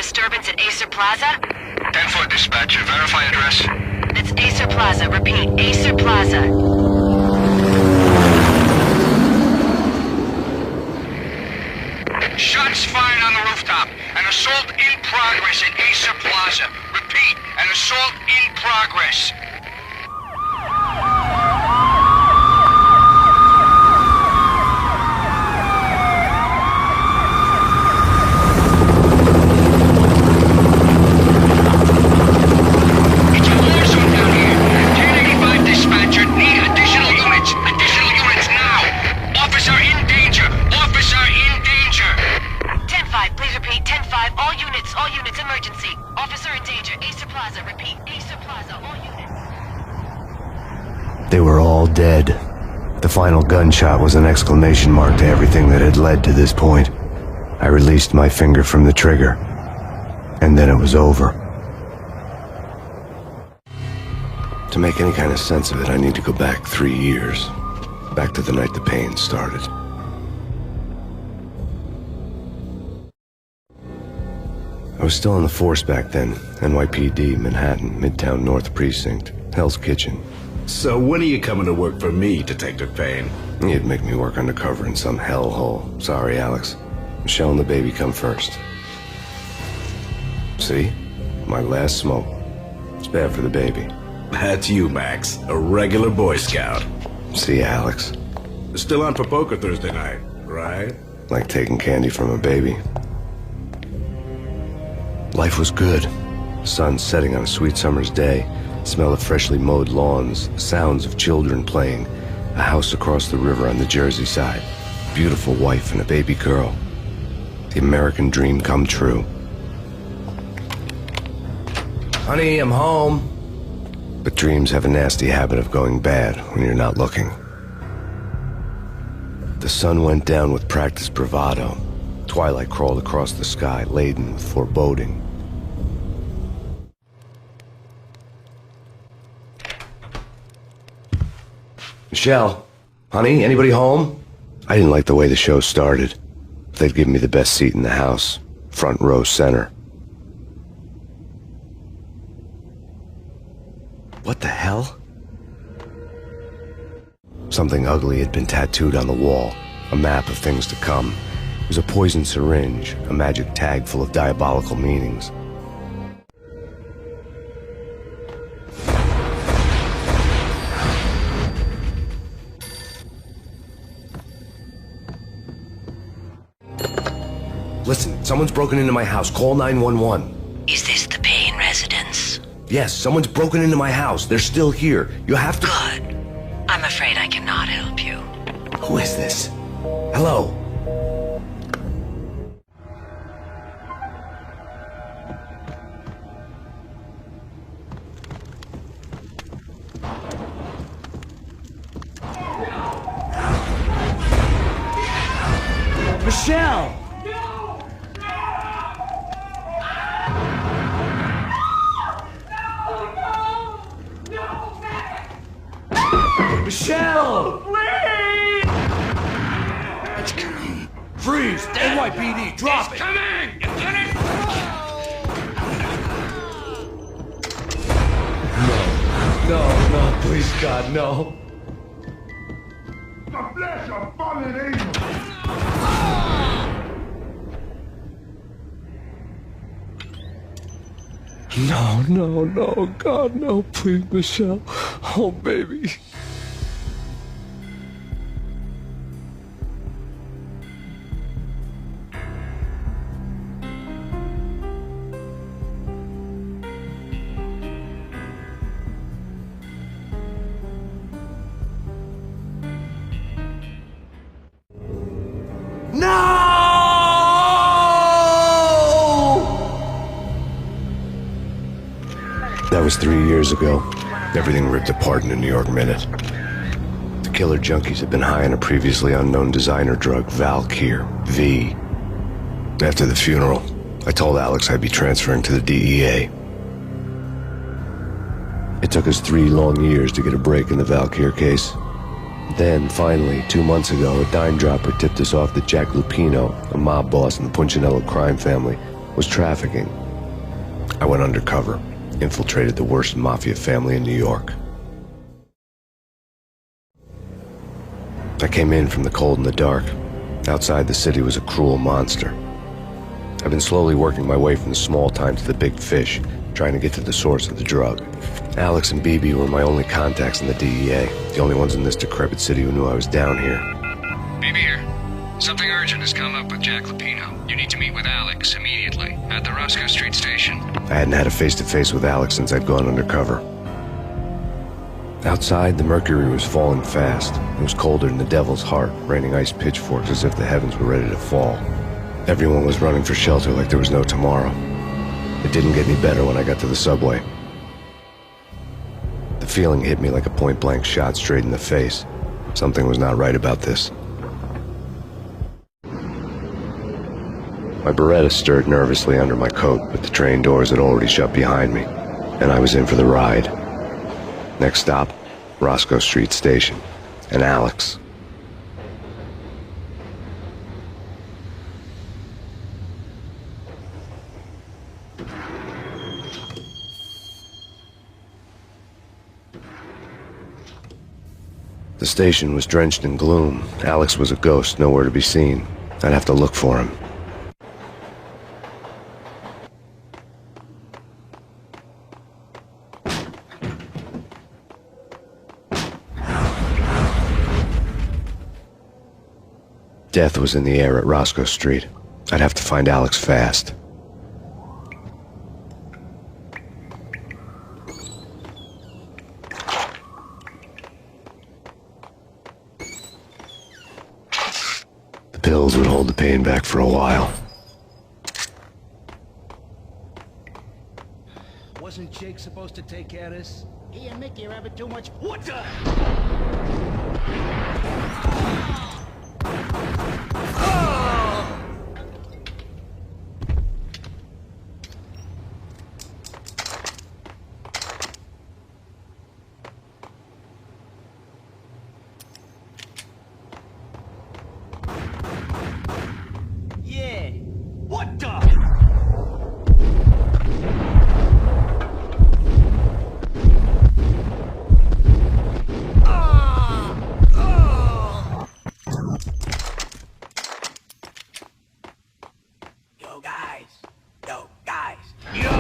disturbance at Acer Plaza? 10-4 dispatcher, verify address. That's Acer Plaza. Repeat, Acer Plaza. Shots fired on the rooftop. An assault in progress at Acer Plaza. Repeat, an assault in progress. It's a war zone down here. 1085 dispatcher, need additional units. Additional units now. Officer in danger. Officer in danger. 10-5, please repeat. 10-5, all units, emergency. Officer in danger, Acer Plaza. Repeat, Acer Plaza, all units. They were all dead. The final gunshot was an exclamation mark to everything that had led to this point. I released my finger from the trigger, and then it was over. To make any kind of sense of it, I need to go back 3 years. Back to the night the pain started. I was still on the force back then. NYPD, Manhattan, Midtown North Precinct, Hell's Kitchen. So when are you coming to work for me, Detective Payne? You'd make me work undercover in some hellhole. Sorry, Alex. Michelle and the baby come first. See? My last smoke. It's bad for the baby. That's you, Max. A regular Boy Scout. See, Alex. Still on for poker Thursday night, right? Like taking candy from a baby. Life was good. Sun setting on a sweet summer's day. Smell of freshly mowed lawns. Sounds of children playing. A house across the river on the Jersey side. Beautiful wife and a baby girl. The American dream come true. Honey, I'm home. But dreams have a nasty habit of going bad when you're not looking. The sun went down with practiced bravado. Twilight crawled across the sky, laden with foreboding. Michelle, honey, anybody home? I didn't like the way the show started. They'd give me the best seat in the house, front row center. What the hell? Something ugly had been tattooed on the wall, a map of things to come. It was a poison syringe, a magic tag full of diabolical meanings. Listen, someone's broken into my house. Call 911. Is this the Payne residence? Yes, someone's broken into my house. They're still here. You have to... Good. I'm afraid I cannot help you. Who is this? Hello? Michelle! Michelle! Please! It's coming. Freeze! NYPD, drop it! Coming! Lieutenant! No, please, God, no. The flesh of fallen angels! No, God, no, please, Michelle. Oh, baby. That was 3 years ago. Everything ripped apart in a New York minute. The killer junkies had been high on a previously unknown designer drug, Valkyr, V. After the funeral, I told Alex I'd be transferring to the DEA. It took us 3 long years to get a break in the Valkyr case. Then, finally, 2 months ago, a dime dropper tipped us off that Jack Lupino, a mob boss in the Punchinello crime family, was trafficking. I went undercover, infiltrated the worst mafia family in New York. I came in from the cold and the dark. Outside the city was a cruel monster. I've been slowly working my way from the small time to the big fish, trying to get to the source of the drug. Alex and BB were my only contacts in the DEA, the only ones in this decrepit city who knew I was down here. BB here. Something urgent has come up with Jack Lupino. You need to meet with Alex immediately at the Roscoe Street station. I hadn't had a face-to-face with Alex since I'd gone undercover. Outside, the mercury was falling fast. It was colder than the devil's heart, raining ice pitchforks as if the heavens were ready to fall. Everyone was running for shelter like there was no tomorrow. It didn't get any better when I got to the subway. The feeling hit me like a point-blank shot straight in the face. Something was not right about this. My Beretta stirred nervously under my coat, but the train doors had already shut behind me, and I was in for the ride. Next stop, Roscoe Street Station, and Alex. The station was drenched in gloom. Alex was a ghost, nowhere to be seen. I'd have to look for him. Death was in the air at Roscoe Street. I'd have to find Alex fast. The pills would hold the pain back for a while. Wasn't Jake supposed to take care of this? He and Mickey are having too much. What the? Yeah. What the? Yo, guys. Yo, guys. Yo!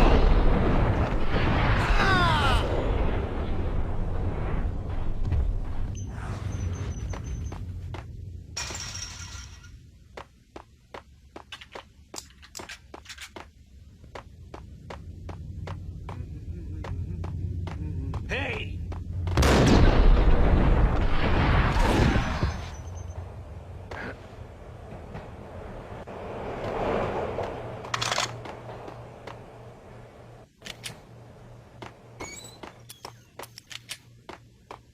Hey!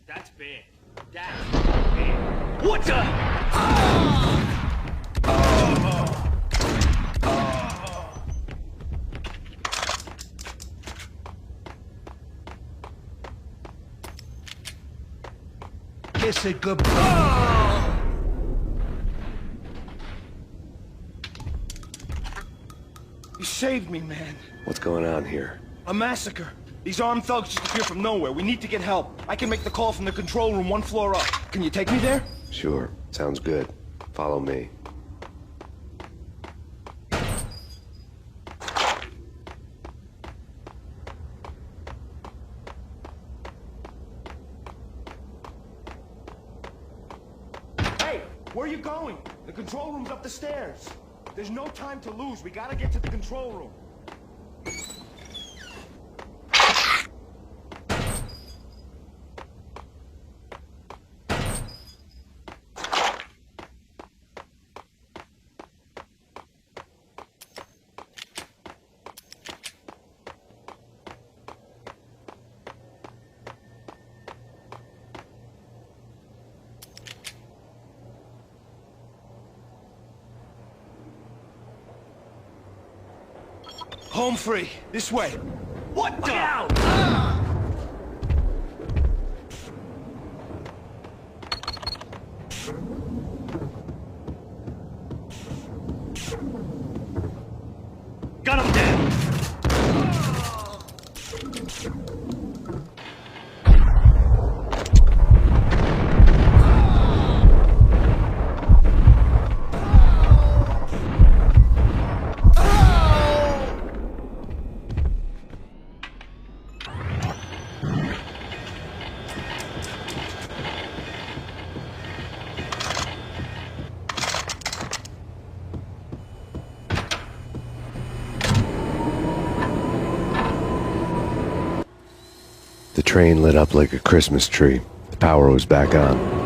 That's bad. That's bad. What the? Kiss it goodbye. You saved me, man. What's going on here? A massacre. These armed thugs just appear from nowhere. We need to get help. I can make the call from the control room 1 floor up. Can you take me there? Sure, sounds good. Follow me. Hey, where are you going? The control room's up the stairs. There's no time to lose. We gotta get to the control room. Home free. This way. What the? Out! Got The train lit up like a Christmas tree. The power was back on.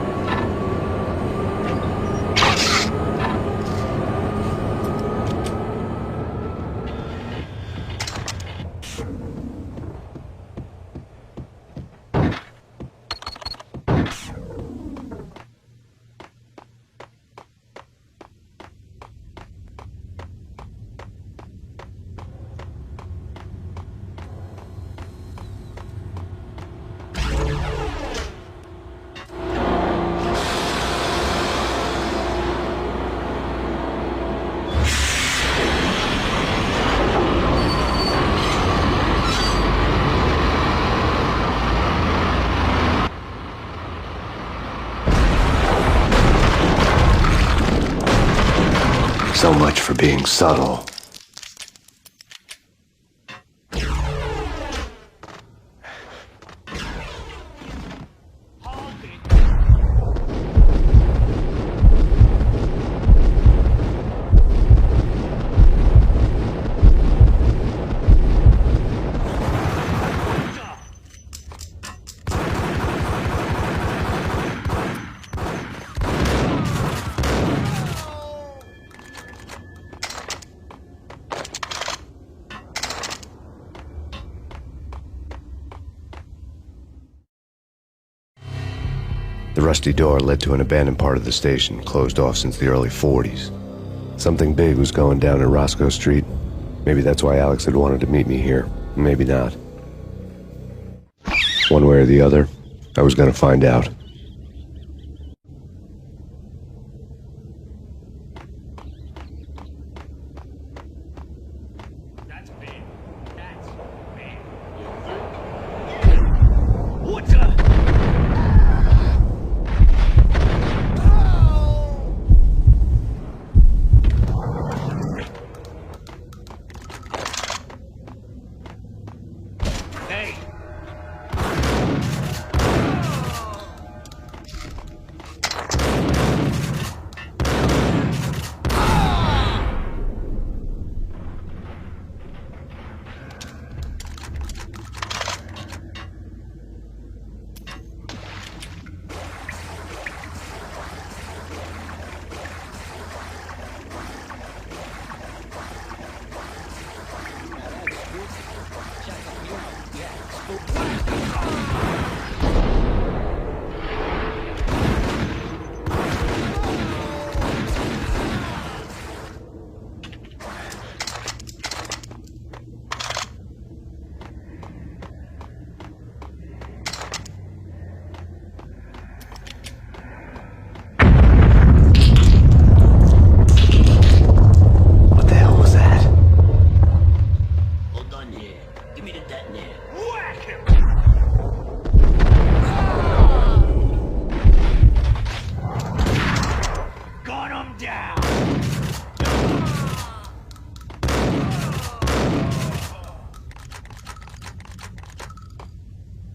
So much for being subtle. The rusty door led to an abandoned part of the station, closed off since the early 40s. Something big was going down in Roscoe Street. Maybe that's why Alex had wanted to meet me here. Maybe not. One way or the other, I was gonna find out. That's big. That's big. What the?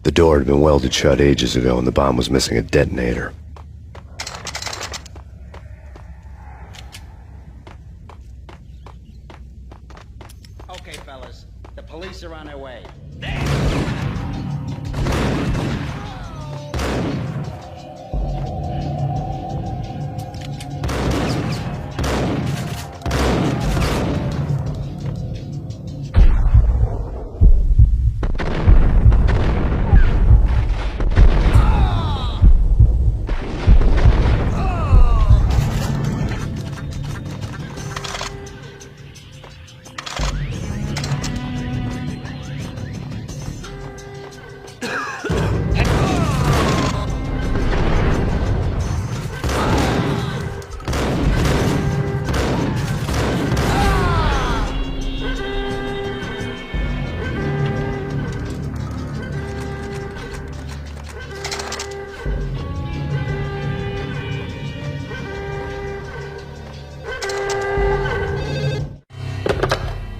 The door had been welded shut ages ago and the bomb was missing a detonator. Okay, fellas. The police are on their way.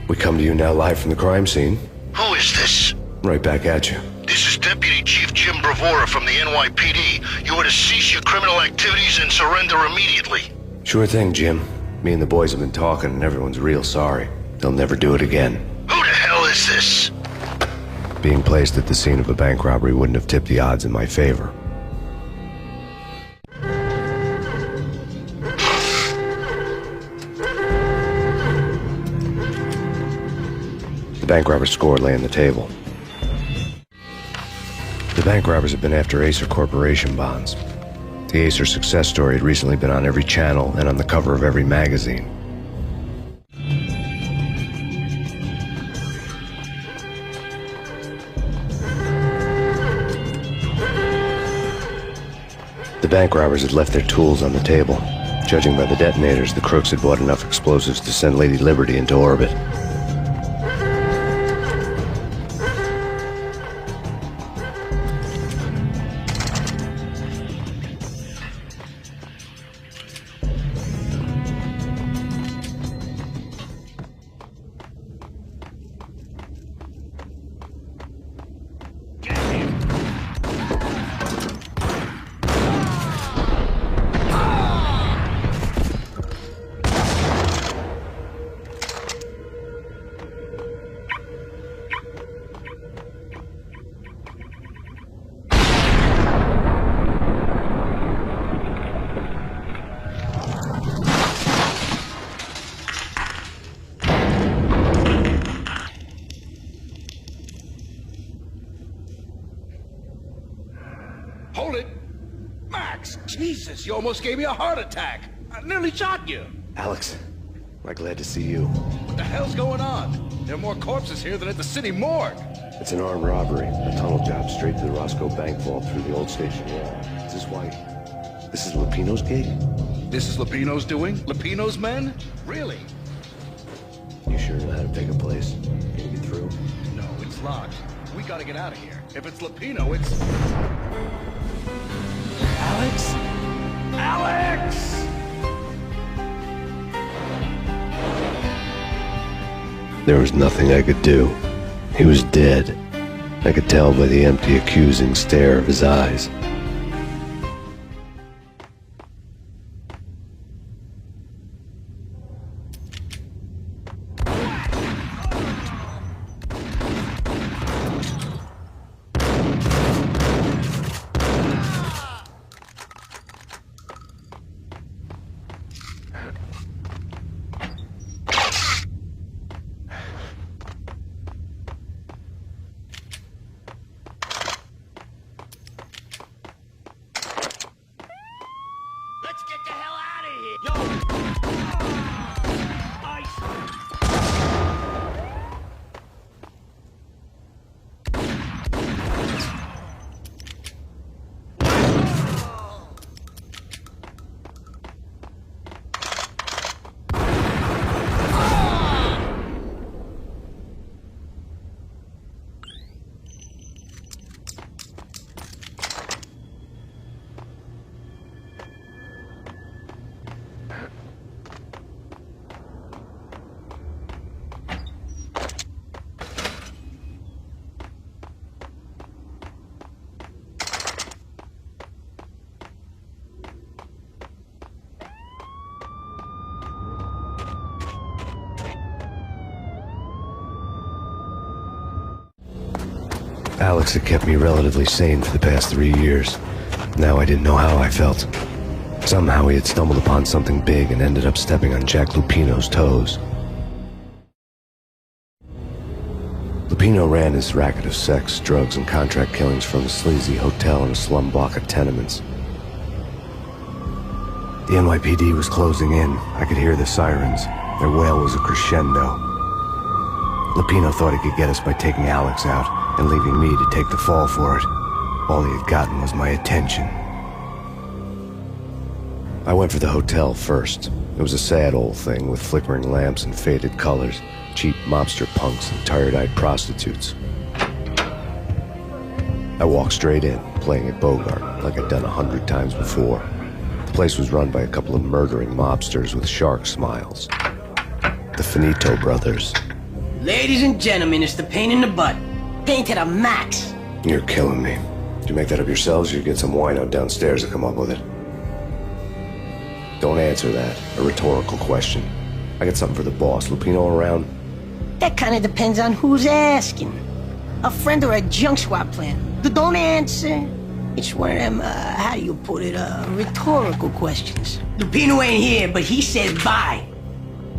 We come to you now live from the crime scene. Who is this? Right back at you. This is Deputy Chief Jim Bravura from the NYPD. You are to cease your criminal activities and surrender immediately. Sure thing, Jim. Me and the boys have been talking and everyone's real sorry. They'll never do it again. Who the hell is this? Being placed at the scene of a bank robbery wouldn't have tipped the odds in my favor. The bank robber's score lay on the table. The bank robbers had been after Acer Corporation bonds. The Acer success story had recently been on every channel and on the cover of every magazine. The bank robbers had left their tools on the table. Judging by the detonators, the crooks had bought enough explosives to send Lady Liberty into orbit. Hold it! Max! Jesus, you almost gave me a heart attack! I nearly shot you! Alex, I'm glad to see you. What the hell's going on? There are more corpses here than at the city morgue! It's an armed robbery. A tunnel job straight to the Roscoe Bank vault through the old station wall. Is this why? This is Lupino's gig? This is Lupino's doing? Lupino's men? Really? You sure know how to pick a place? Can you get through? No, it's locked. We gotta get out of here. If it's Lupino, it's... Alex? Alex! There was nothing I could do. He was dead. I could tell by the empty, accusing stare of his eyes. Let's get the hell out of here! Yo! Alex had kept me relatively sane for the past 3 years. Now I didn't know how I felt. Somehow he had stumbled upon something big and ended up stepping on Jack Lupino's toes. Lupino ran his racket of sex, drugs, and contract killings from a sleazy hotel in a slum block of tenements. The NYPD was closing in. I could hear the sirens. Their wail was a crescendo. Lupino thought he could get us by taking Alex out and leaving me to take the fall for it. All he had gotten was my attention. I went for the hotel first. It was a sad old thing with flickering lamps and faded colors, cheap mobster punks and tired-eyed prostitutes. I walked straight in, playing at Bogart, like I'd done 100 times before. The place was run by a couple of murdering mobsters with shark smiles. The Finito brothers. Ladies and gentlemen, it's the pain in the butt. Pain to the max. You're killing me. Did you make that up yourselves, or you get some wino downstairs to come up with it? Don't answer that. A rhetorical question. I got something for the boss. Lupino around? That kind of depends on who's asking. A friend or a junk swap plan? Don't answer. It's one of them, how do you put it, rhetorical questions. Lupino ain't here, but he says bye.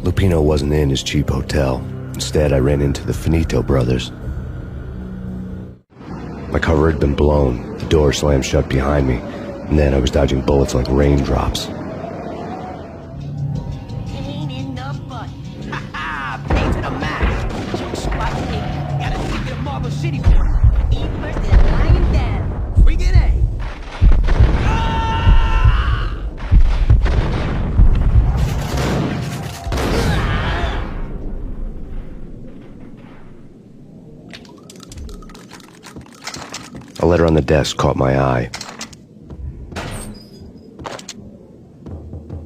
Lupino wasn't in his cheap hotel. Instead, I ran into the Finito brothers. My cover had been blown, the door slammed shut behind me, and then I was dodging bullets like raindrops. Pain in the butt. Ha ha! Pain to the max. Junk swap thing. Got a ticket to Marble City for it. Eat first and lying down. Friggin' A. A letter on the desk caught my eye.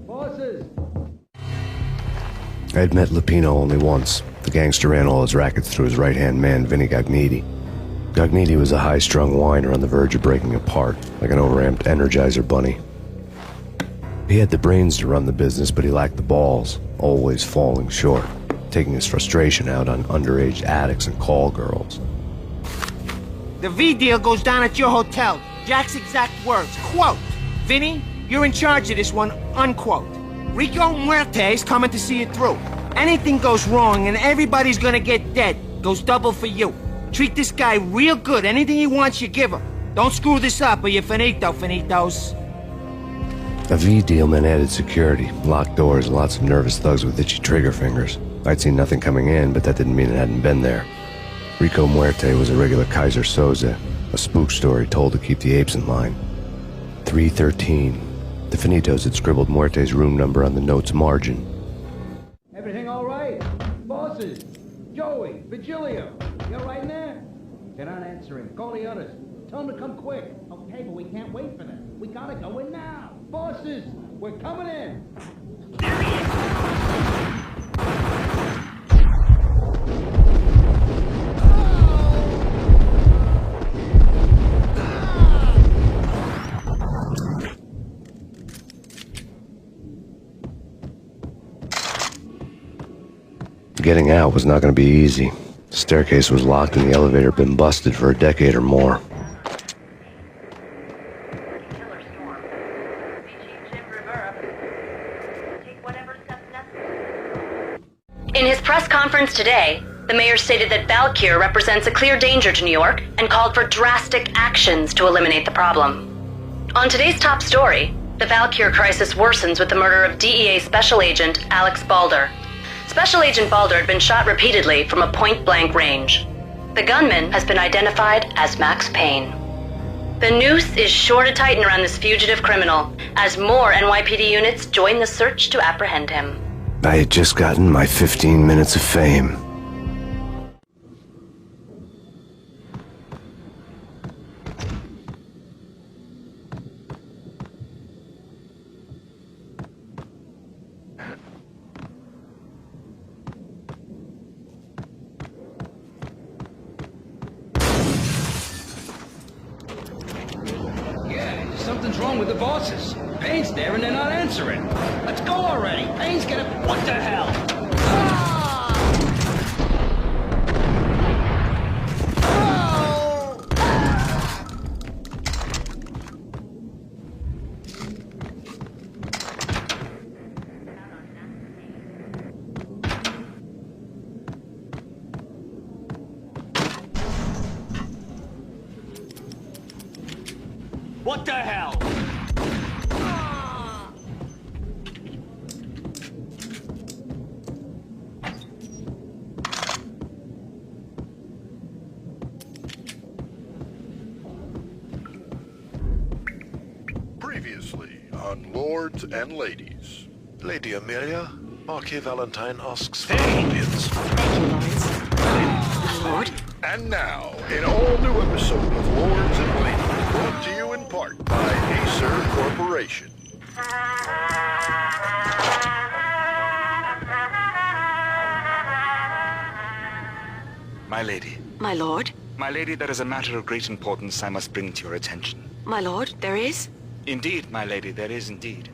Bosses! I had met Lupino only once. The gangster ran all his rackets through his right-hand man, Vinny Gagniti. Gagniti was a high-strung whiner on the verge of breaking apart, like an overamped Energizer bunny. He had the brains to run the business, but he lacked the balls, always falling short, taking his frustration out on underage addicts and call girls. The V deal goes down at your hotel. Jack's exact words, quote, "Vinny, you're in charge of this one," unquote. Rico Muerte's coming to see it through. Anything goes wrong and everybody's gonna get dead, goes double for you. Treat this guy real good. Anything he wants, you give him. Don't screw this up or you're finito, finitos. A V deal meant added security, locked doors, and lots of nervous thugs with itchy trigger fingers. I'd seen nothing coming in, but that didn't mean it hadn't been there. Rico Muerte was a regular Kaiser Soze, a spook story told to keep the apes in line. 313. The Finitos had scribbled Muerte's room number on the note's margin. Everything all right? Bosses! Joey! Vigilio! You all right in there? They're not answering. Call the others. Tell them to come quick. Okay, but we can't wait for them. We gotta go in now. Bosses! We're coming in! Getting out was not going to be easy. The staircase was locked and the elevator had been busted for a decade or more. In his press conference today, the mayor stated that Valkyr represents a clear danger to New York and called for drastic actions to eliminate the problem. On today's top story, the Valkyr crisis worsens with the murder of DEA Special Agent Alex Balder. Special Agent Balder had been shot repeatedly from a point-blank range. The gunman has been identified as Max Payne. The noose is sure to tighten around this fugitive criminal as more NYPD units join the search to apprehend him. I had just gotten my 15 minutes of fame. Something's wrong with the bosses. Payne's there and they're not answering. Let's go already. Payne's gonna... What the hell? Ah! Oh! Ah! What the hell? Previously on Lords and Ladies. Lady Amelia, Marquis Valentine asks for audience. Thank you, Lawrence. My lord? And now, an all-new episode of Lords and Ladies, brought to you in part by Acer Corporation. My lady. My lord? My lady, there is a matter of great importance I must bring to your attention. My lord, there is? Indeed, my lady, there is indeed.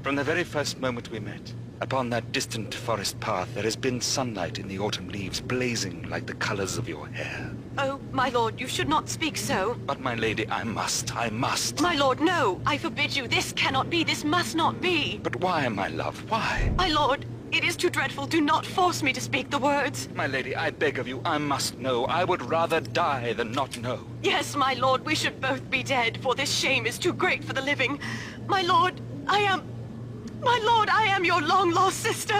From the very first moment we met, Upon that distant forest path, there has been sunlight in the autumn leaves blazing like the colors of your hair. Oh, my lord, you should not speak so. But my lady, I must. My lord, no! I forbid you. This cannot be. This must not be. But why, my love, why? My lord, it is too dreadful. Do not force me to speak the words. My lady, I beg of you, I must know. I would rather die than not know. Yes, my lord, we should both be dead, for this shame is too great for the living. My lord, I am your long-lost sister.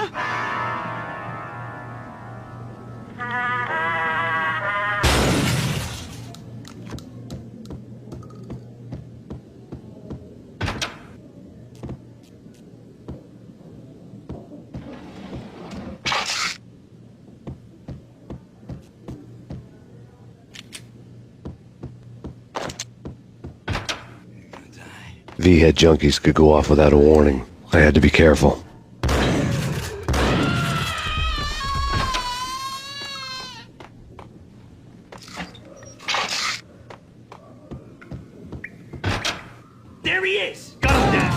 V-head junkies could go off without a warning. I had to be careful. There he is! Got him down!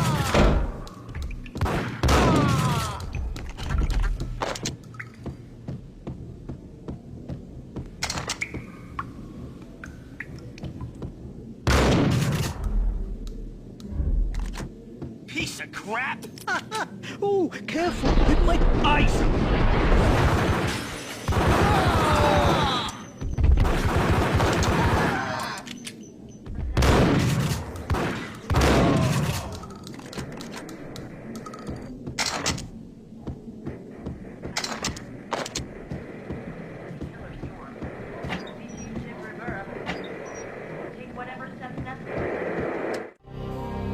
Piece of crap! Ooh, careful, it might Ice him!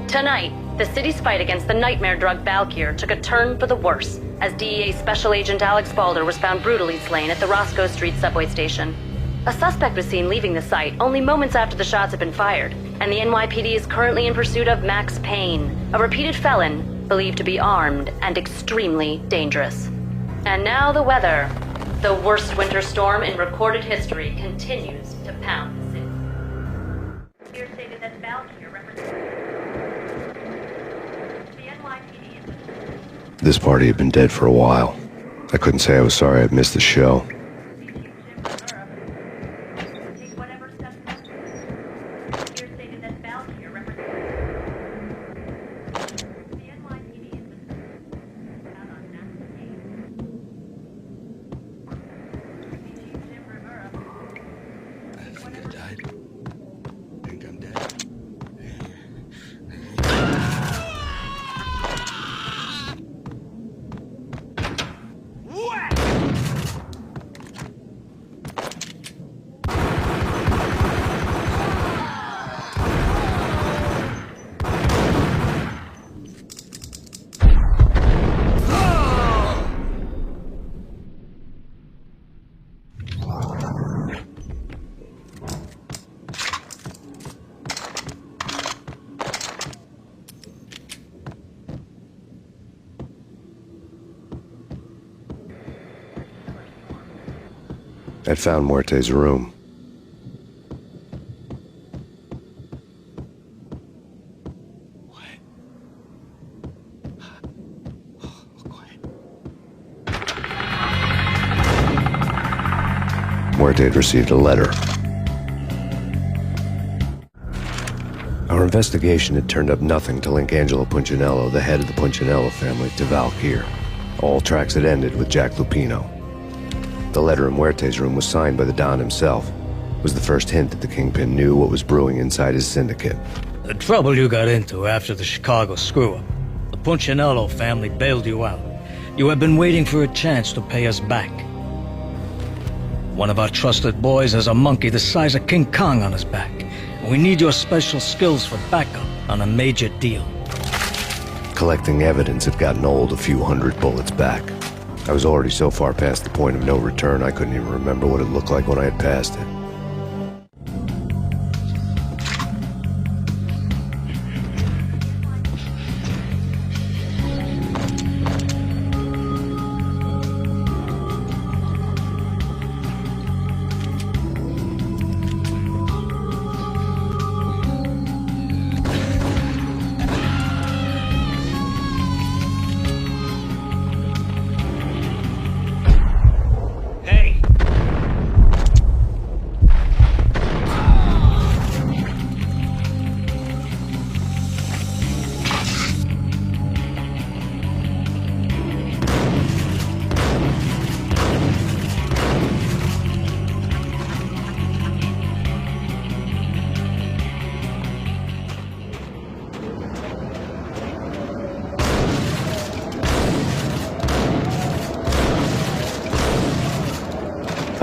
Tonight, the city's fight against the nightmare drug Valkyr took a turn for the worse, as DEA Special Agent Alex Balder was found brutally slain at the Roscoe Street subway station. A suspect was seen leaving the site only moments after the shots had been fired, and the NYPD is currently in pursuit of Max Payne, a repeated felon believed to be armed and extremely dangerous. And now the weather. The worst winter storm in recorded history continues to pound the city. Here stated that Valkyr represents the NYPD. This party had been dead for a while. I couldn't say I was sorry I'd missed the show. I'd found Muerte's room. Muerte had received a letter. Our investigation had turned up nothing to link Angelo Punchinello, the head of the Punchinello family, to Valkyr. All tracks had ended with Jack Lupino. The letter in Muerte's room was signed by the Don himself. It was the first hint that the Kingpin knew what was brewing inside his syndicate. The trouble you got into after the Chicago screw-up. The Punchinello family bailed you out. You have been waiting for a chance to pay us back. One of our trusted boys has a monkey the size of King Kong on his back. And we need your special skills for backup on a major deal. Collecting evidence had gotten old a few hundred bullets back. I was already so far past the point of no return I couldn't even remember what it looked like when I had passed it.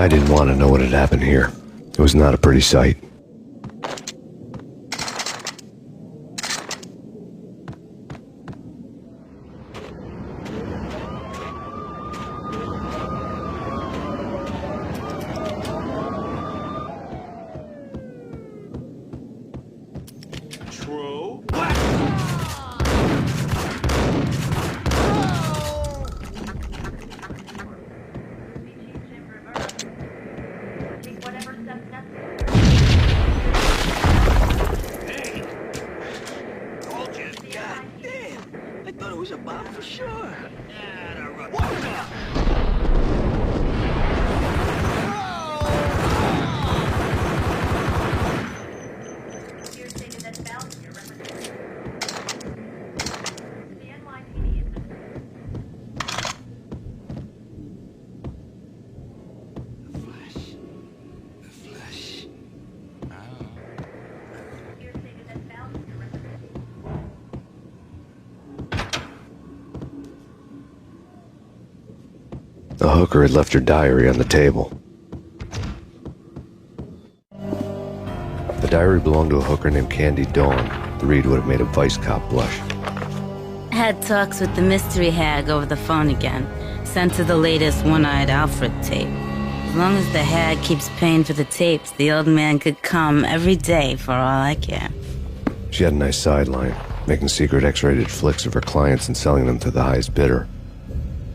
I didn't want to know what had happened here. It was not a pretty sight. The hooker had left her diary on the table. The diary belonged to a hooker named Candy Dawn. The read would have made a vice cop blush. Had talks with the mystery hag over the phone again. Sent to the latest One-Eyed Alfred tape. As long as the hag keeps paying for the tapes, the old man could come every day for all I care. She had a nice sideline, making secret X-rated flicks of her clients and selling them to the highest bidder.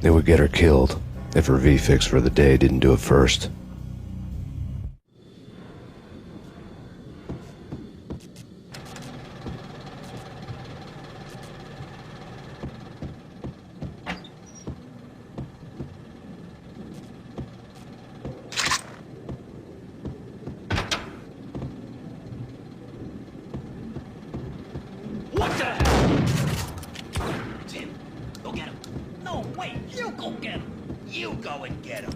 They would get her killed if her V-fix for the day didn't do it first. What the hell? Tim, go get him. No, wait, you go get him. You go and get him.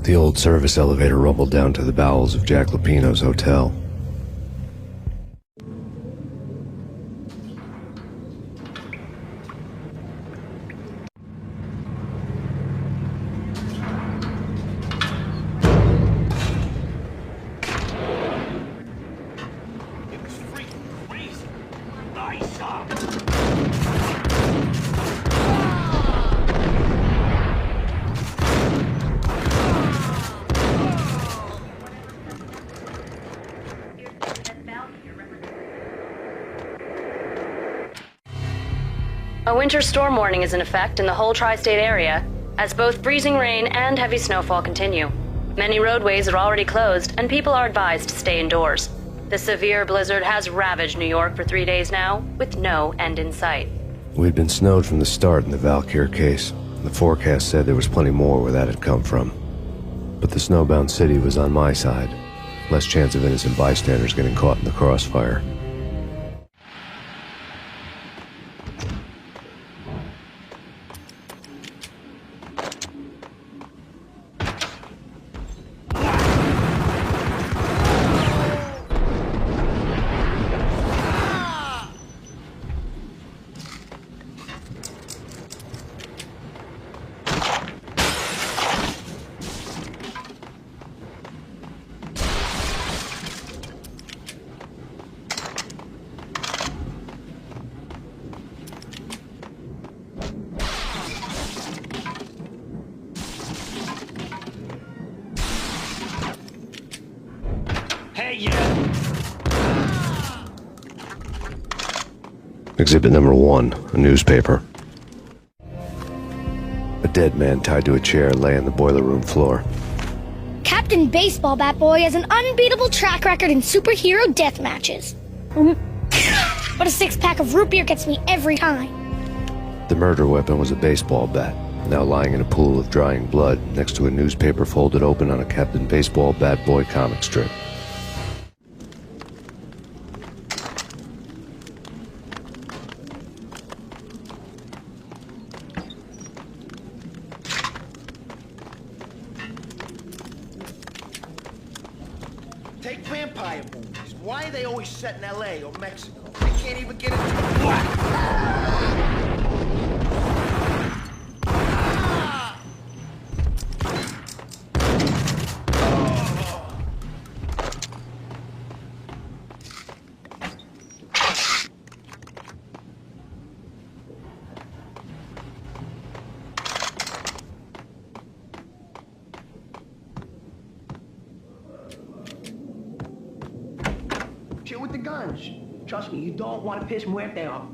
The old service elevator rumbled down to the bowels of Jack Lupino's hotel. A winter storm warning is in effect in the whole tri-state area, as both freezing rain and heavy snowfall continue. Many roadways are already closed, and people are advised to stay indoors. The severe blizzard has ravaged New York for 3 days now, with no end in sight. We'd been snowed from the start in the Valkyr case. The forecast said there was plenty more where that had come from. But the snowbound city was on my side. Less chance of innocent bystanders getting caught in the crossfire. Exhibit number 1, a newspaper. A dead man tied to a chair lay on the boiler room floor. Captain Baseball Bat Boy has an unbeatable track record in superhero death matches. But a 6-pack of root beer gets me every time. The murder weapon was a baseball bat, now lying in a pool of drying blood next to a newspaper folded open on a Captain Baseball Bat Boy comic strip. Take vampire movies. Why are they always set in L.A. or Mexico? They can't even get into the black. Shit with the guns. Trust me, you don't want to piss Muerte off.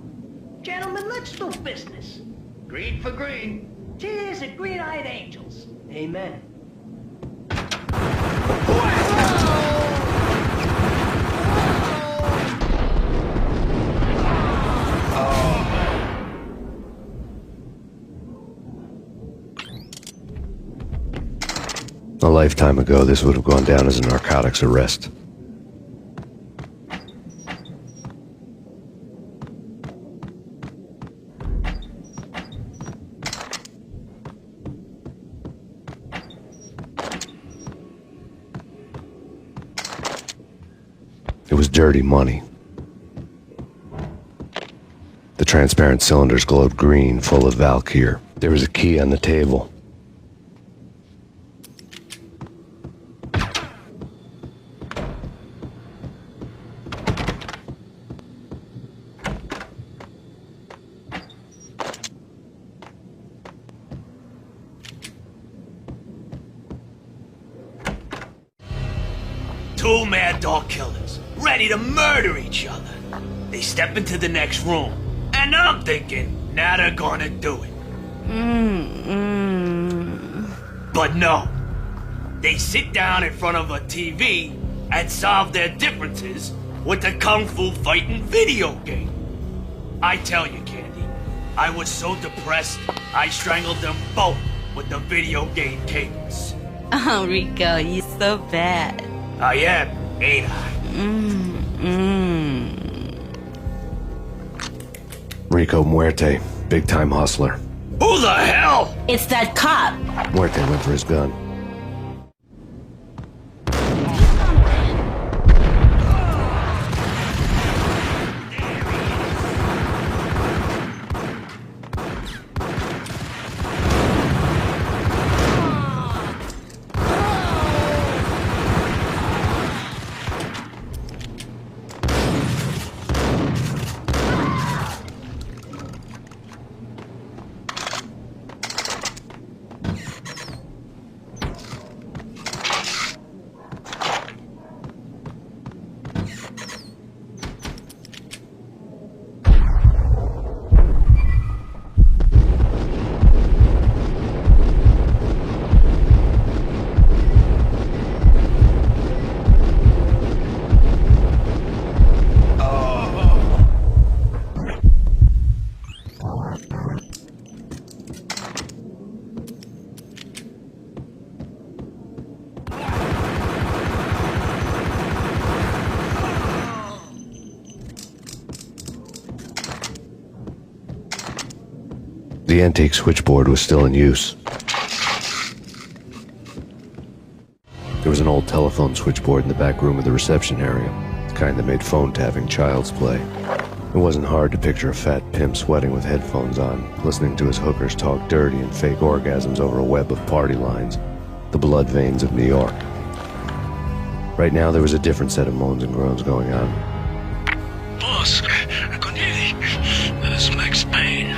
Gentlemen, let's do business. Green for green. Cheers at green-eyed angels. Amen. A lifetime ago, this would have gone down as a narcotics arrest. It was dirty money. The transparent cylinders glowed green, full of Valkyr. There was a key on the table. Two mad dog killers, ready to murder each other. They step into the next room, and I'm thinking, now they're gonna do it. But no. They sit down in front of a TV and solve their differences with a kung fu fighting video game. I tell you, Candy, I was so depressed, I strangled them both with the video game cables. Oh, Rico, you're so bad. I am, ain't I? Rico Muerte, big-time hustler. Who the hell? It's that cop. Muerte went for his gun. The antique switchboard was still in use. There was an old telephone switchboard in the back room of the reception area, the kind that made phone tapping child's play. It wasn't hard to picture a fat pimp sweating with headphones on, listening to his hookers talk dirty and fake orgasms over a web of party lines, the blood veins of New York. Right now there was a different set of moans and groans going on. Boss, Corneli, this is Max Payne.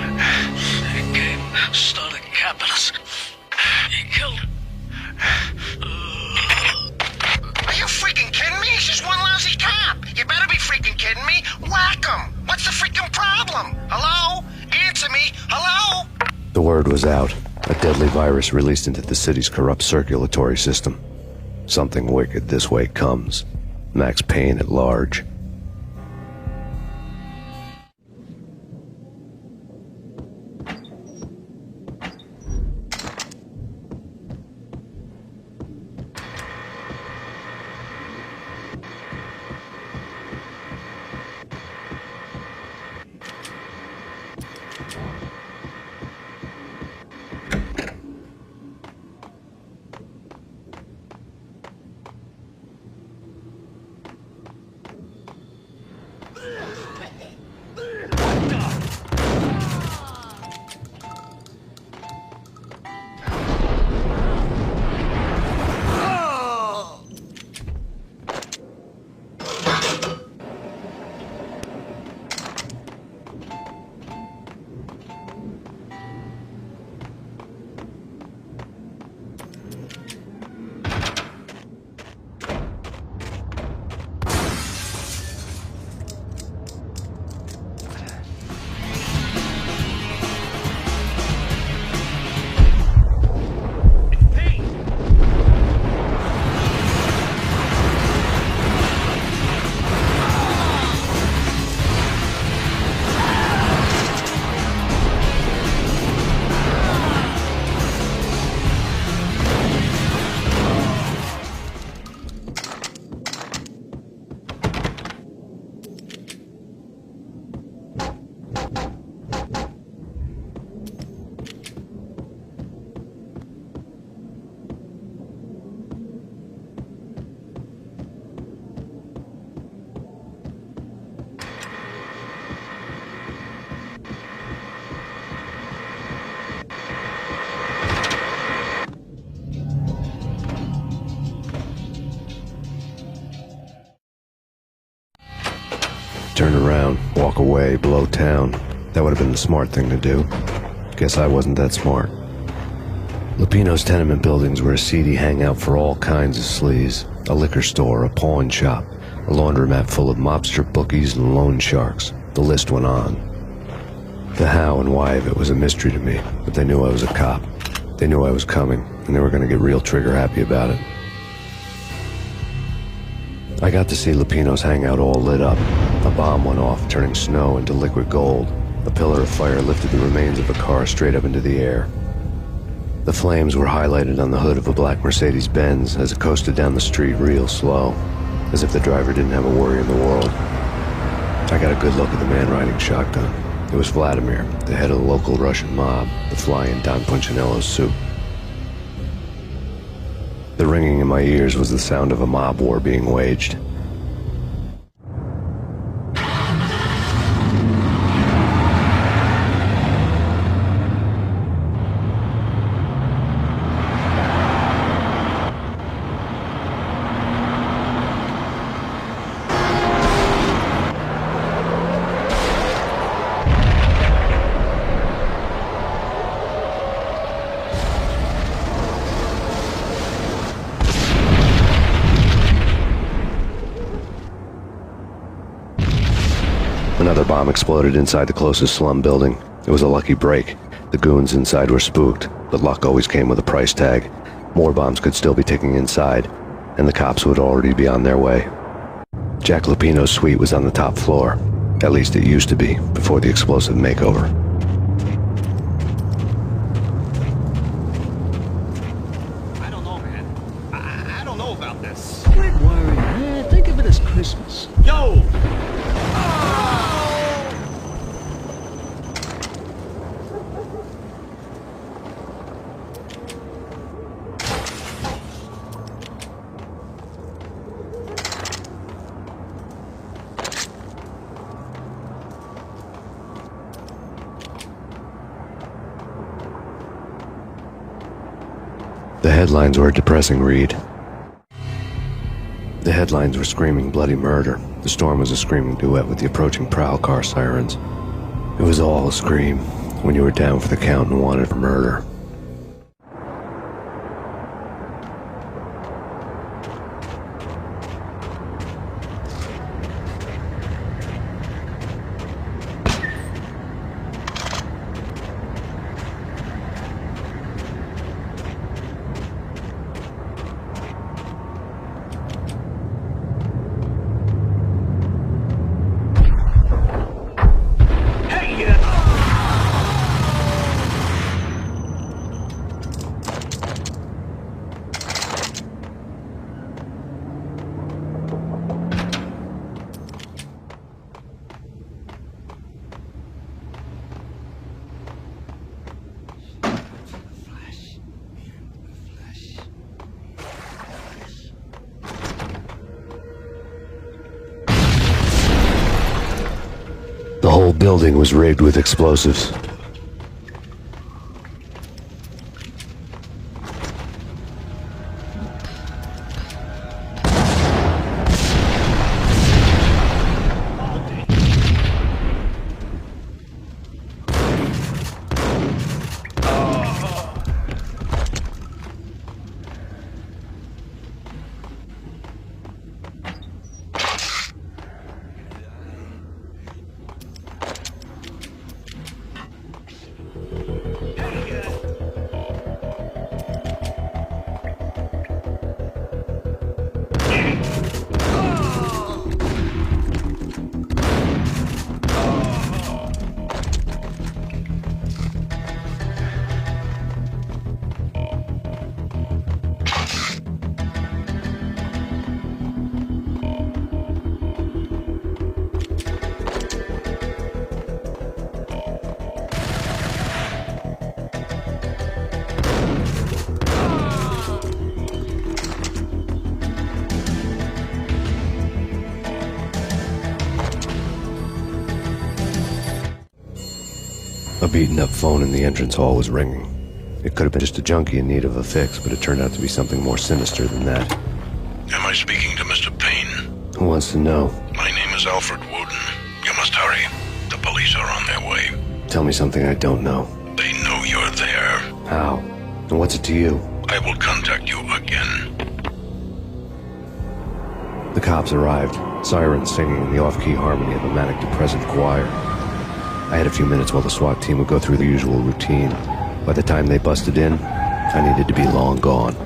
He came, started capping us. He killed her. Are you freaking kidding me? He's just one lousy cop. You better be freaking kidding me. Whack him. What's the freaking problem? Hello? Answer me. Hello? The word was out. A deadly virus released into the city's corrupt circulatory system. Something wicked this way comes. Max Payne at large. around, walk away, blow town. That would have been the smart thing to do. Guess I wasn't that smart. Lupino's tenement buildings were a seedy hangout for all kinds of sleaze. A liquor store, a pawn shop, a laundromat full of mobster bookies and loan sharks. The list went on. The how and why of it was a mystery to me, but they knew I was a cop. They knew I was coming, and they were going to get real trigger-happy about it. I got to see Lupino's hangout all lit up. A bomb went off, turning snow into liquid gold. A pillar of fire lifted the remains of a car straight up into the air. The flames were highlighted on the hood of a black Mercedes-Benz as it coasted down the street real slow, as if the driver didn't have a worry in the world. I got a good look at the man riding shotgun. It was Vladimir, the head of the local Russian mob, the fly in Don Punchinello's soup. The ringing in my ears was the sound of a mob war being waged. Another bomb exploded inside the closest slum building. It was a lucky break. The goons inside were spooked, but luck always came with a price tag. More bombs could still be ticking inside, and the cops would already be on their way. Jack Lupino's suite was on the top floor. At least it used to be, before the explosive makeover. I don't know, man. I don't know about this. Quit worrying, man. Think of it as Christmas. Yo! The headlines were a depressing read. The headlines were screaming bloody murder. The storm was a screaming duet with the approaching prowl car sirens. It was all a scream when you were down for the count and wanted for murder. The whole building was rigged with explosives. A beaten-up phone in the entrance hall was ringing. It could have been just a junkie in need of a fix, but it turned out to be something more sinister than that. Am I speaking to Mr. Payne? Who wants to know? My name is Alfred Woden. You must Hurry. The police are on their way. Tell me something I don't know. They know you're there. How? And what's it to you? I will contact you again. The cops arrived, sirens singing in the off-key harmony of a manic-depressive choir. I had a few minutes while the SWAT team would go through the usual routine. By the time they busted in, I needed to be long gone.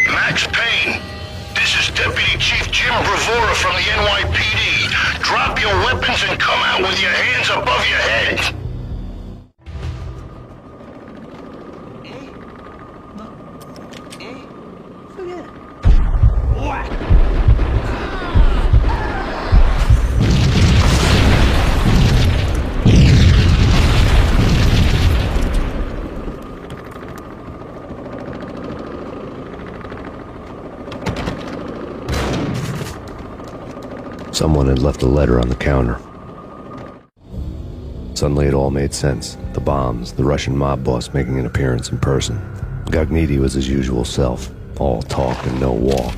Max Payne, this is Deputy Chief Jim Bravura from the NYPD. Drop your weapons and come out with your hands above your head. Someone had left a letter on the counter. Suddenly it all made sense. The bombs, the Russian mob boss making an appearance in person. Gagniti was his usual self, all talk and no walk.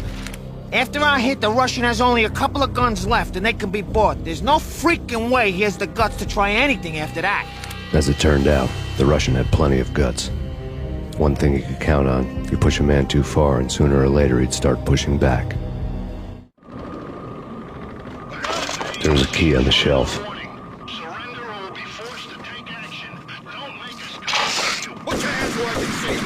After our hit, the Russian has only a couple of guns left and they can be bought. There's no freaking way he has the guts to try anything after that. As it turned out, the Russian had plenty of guts. One thing he could count on, you push a man too far and sooner or later he'd start pushing back. There was a key on the shelf. Put your hands where I can see.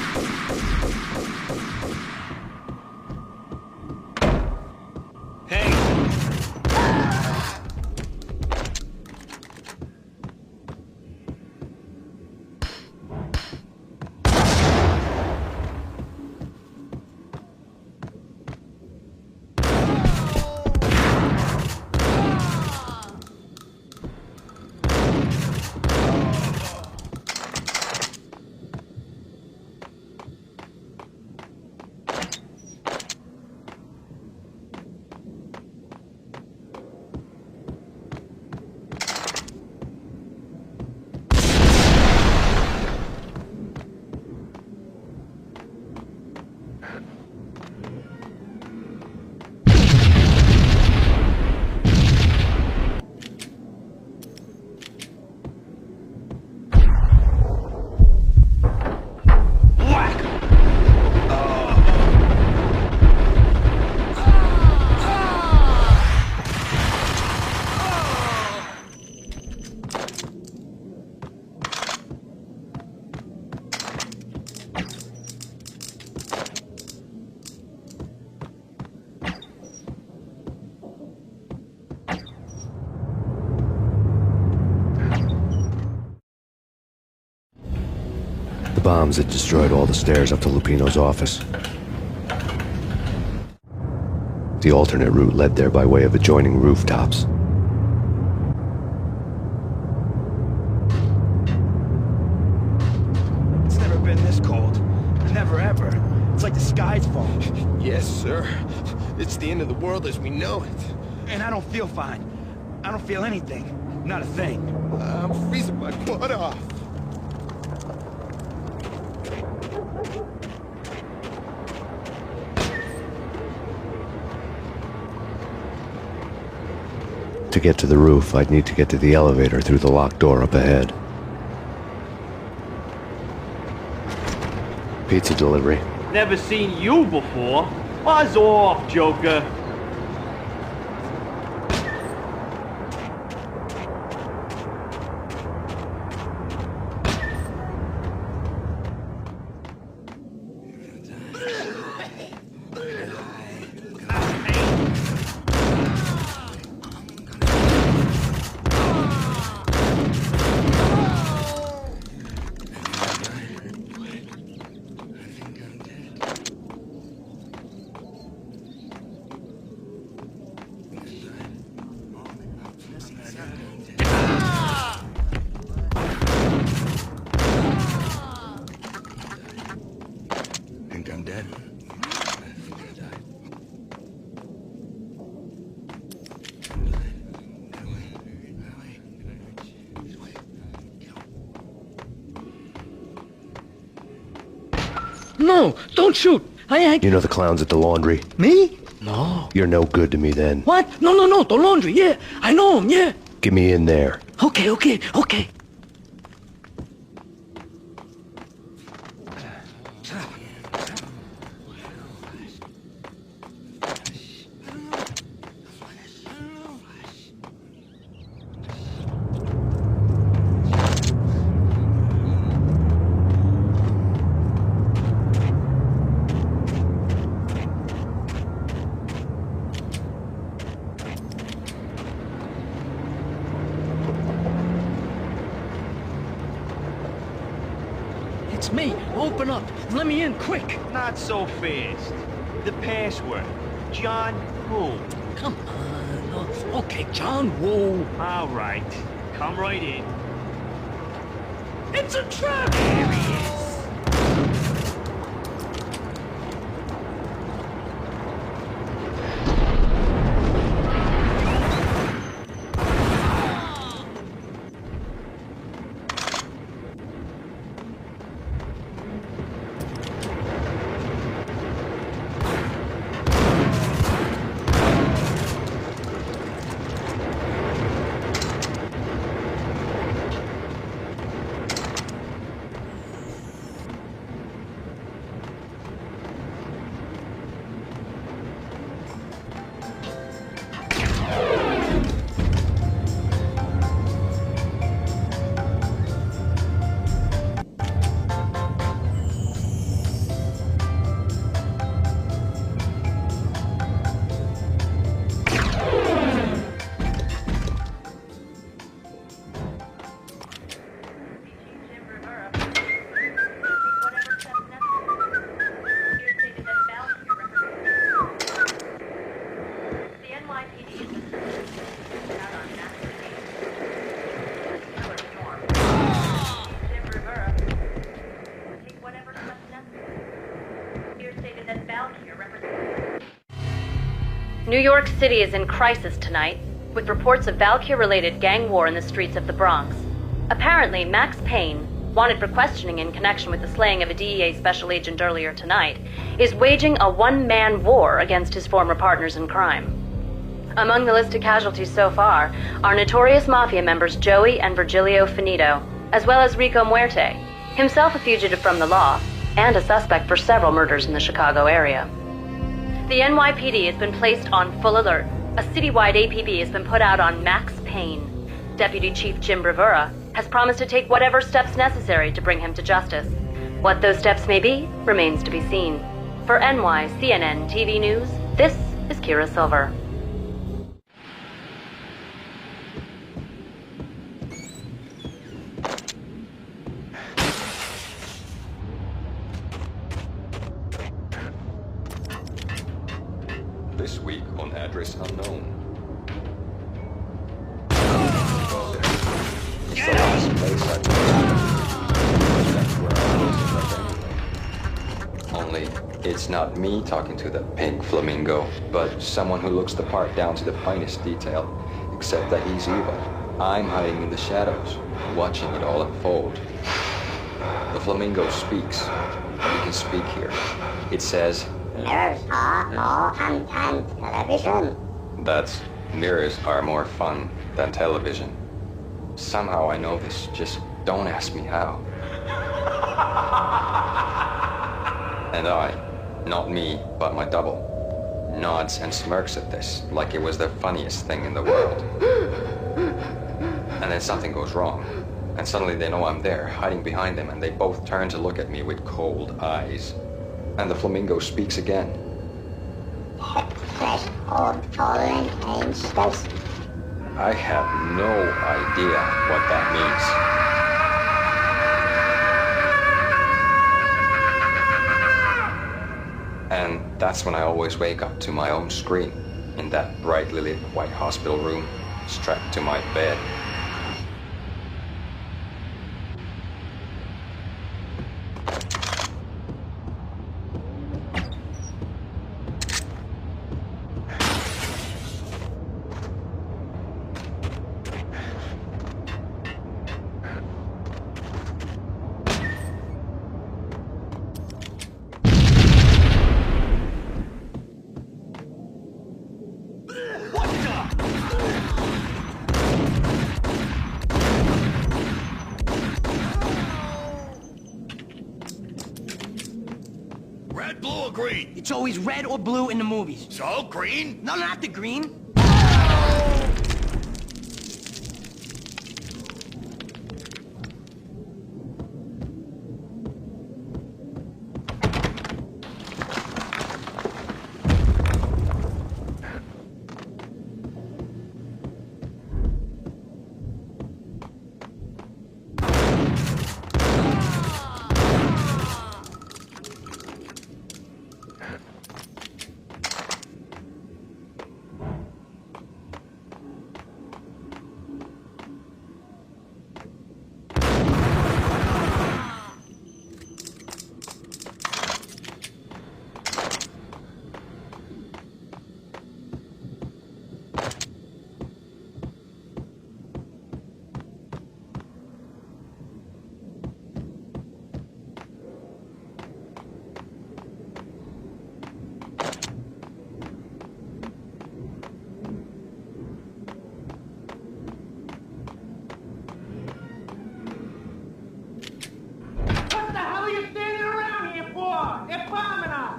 The bombs had destroyed all the stairs up to Lupino's office. The alternate route led there by way of adjoining rooftops. It's never been this cold. Never ever. It's like the sky's falling. Yes, sir. It's the end of the world as we know it. And I don't feel fine. I don't feel anything. Not a thing. I'm freezing my butt off. To get to the roof, I'd need to get to the elevator through the locked door up ahead. Pizza delivery. Never seen you before. Buzz off, Joker. I'm dead. No, don't shoot. You know the clowns at the laundry? Me? No. You're no good to me then. What? No, the laundry, yeah. I know him, yeah. Get me in there. Okay. It's me. Open up. Let me in, quick. Not so fast. The password. John Woo. Come on. Okay, John Woo. All right. Come right in. It's a trap! There he is. New York City is in crisis tonight, with reports of Valkyr-related gang war in the streets of the Bronx. Apparently, Max Payne, wanted for questioning in connection with the slaying of a DEA special agent earlier tonight, is waging a one-man war against his former partners in crime. Among the listed casualties so far are notorious mafia members Joey and Virgilio Finito, as well as Rico Muerte, himself a fugitive from the law, and a suspect for several murders in the Chicago area. The NYPD has been placed on full alert. A citywide APB has been put out on Max Payne. Deputy Chief Jim Bravura has promised to take whatever steps necessary to bring him to justice. What those steps may be remains to be seen. For NYCNN TV News, this is Kira Silver. This week on Address Unknown. It's the last place I've been. That's where I was like anyway. Only, it's not me talking to the pink flamingo, but someone who looks the part down to the finest detail, except that he's evil. I'm hiding in the shadows, watching it all unfold. The flamingo speaks. You can speak here. It says, "Mirrors are more fun than television." That's, mirrors are more fun than television. Somehow I know this, just don't ask me how. And I, not me, but my double, nods and smirks at this like it was the funniest thing in the world. And then something goes wrong, and suddenly they know I'm there, hiding behind them, and they both turn to look at me with cold eyes. And the flamingo speaks again. I have no idea what that means. And that's when I always wake up to my own scream, in that brightly lit white hospital room, strapped to my bed. always red or blue in the movies. So, green? No, not the green.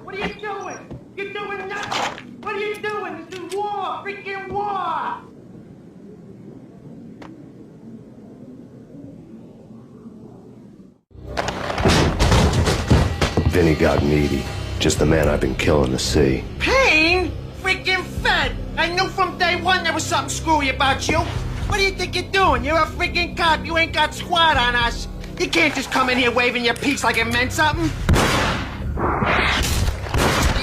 What are you doing? You're doing nothing! What are you doing? This is war! Freaking war! Vinny got needy. Just the man I've been killing to see. Payne? Freaking fed! I knew from day one there was something screwy about you. What do you think you're doing? You're a freaking cop. You ain't got squad on us. You can't just come in here waving your piece like it meant something.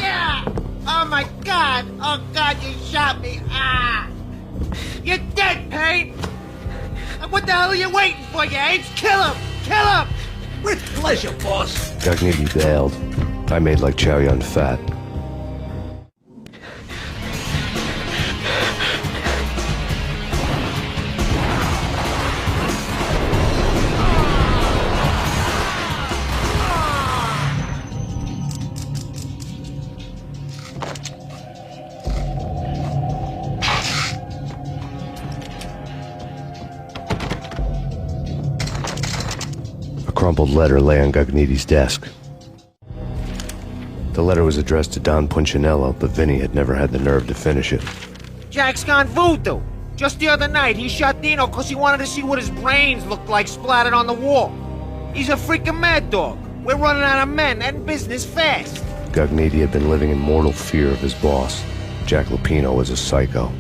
Yeah! Oh my God! Oh God, you shot me! Ah! You're dead, Payne! What the hell are you waiting for, you apes? Kill him! Kill him! With pleasure, boss. Gagnetti bailed. I made like Chow Yun Fat. A crumpled letter lay on Gagnetti's desk. The letter was addressed to Don Punchinello, but Vinny had never had the nerve to finish it. Jack's gone voodoo. Just the other night, he shot Dino because he wanted to see what his brains looked like splattered on the wall. He's a freaking mad dog. We're running out of men and business fast. Gagnetti had been living in mortal fear of his boss. Jack Lupino was a psycho.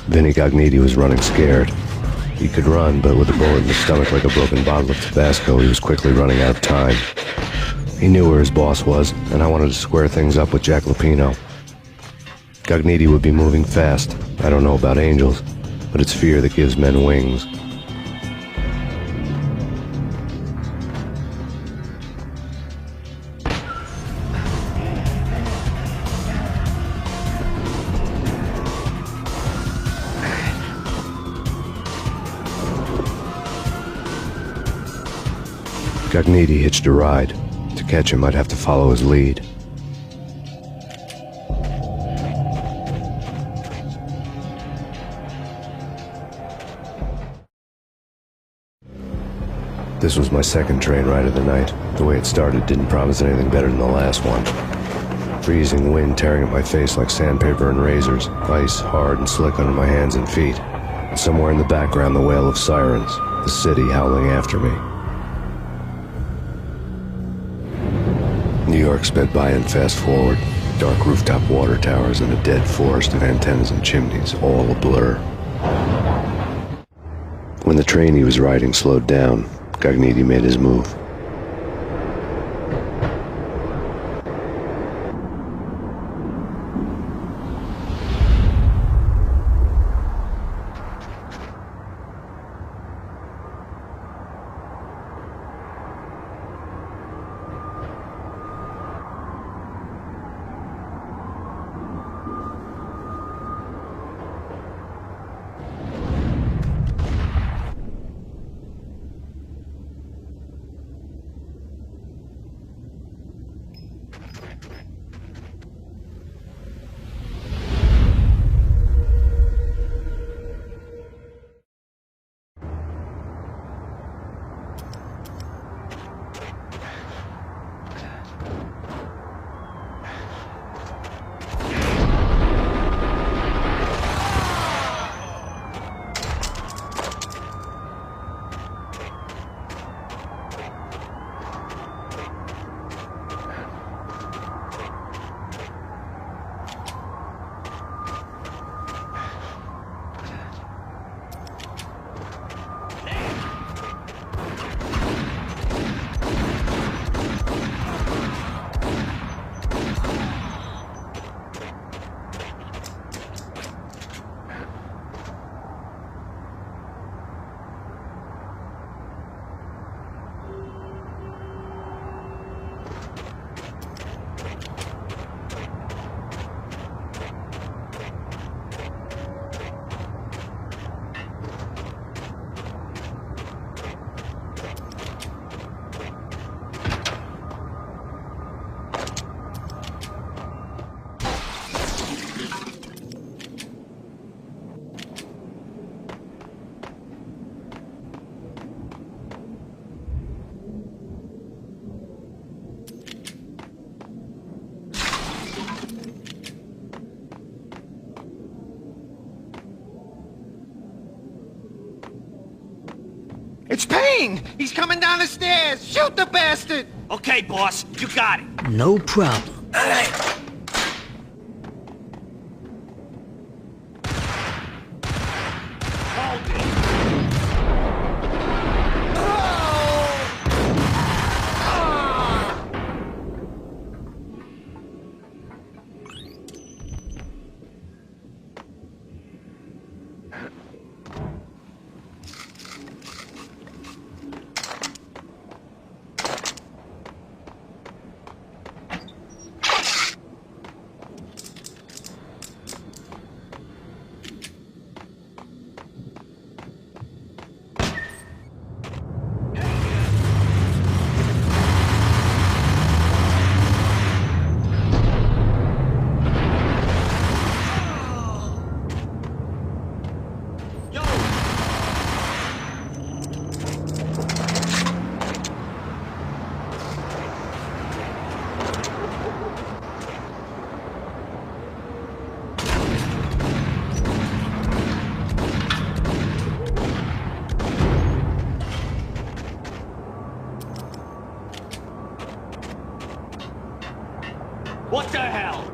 Vinny Gagnetti was running scared. He could run, but with a bullet in the stomach like a broken bottle of Tabasco, he was quickly running out of time. He knew where his boss was, and I wanted to square things up with Jack Lupino. Gagnetti would be moving fast. I don't know about angels, but it's fear that gives men wings. Gagnetti hitched a ride. To catch him, I'd have to follow his lead. This was my second train ride of the night. The way it started didn't promise anything better than the last one. Freezing wind tearing at my face like sandpaper and razors, ice hard and slick under my hands and feet. And somewhere in the background, the wail of sirens, the city howling after me. New York sped by in fast forward. Dark rooftop water towers and a dead forest of antennas and chimneys, all a blur. When the train he was riding slowed down, Gagnetti made his move. It's Payne! He's coming down the stairs! Shoot the bastard! Okay, boss, you got it. No problem. What the hell?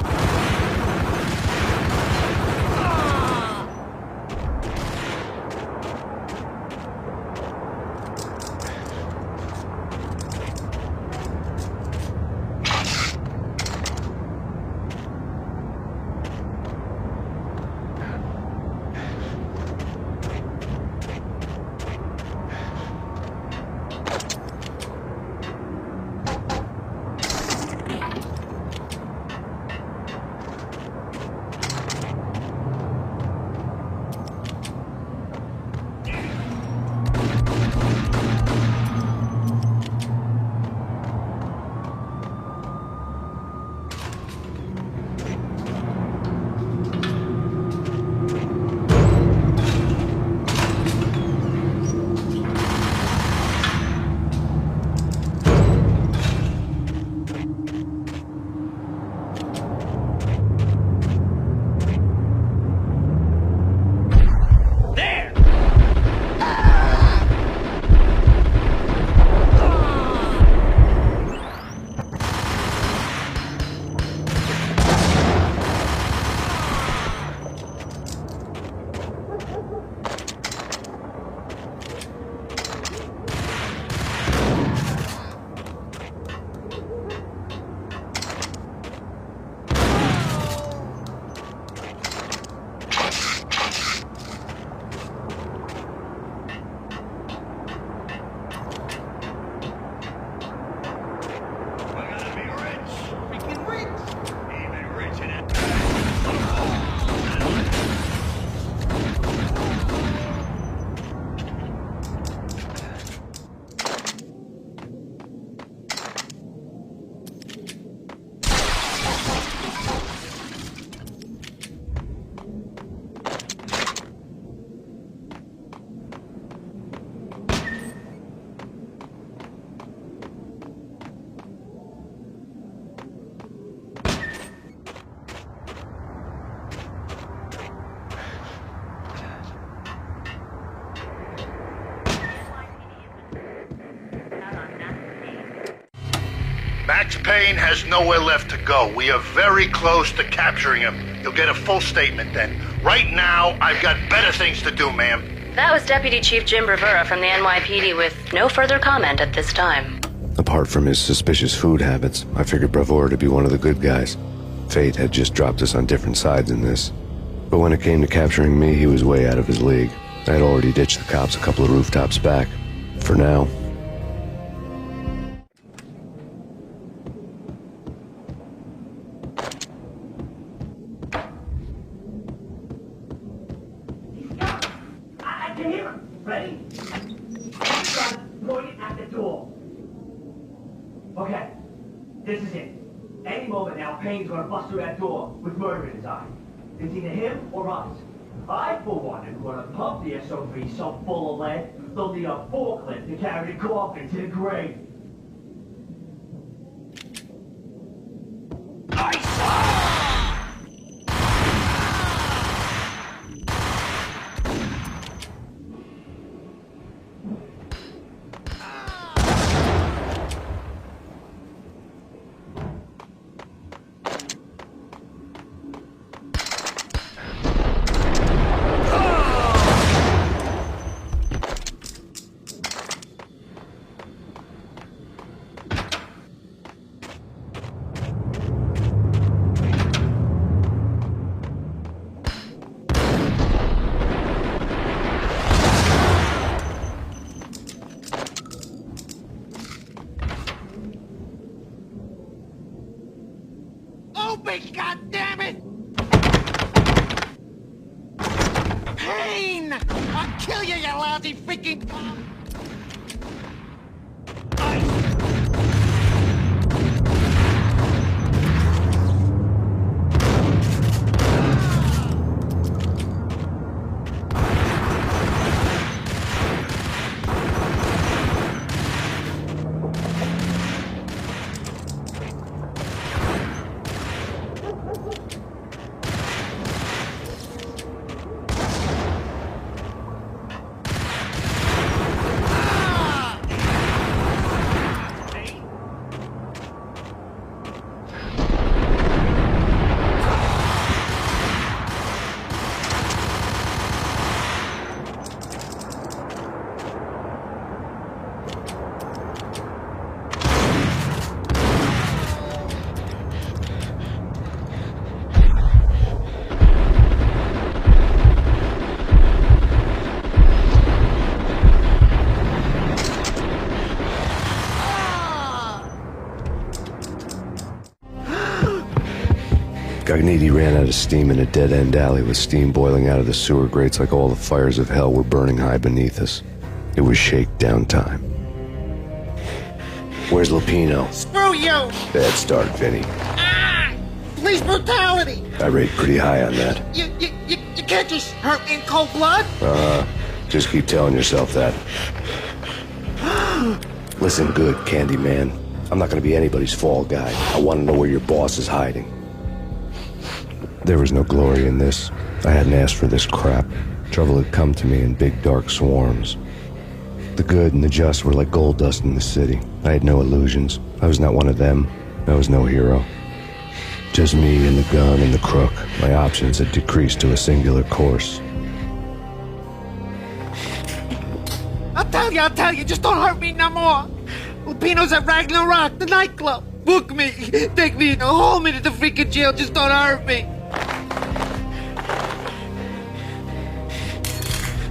Max Payne has nowhere left to go. We are very close to capturing him. You'll get a full statement then. Right now, I've got better things to do, ma'am. That was Deputy Chief Jim Rivera from the NYPD with no further comment at this time. Apart from his suspicious food habits, I figured Bravura to be one of the good guys. Fate had just dropped us on different sides in this. But when it came to capturing me, he was way out of his league. I had already ditched the cops a couple of rooftops back. For now. I can hear him. Ready? Pointing at the door. Okay, this is it. Any moment now, Payne's gonna bust through that door with murder in his eye. It's either him or us. I, for one, am gonna pump the SOV so full of lead, they'll need a forklift to carry the coffin to the grave. away, goddammit! Payne! I'll kill you, you lousy freaking bum! Gognitti ran out of steam in a dead-end alley with steam boiling out of the sewer grates like all the fires of hell were burning high beneath us. It was shakedown time. Where's Lupino? Screw you! Bad start, Vinny. Police brutality! I rate pretty high on that. You can't just hurt me in cold blood! Just keep telling yourself that. Listen good, Candyman. I'm not gonna be anybody's fall guy. I want to know where your boss is hiding. There was no glory in this. I hadn't asked for this crap. Trouble had come to me in big dark swarms. The good and the just were like gold dust in the city. I had no illusions. I was not one of them. I was no hero. Just me and the gun and the crook. My options had decreased to a singular course. I'll tell you, just don't hurt me no more. Lupino's at Ragnarök, the nightclub. Book me, take me, haul me to the freaking jail, just don't hurt me.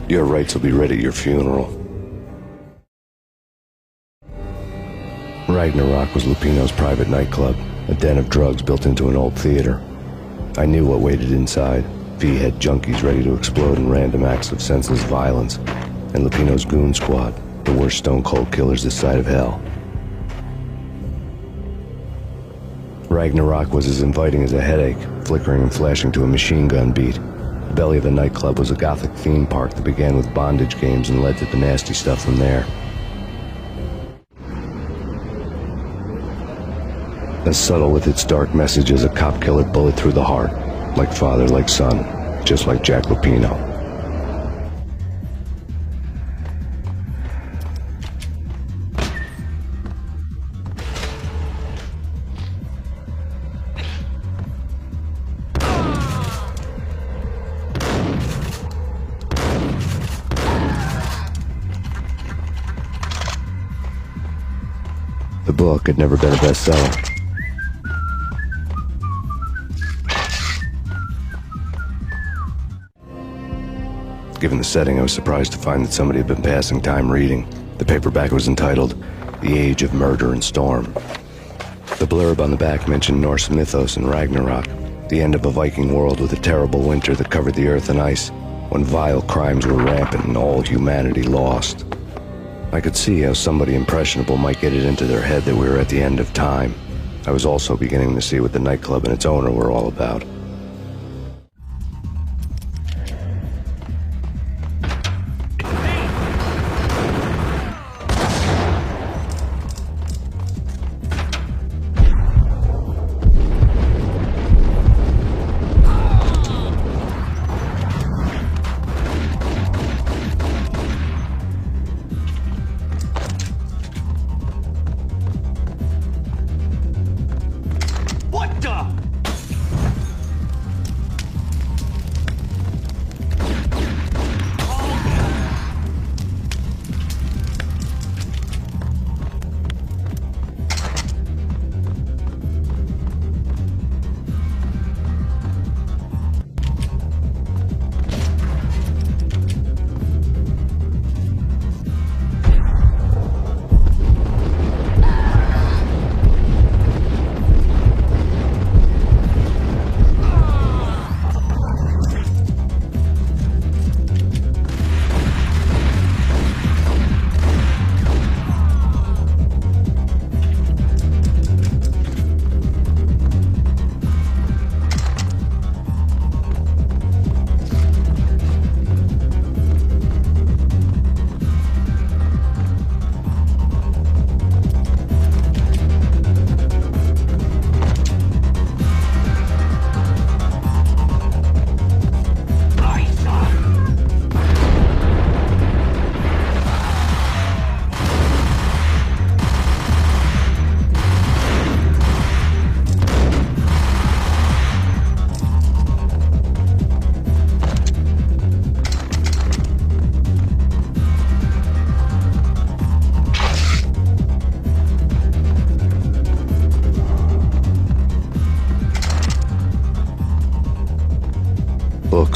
Your rights will be read at your funeral. Ragnarök was Lupino's private nightclub, a den of drugs built into an old theater. I knew what waited inside. V had junkies ready to explode in random acts of senseless violence, and Lupino's goon squad, the worst stone-cold killers this side of hell. Ragnarök was as inviting as a headache, flickering and flashing to a machine gun beat. The belly of the nightclub was a gothic theme park that began with bondage games and led to the nasty stuff from there. As subtle with its dark message as a cop-killer bullet through the heart. Like father, like son, just like Jack Lupino. The book had never been a bestseller. Given the setting, I was surprised to find that somebody had been passing time reading. The paperback was entitled, The Age of Murder and Storm. The blurb on the back mentioned Norse mythos and Ragnarök, the end of a Viking world with a terrible winter that covered the earth in ice, when vile crimes were rampant and all humanity lost. I could see how somebody impressionable might get it into their head that we were at the end of time. I was also beginning to see what the nightclub and its owner were all about.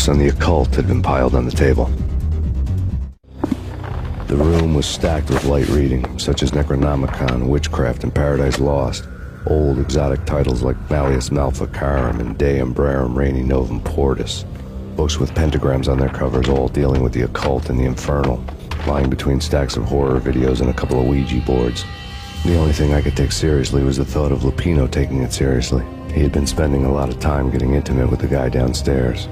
books on the occult had been piled on the table. The room was stacked with light reading, such as Necronomicon, Witchcraft, and Paradise Lost. Old exotic titles like Malleus Maleficarum and De Umbrarum Reini Novum Portus. Books with pentagrams on their covers, all dealing with the occult and the infernal, lying between stacks of horror videos and a couple of Ouija boards. The only thing I could take seriously was the thought of Lupino taking it seriously. He had been spending a lot of time getting intimate with the guy downstairs.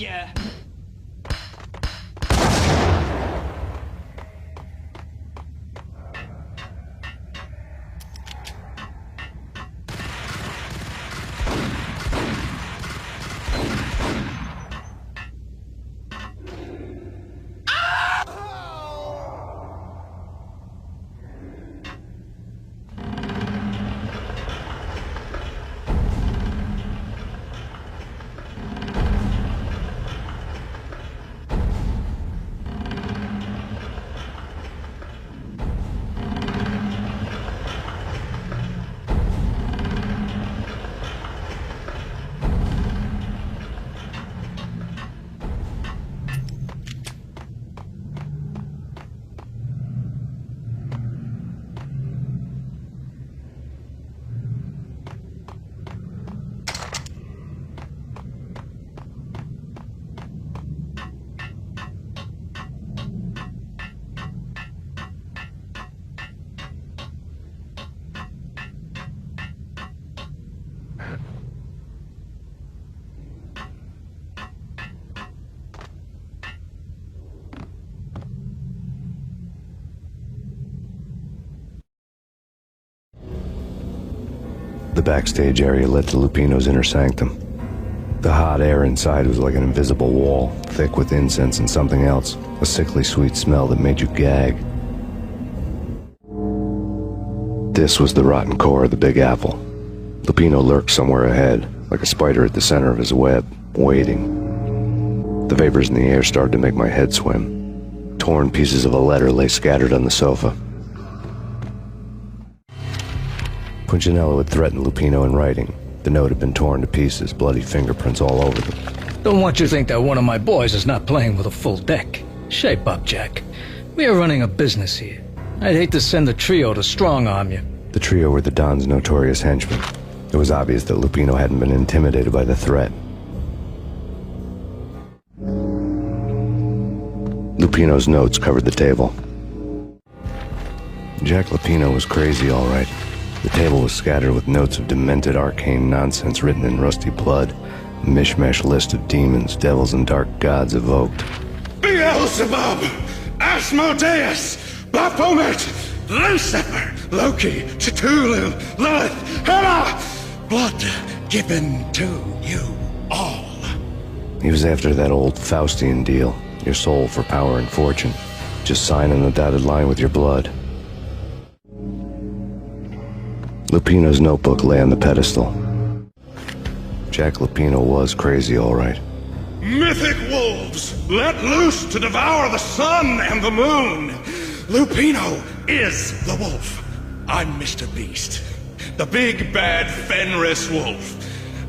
yeah. The backstage area led to Lupino's inner sanctum. The hot air inside was like an invisible wall, thick with incense and something else, a sickly sweet smell that made you gag. This was the rotten core of the Big Apple. Lupino lurked somewhere ahead, like a spider at the center of his web, waiting. The vapors in the air started to make my head swim. Torn pieces of a letter lay scattered on the sofa. Punchinello had threatened Lupino in writing. The note had been torn to pieces, bloody fingerprints all over them. Don't want you to think that one of my boys is not playing with a full deck. Shape up, Jack. We are running a business here. I'd hate to send the trio to strong-arm you. The trio were the Don's notorious henchmen. It was obvious that Lupino hadn't been intimidated by the threat. Lupino's notes covered the table. Jack Lupino was crazy, all right. The table was scattered with notes of demented arcane nonsense written in rusty blood, a mishmash list of demons, devils, and dark gods evoked. Beelzebub, Asmodeus, Baphomet, Lucifer, Loki, Cthulhu, Lilith, Hela, blood given to you all. He was after that old Faustian deal, your soul for power and fortune. Just sign on the dotted line with your blood. Lupino's notebook lay on the pedestal. Jack Lupino was crazy, all right. Mythic wolves, let loose to devour the sun and the moon. Lupino is the wolf. I'm Mr. Beast, the big bad Fenris wolf.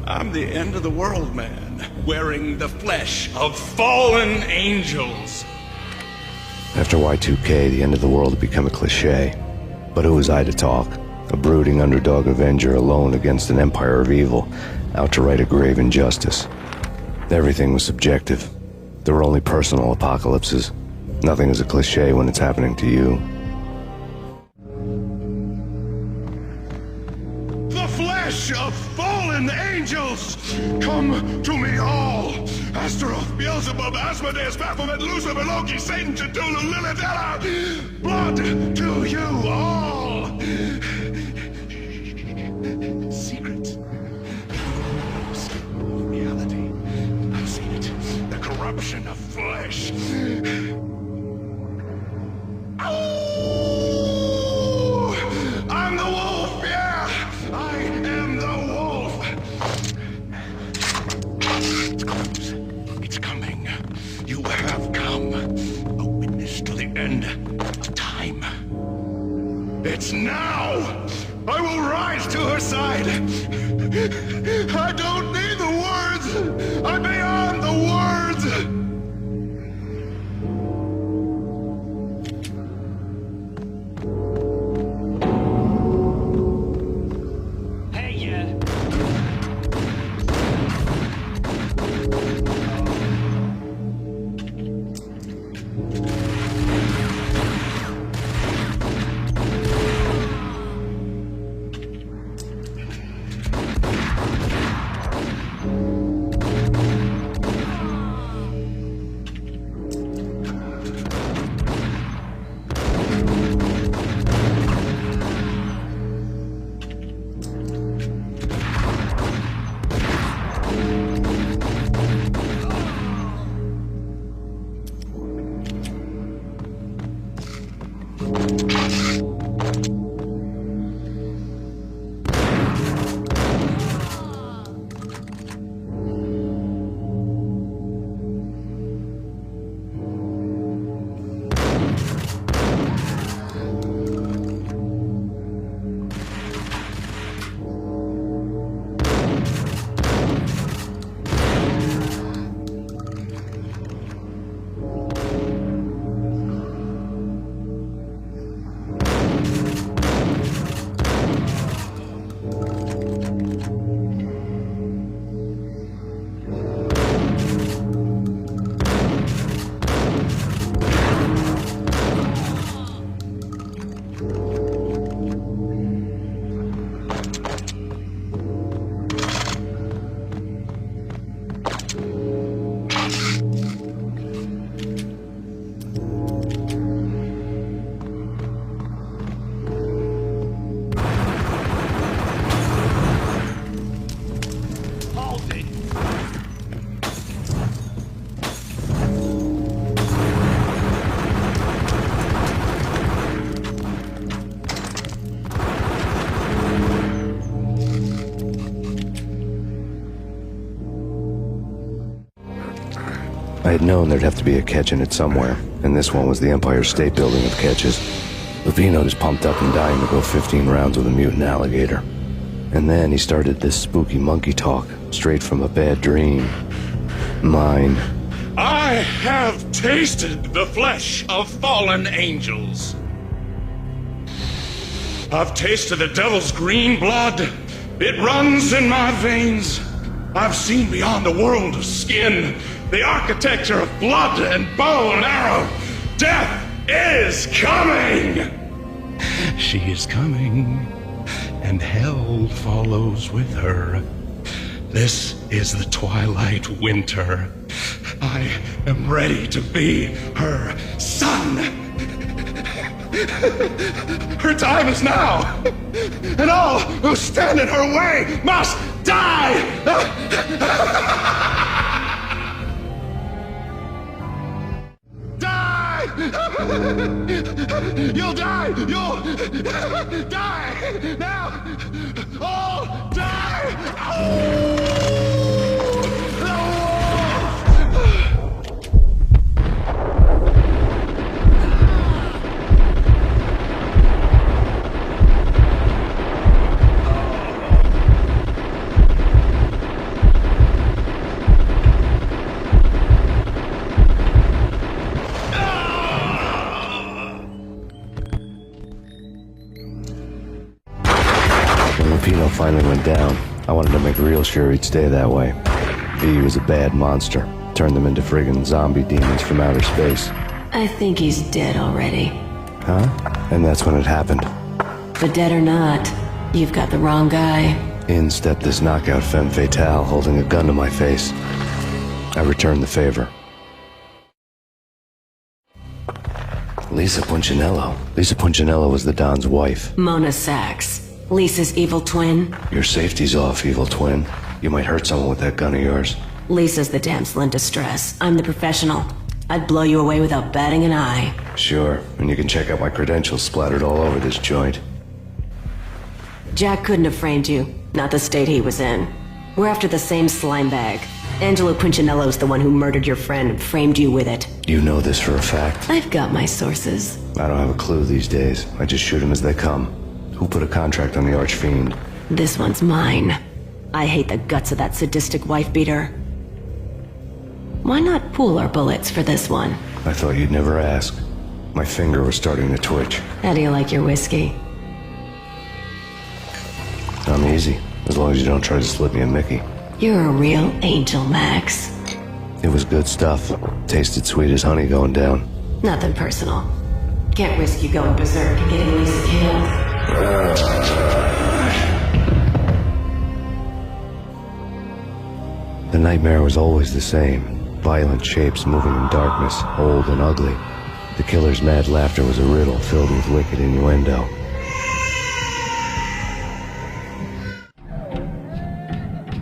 I'm the end of the world man, wearing the flesh of fallen angels. After Y2K, the end of the world had become a cliché. But who was I to talk? A brooding underdog avenger alone against an empire of evil, out to right a grave injustice. Everything was subjective. There were only personal apocalypses. Nothing is a cliché when it's happening to you. The flesh of fallen angels! Come to me all! Astaroth, Beelzebub, Asmodeus, Baphomet, Lucifer, Loki, Satan, Cthulhu, Lilith, Hela! Blood to you all! Secret. Reality. I've seen it. The corruption of flesh. Oh! I'm the wolf, yeah! I am the wolf! It's close. It's coming. You have come. A witness to the end of time. It's now! I will rise to her side! I don't need the words! I'm beyond the words! I had known there'd have to be a catch in it somewhere, and this one was the Empire State Building of catches. Lupino was pumped up and dying to go 15 rounds with a mutant alligator. And then he started this spooky monkey talk, straight from a bad dream. Mine. I have tasted the flesh of fallen angels. I've tasted the devil's green blood. It runs in my veins. I've seen beyond a world of skin, the architecture of blood and bow and arrow. Death is coming! She is coming, and hell follows with her. This is the twilight winter. I am ready to be her son. Her time is now, and all who stand in her way must die! Die! You'll die! You'll die! Now! All die! Lupino finally went down. I wanted to make real sure he'd stay that way. V was a bad monster. Turned them into friggin' zombie demons from outer space. I think he's dead already. Huh? And that's when it happened. But dead or not, you've got the wrong guy. In stepped this knockout femme fatale, holding a gun to my face. I returned the favor. Lisa Punchinello. Lisa Punchinello was the Don's wife. Mona Sachs. Lisa's evil twin. Your safety's off, evil twin. You might hurt someone with that gun of yours. Lisa's the damsel in distress. I'm the professional. I'd blow you away without batting an eye. Sure, and you can check out my credentials splattered all over this joint. Jack couldn't have framed you. Not the state he was in. We're after the same slime bag. Angelo Punchinello's the one who murdered your friend and framed you with it. You know this for a fact. I've got my sources. I don't have a clue these days. I just shoot them as they come. Who put a contract on the archfiend? This one's mine. I hate the guts of that sadistic wife-beater. Why not pool our bullets for this one? I thought you'd never ask. My finger was starting to twitch. How do you like your whiskey? I'm easy, as long as you don't try to slip me a Mickey. You're a real angel, Max. It was good stuff. Tasted sweet as honey going down. Nothing personal. Can't risk you going berserk and getting Lisa killed. The nightmare was always the same. Violent shapes moving in darkness, old and ugly. The killer's mad laughter was a riddle filled with wicked innuendo.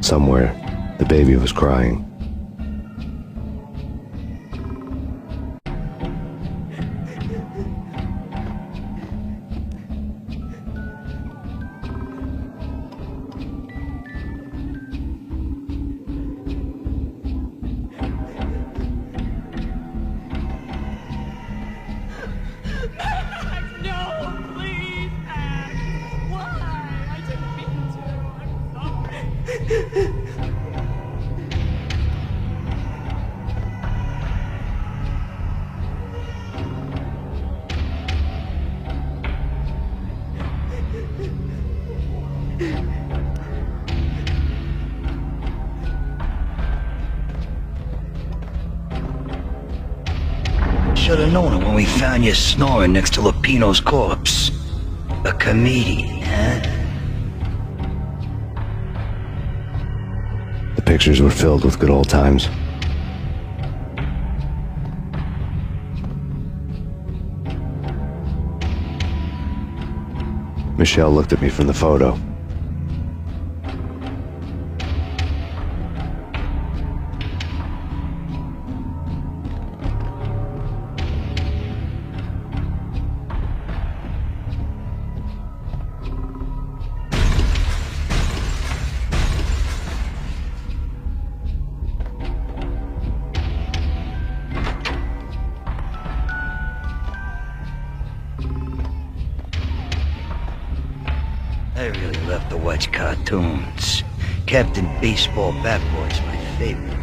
Somewhere, the baby was crying. Should've known it when we found you snoring next to Lupino's corpse. A comedian, huh? The pictures were filled with good old times. Michelle looked at me from the photo. I really love to watch cartoons. Captain Baseball Bat Boy's my favorite.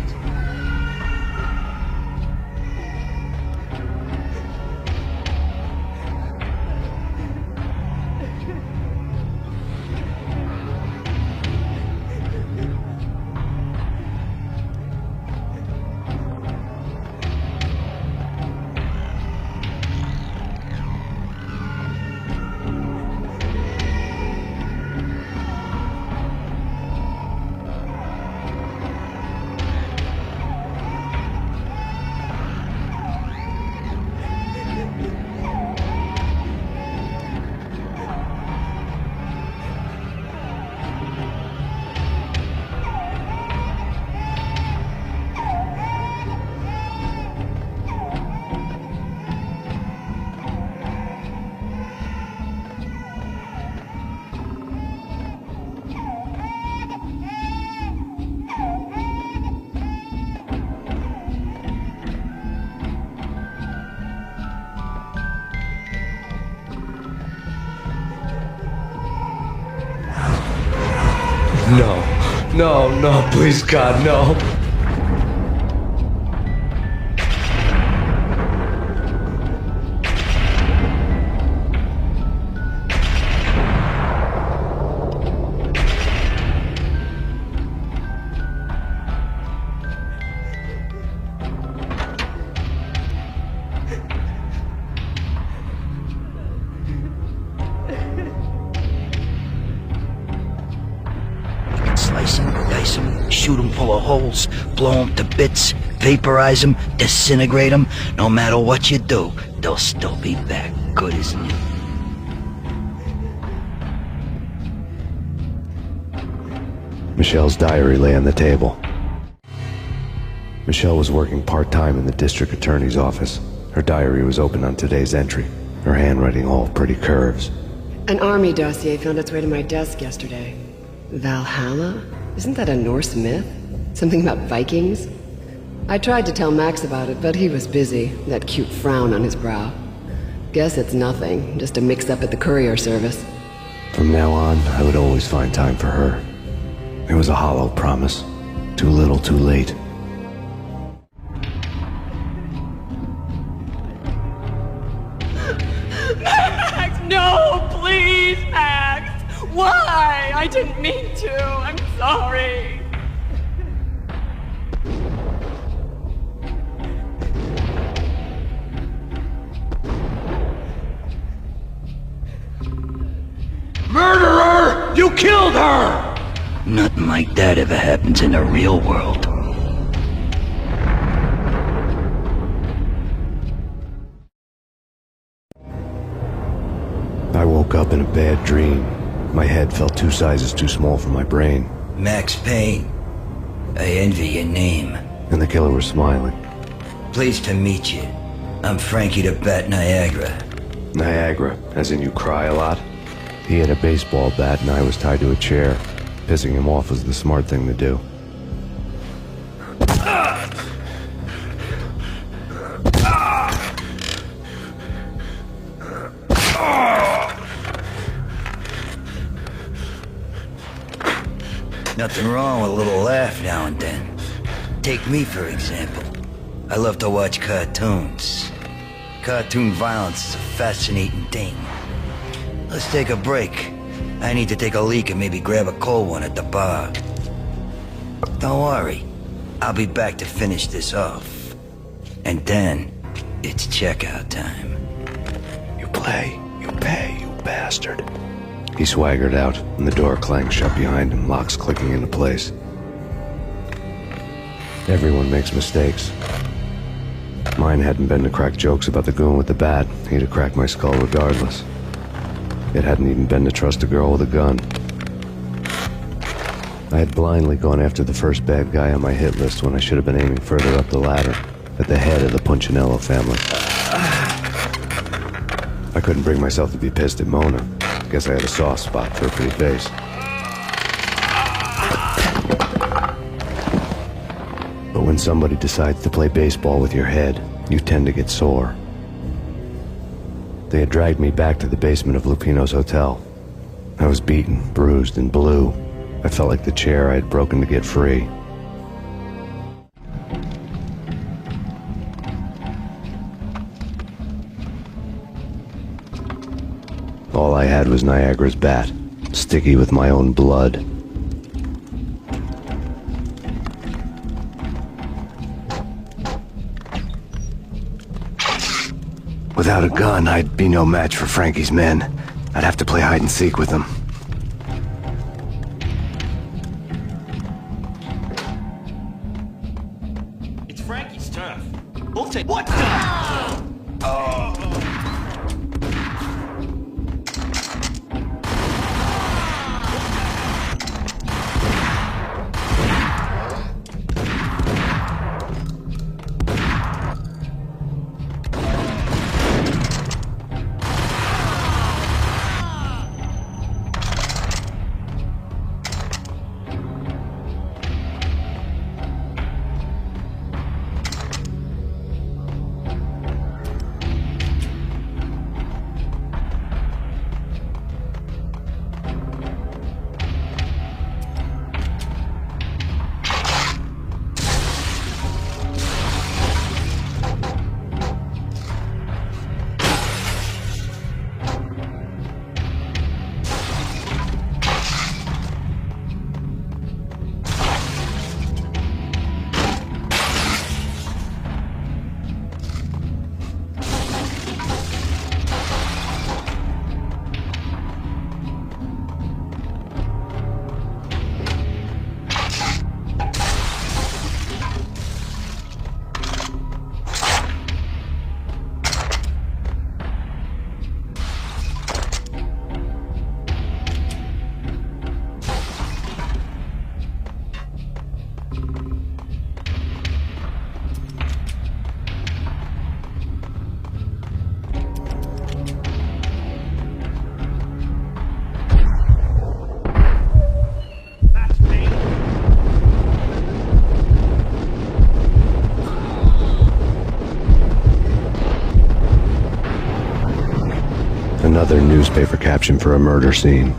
No, please God, no. Slice them, dice them, shoot them full of holes, blow them to bits, vaporize them, disintegrate them. No matter what you do, they'll still be back good as new. Michelle's diary lay on the table. Michelle was working part-time in the district attorney's office. Her diary was open on today's entry, her handwriting all pretty curves. An army dossier found its way to my desk yesterday. Valhalla? Isn't that a Norse myth? Something about Vikings? I tried to tell Max about it, but he was busy, that cute frown on his brow. Guess it's nothing, just a mix-up at the courier service. From now on, I would always find time for her. It was a hollow promise. Too little, too late. Max, no, please, Max! Why? I didn't mean to. I'm sorry. Murderer! You killed her! Nothing like that ever happens in the real world. I woke up in a bad dream. My head felt 2 sizes too small for my brain. Max Payne. I envy your name. And the killer was smiling. Pleased to meet you. I'm Frankie the Bat Niagara. Niagara, as in you cry a lot? He had a baseball bat and I was tied to a chair. Pissing him off was the smart thing to do. Nothing wrong with a little laugh now and then. Take me, for example. I love to watch cartoons. Cartoon violence is a fascinating thing. Let's take a break. I need to take a leak and maybe grab a cold one at the bar. Don't worry. I'll be back to finish this off. And then, it's checkout time. You play, you pay, you bastard. He swaggered out, and the door clanged shut behind him, locks clicking into place. Everyone makes mistakes. Mine hadn't been to crack jokes about the goon with the bat. He'd have cracked my skull regardless. It hadn't even been to trust a girl with a gun. I had blindly gone after the first bad guy on my hit list when I should have been aiming further up the ladder, at the head of the Punchinello family. I couldn't bring myself to be pissed at Mona. Guess I had a soft spot for her pretty face. But when somebody decides to play baseball with your head, you tend to get sore. They had dragged me back to the basement of Lupino's hotel. I was beaten, bruised, and blue. I felt like the chair I had broken to get free. All I had was Niagara's bat, sticky with my own blood. Without a gun, I'd be no match for Frankie's men. I'd have to play hide and seek with them. It's Frankie's turf. We'll take... What the? Another newspaper caption for a murder scene.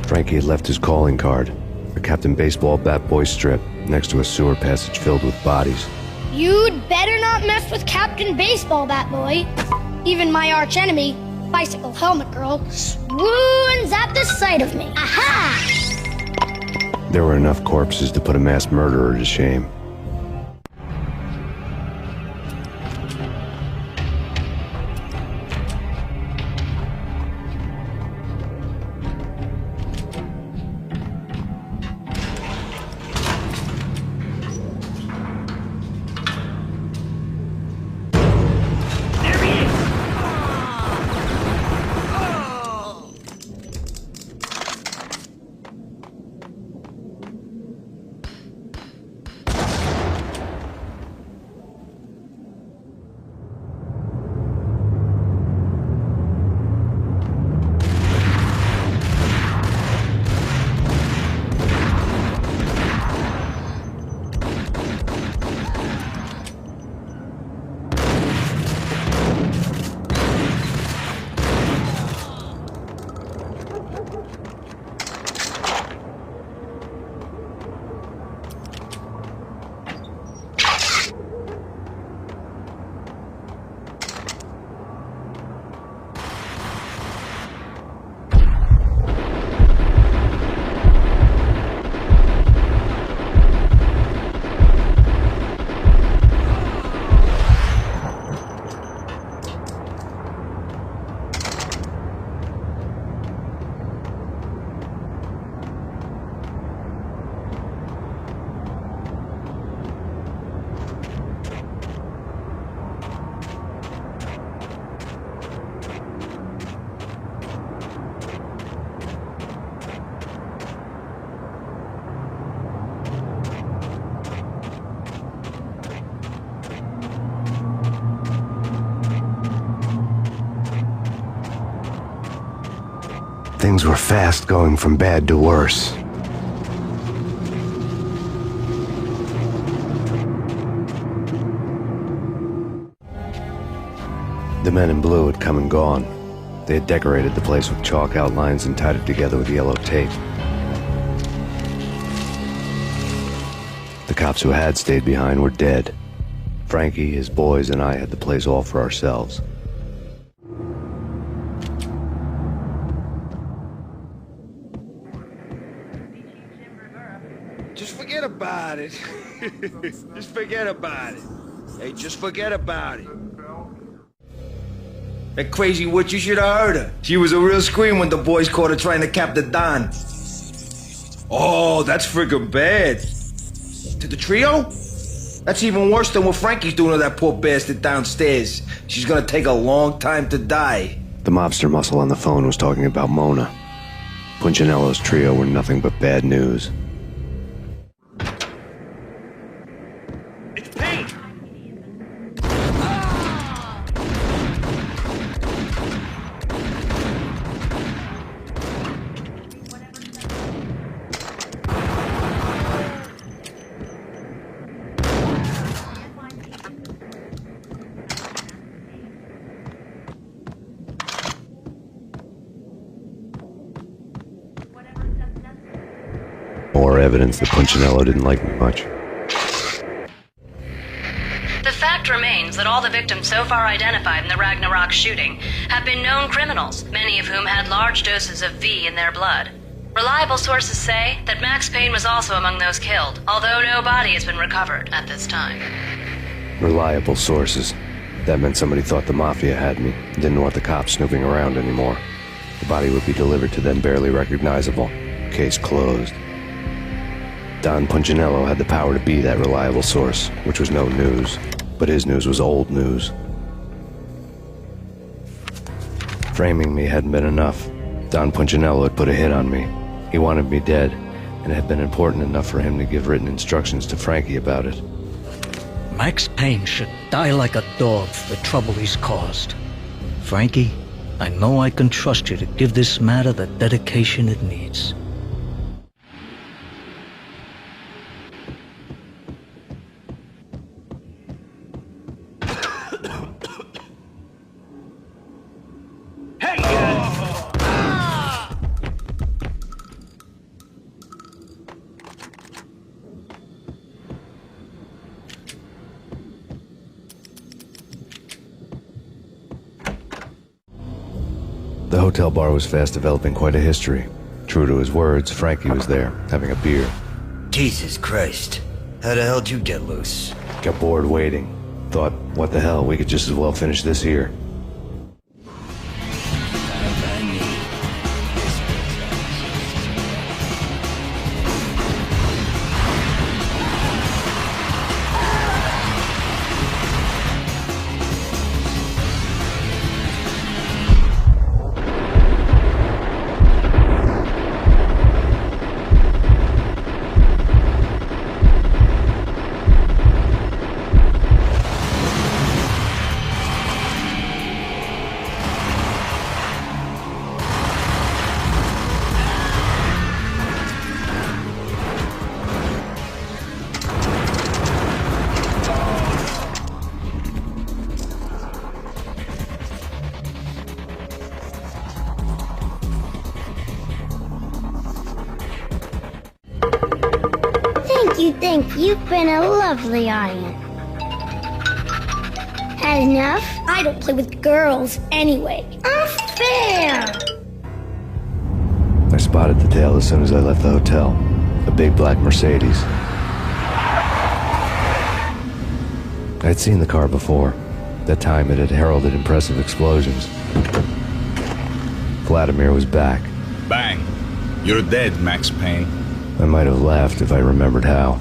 Frankie had left his calling card, a Captain Baseball Bat Boy strip, next to a sewer passage filled with bodies. You'd better not mess with Captain Baseball Bat Boy. Even my archenemy, Bicycle Helmet Girl, swoons at the sight of me. Aha! There were enough corpses to put a mass murderer to shame. Things were fast going from bad to worse. The men in blue had come and gone. They had decorated the place with chalk outlines and tied it together with yellow tape. The cops who had stayed behind were dead. Frankie, his boys, and I had the place all for ourselves. Just forget about it. Just forget about it. Hey, just forget about it. That crazy witch, you should have heard her. She was a real scream when the boys caught her trying to cap the Don. Oh, that's friggin' bad. To the trio? That's even worse than what Frankie's doing to that poor bastard downstairs. She's gonna take a long time to die. The mobster muscle on the phone was talking about Mona. Punchinello's trio were nothing but bad news. It's Payne! More evidence that Punchinello didn't like me much. The fact remains that all the victims so far identified in the Ragnarök shooting have been known criminals, many of whom had large doses of V in their blood. Reliable sources say that Max Payne was also among those killed, although no body has been recovered at this time. Reliable sources. That meant somebody thought the Mafia had me, didn't want the cops snooping around anymore. The body would be delivered to them barely recognizable. Case closed. Don Punchinello had the power to be that reliable source, which was no news. But his news was old news. Framing me hadn't been enough. Don Punchinello had put a hit on me. He wanted me dead, and it had been important enough for him to give written instructions to Frankie about it. Max Payne should die like a dog for the trouble he's caused. Frankie, I know I can trust you to give this matter the dedication it needs. The hotel bar was fast developing quite a history. True to his words, Frankie was there, having a beer. Jesus Christ. How the hell did you get loose? Got bored waiting. Thought, what the hell, we could just as well finish this here. You think you've been a lovely audience. Had enough? I don't play with girls anyway. Unfair! I spotted the tail as soon as I left the hotel. A big black Mercedes. I'd seen the car before. That time it had heralded impressive explosions. Vladimir was back. Bang! You're dead, Max Payne. I might have laughed if I remembered how.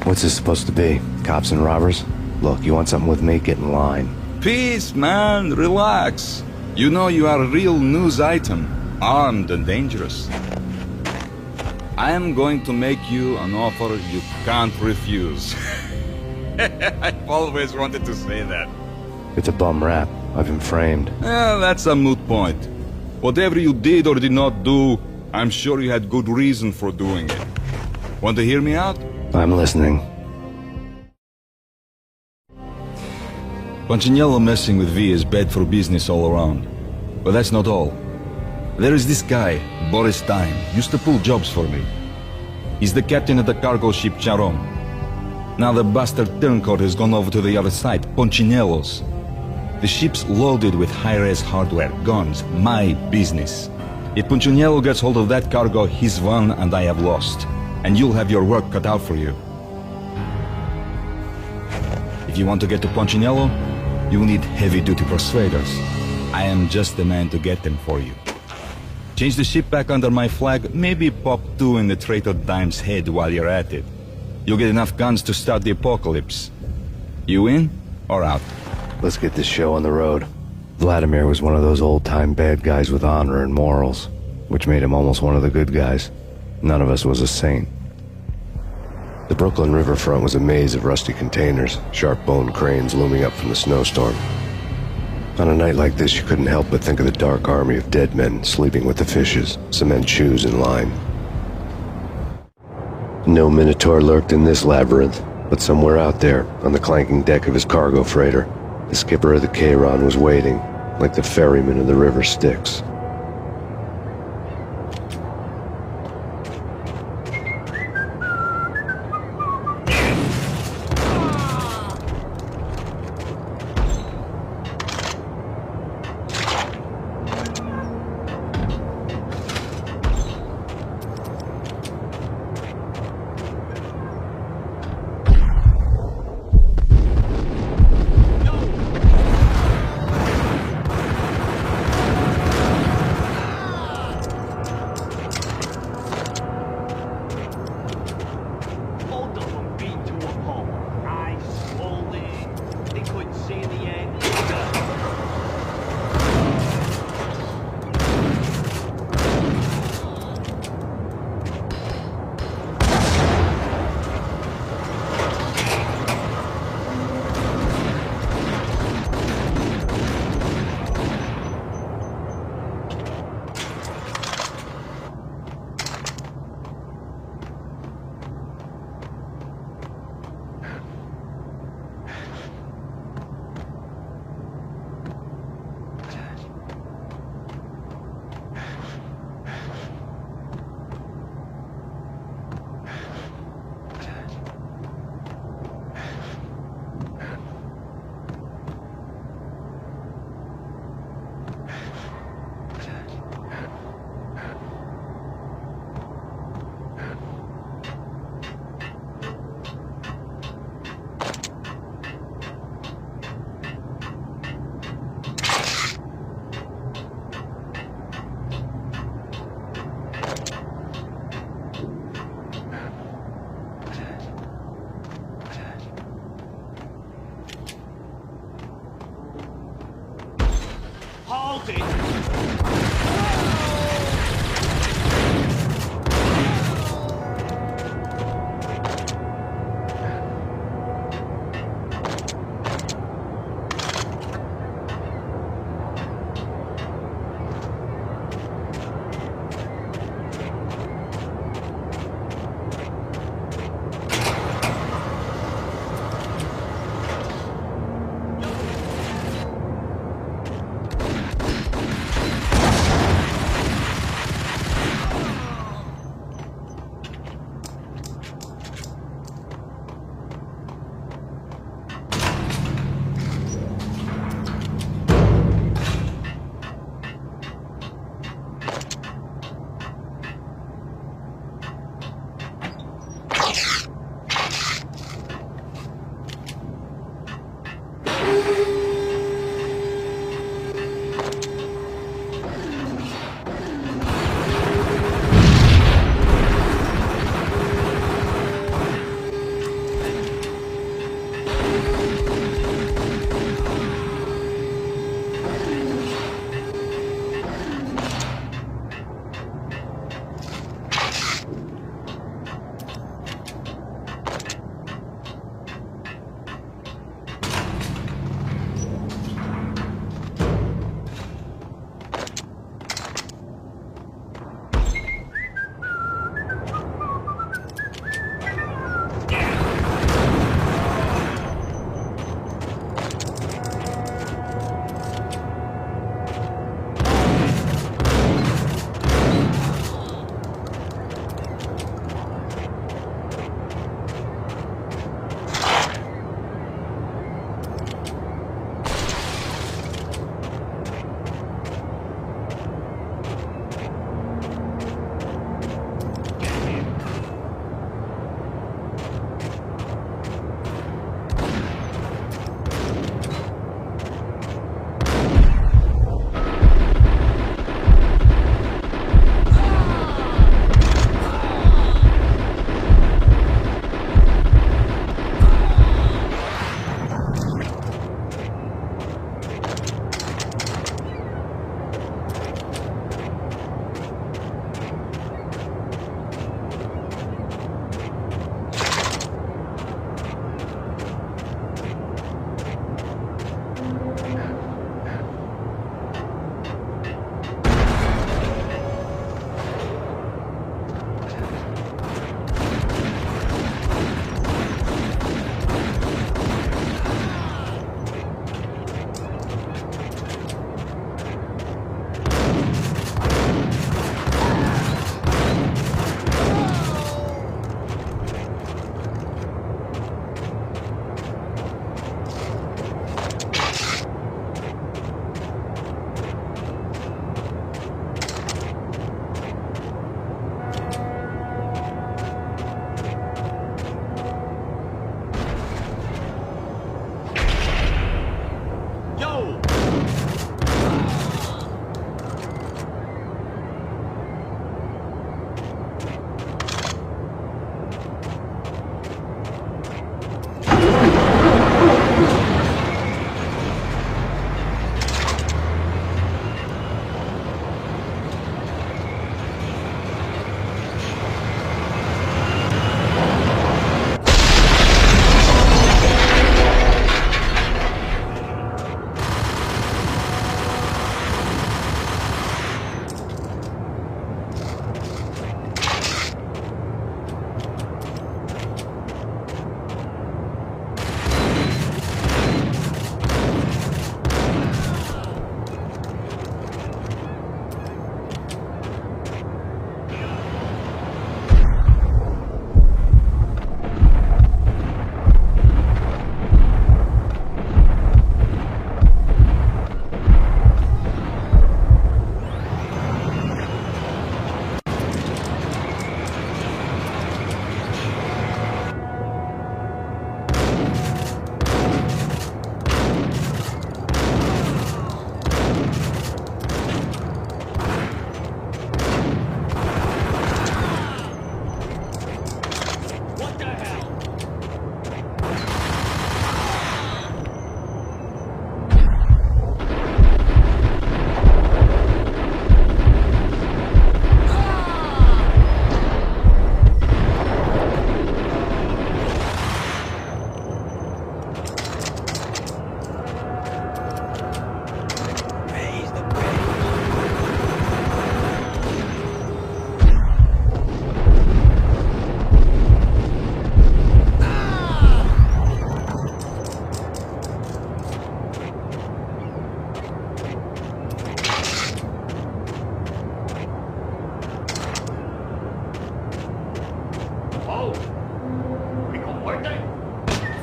What's this supposed to be? Cops and robbers? Look, you want something with me? Get in line. Peace, man. Relax. You know you are a real news item. Armed and dangerous. I am going to make you an offer you can't refuse. I've always wanted to say that. It's a bum rap. I've been framed. That's a moot point. Whatever you did or did not do, I'm sure you had good reason for doing it. Want to hear me out? I'm listening. Punchinello messing with V is bad for business all around. But that's not all. There is this guy, Boris Stein, used to pull jobs for me. He's the captain of the cargo ship Charon. Now the bastard turncoat has gone over to the other side, Punchinello's. The ship's loaded with high-res hardware, guns, my business. If Punchinello gets hold of that cargo, he's won and I have lost. And you'll have your work cut out for you. If you want to get to Punchinello, you'll need heavy-duty persuaders. I am just the man to get them for you. Change the ship back under my flag, maybe pop 2 in the traitor Dime's head while you're at it. You'll get enough guns to start the apocalypse. You in or out? Let's get this show on the road. Vladimir was one of those old-time bad guys with honor and morals, which made him almost one of the good guys. None of us was a saint. The Brooklyn riverfront was a maze of rusty containers, sharp-boned cranes looming up from the snowstorm. On a night like this, you couldn't help but think of the dark army of dead men sleeping with the fishes, cement shoes in line. No Minotaur lurked in this labyrinth, but somewhere out there, on the clanking deck of his cargo freighter, the skipper of the Chiron was waiting, like the ferryman of the river Styx.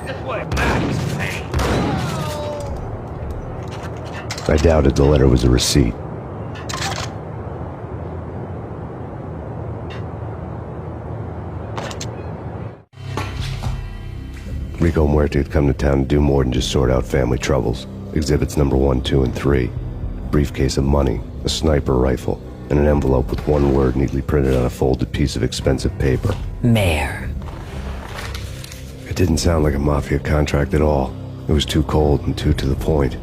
This way, Max Payne. I doubted the letter was a receipt. Rico Muerte had come to town to do more than just sort out family troubles. Exhibits number 1, 2, and 3. A briefcase of money, a sniper rifle, and an envelope with one word neatly printed on a folded piece of expensive paper. Mayor. It didn't sound like a mafia contract at all. It was too cold and too to the point.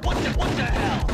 What the hell?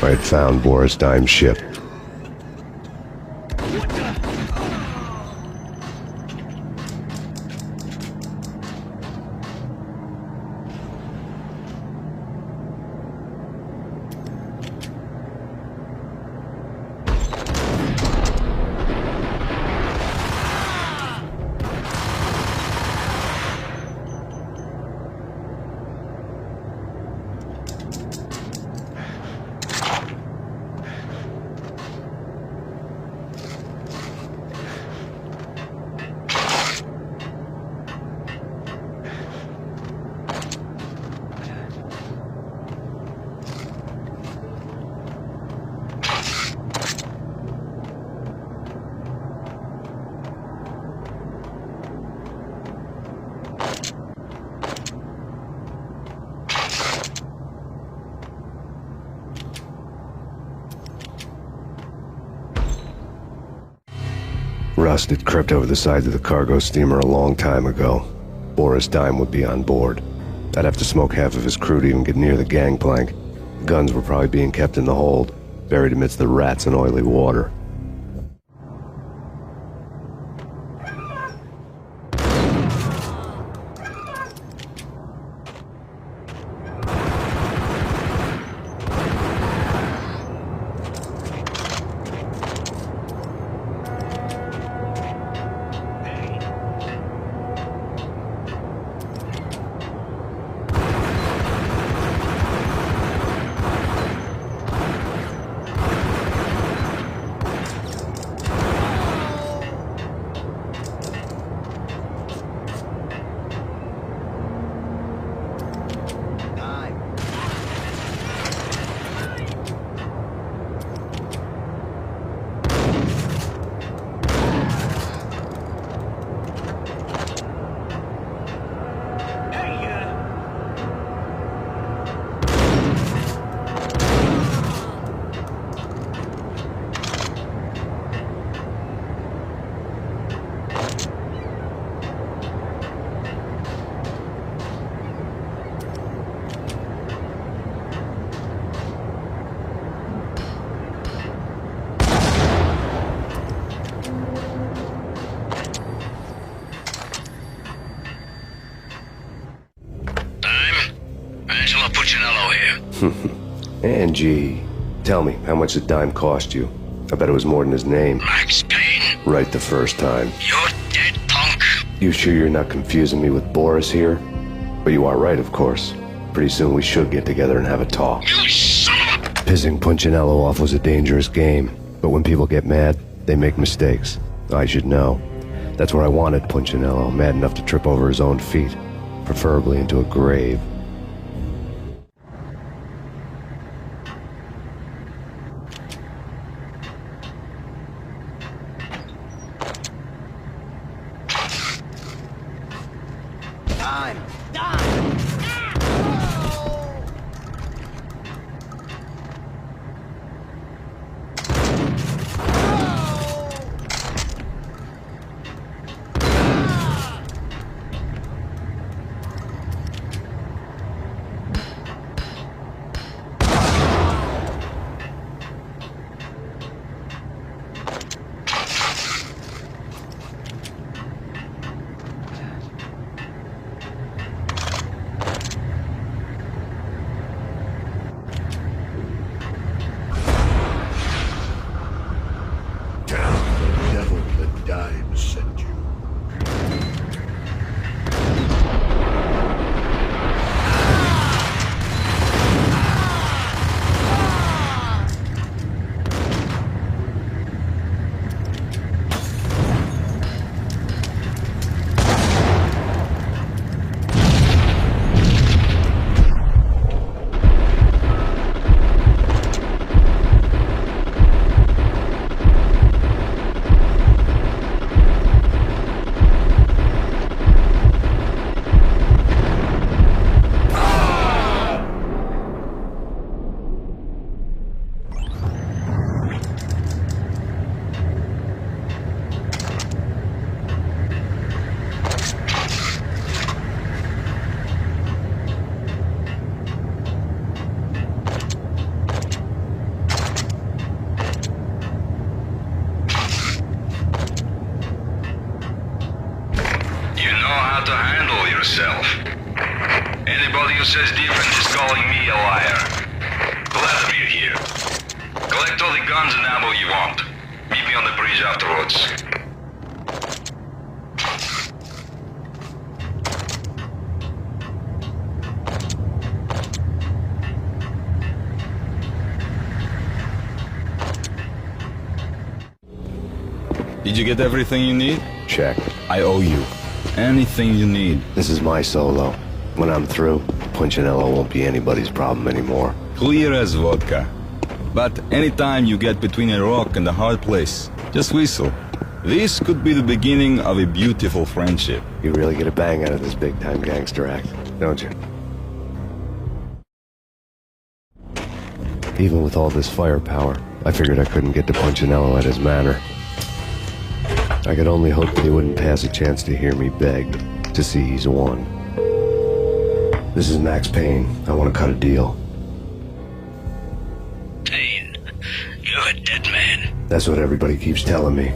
I had found Boris Dime's ship. Rust had crept over the sides of the cargo steamer a long time ago. Boris Dime would be on board. I'd have to smoke half of his crew to even get near the gangplank. Guns were probably being kept in the hold, buried amidst the rats and oily water. Angie, tell me, how much did Dime cost you? I bet it was more than his name. Max Payne. Right the first time. You're dead, punk. You sure you're not confusing me with Boris here? But you are right, of course. Pretty soon we should get together and have a talk. You son of a... Pissing Punchinello off was a dangerous game, but when people get mad, they make mistakes. I should know. That's where I wanted Punchinello, mad enough to trip over his own feet, preferably into a grave. says different is calling me a liar. Glad of you here. Collect all the guns and ammo you want. Meet me on the bridge afterwards. Did you get everything you need? Check. I owe you. Anything you need. This is my solo. When I'm through, Punchinello won't be anybody's problem anymore. Clear as vodka. But anytime you get between a rock and a hard place, just whistle. This could be the beginning of a beautiful friendship. You really get a bang out of this big-time gangster act, don't you? Even with all this firepower, I figured I couldn't get to Punchinello at his manor. I could only hope that he wouldn't pass a chance to hear me beg to see he's won. This is Max Payne. I want to cut a deal. Payne, you're a dead man. That's what everybody keeps telling me.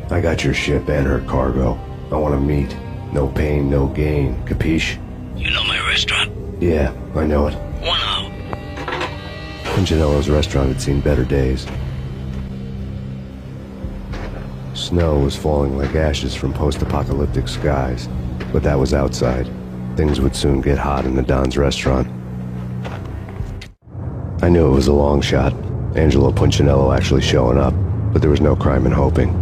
I got your ship and her cargo. I want to meet. No pain, no gain. Capiche? You know my restaurant? Yeah, I know it. 1 hour. Punchinello's restaurant had seen better days. Snow was falling like ashes from post-apocalyptic skies, but that was outside. Things would soon get hot in the Don's restaurant. I knew it was a long shot, Angelo Punchinello actually showing up, but there was no crime in hoping.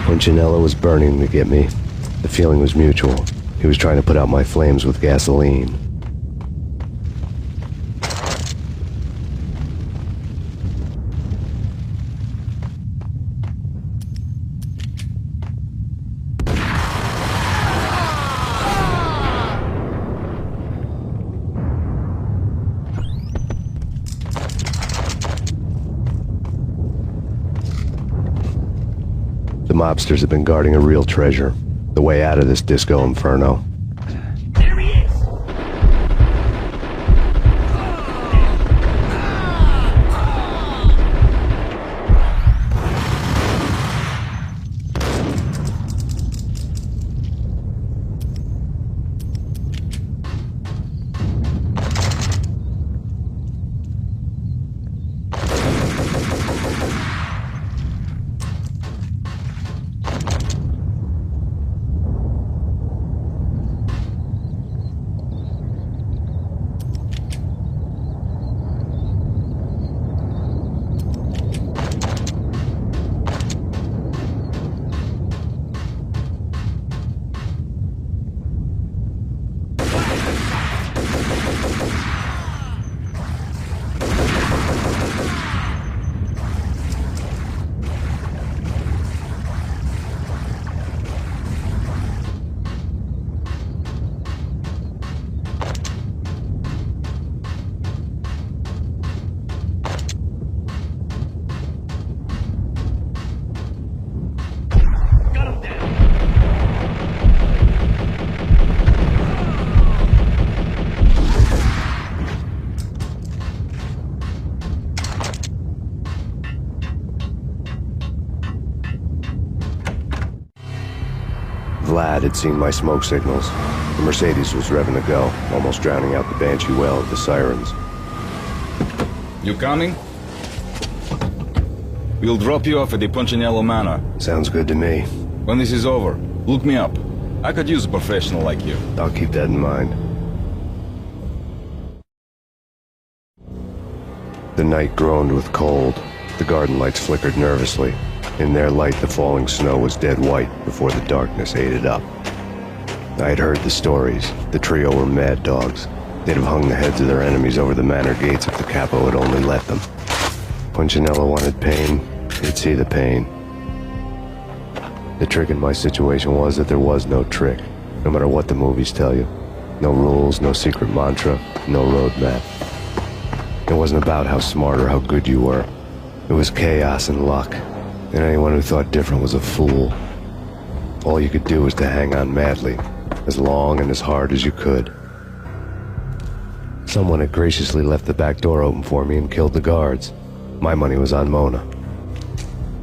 Punchinello was burning to get me. The feeling was mutual. He was trying to put out my flames with gasoline. The mobsters have been guarding a real treasure. The way out of this disco inferno. There he is! Vlad had seen my smoke signals. The Mercedes was revving to go, almost drowning out the banshee wail of the sirens. You coming? We'll drop you off at the Punchinello Manor. Sounds good to me. When this is over, look me up. I could use a professional like you. I'll keep that in mind. The night groaned with cold. The garden lights flickered nervously. In their light, the falling snow was dead white before the darkness ate it up. I had heard the stories. The trio were mad dogs. They'd have hung the heads of their enemies over the manor gates if the capo had only let them. Punchinello wanted pain. He'd see the pain. The trick in my situation was that there was no trick, no matter what the movies tell you. No rules, no secret mantra, no roadmap. It wasn't about how smart or how good you were. It was chaos and luck, and anyone who thought different was a fool. All you could do was to hang on madly, as long and as hard as you could. Someone had graciously left the back door open for me and killed the guards. My money was on Mona.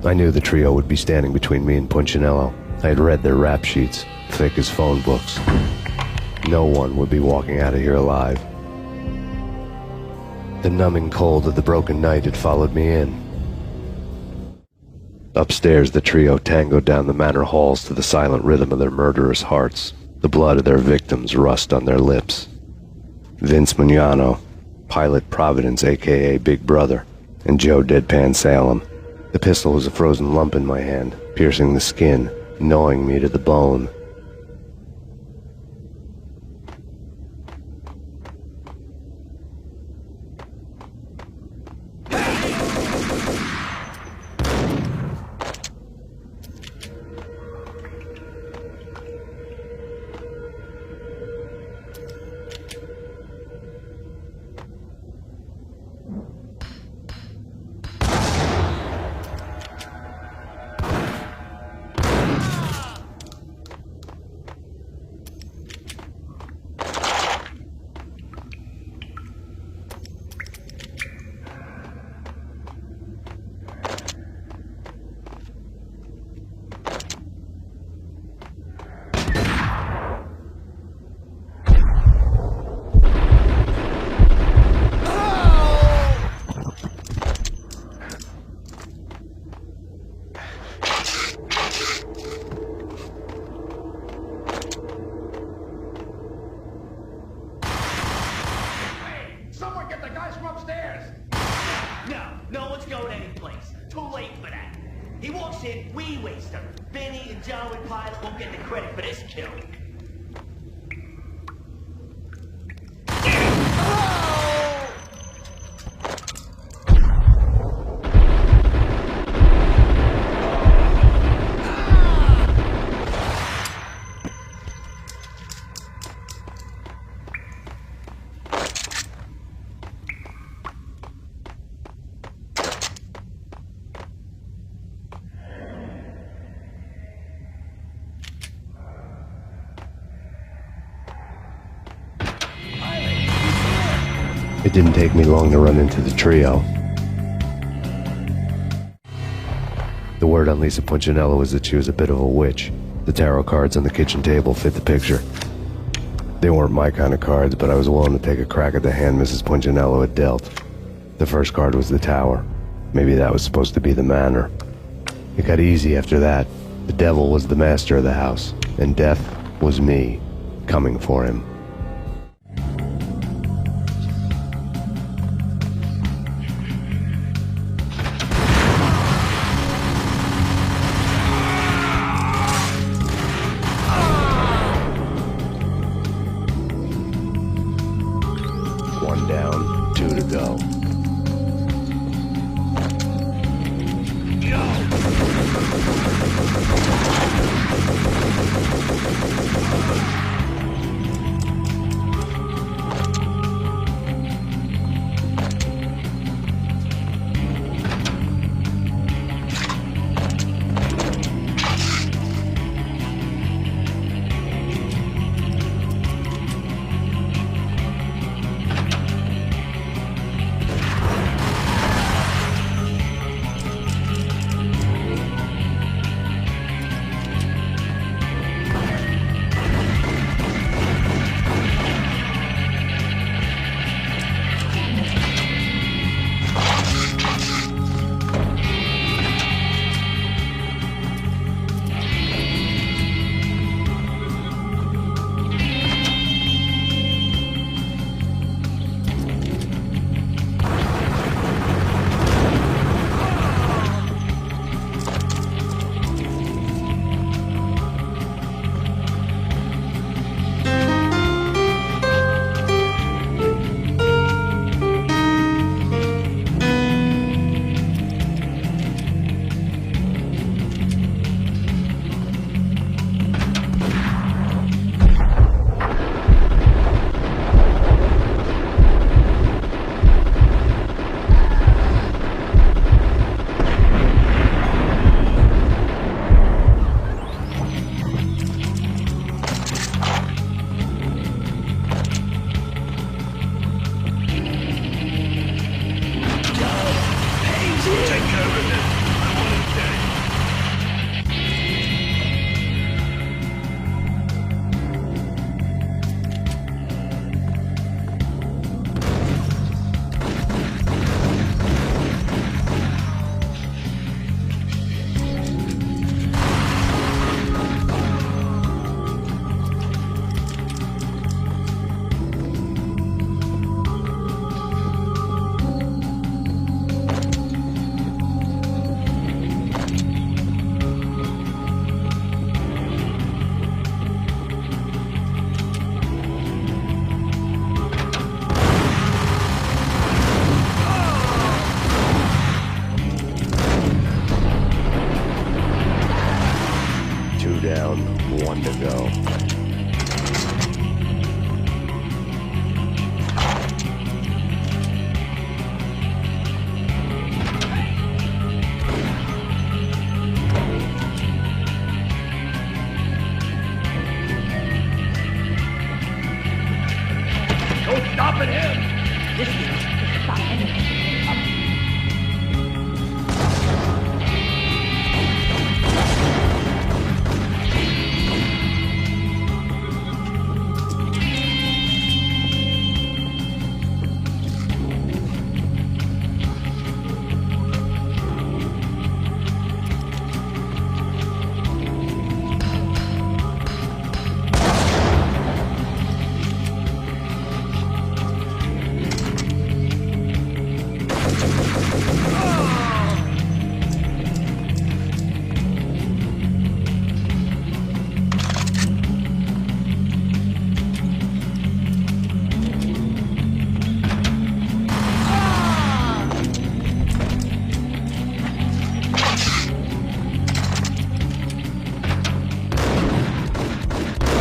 I knew the trio would be standing between me and Punchinello. I had read their rap sheets, thick as phone books. No one would be walking out of here alive. The numbing cold of the broken night had followed me in. Upstairs, the trio tangoed down the manor halls to the silent rhythm of their murderous hearts. The blood of their victims rust on their lips. Vince Mugnano, Pilot Providence, a.k.a. Big Brother, and Joe Deadpan Salem. The pistol was a frozen lump in my hand, piercing the skin, gnawing me to the bone. It didn't take me long to run into the trio. The word on Lisa Punchinello was that she was a bit of a witch. The tarot cards on the kitchen table fit the picture. They weren't my kind of cards, but I was willing to take a crack at the hand Mrs. Punchinello had dealt. The first card was the tower. Maybe that was supposed to be the manor. It got easy after that. The devil was the master of the house, and death was me, coming for him. One down, two to go.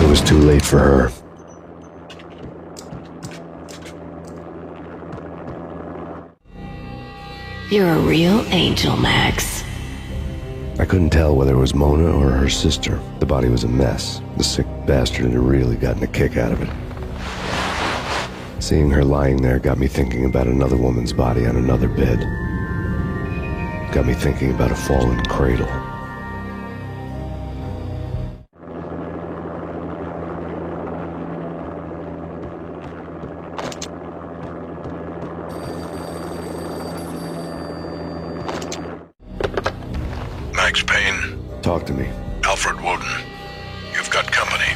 It was too late for her. You're a real angel, Max. I couldn't tell whether it was Mona or her sister. The body was a mess. The sick bastard had really gotten a kick out of it. Seeing her lying there got me thinking about another woman's body on another bed. Got me thinking about a fallen cradle. Max Payne. Talk to me. Alfred Woden. You've got company.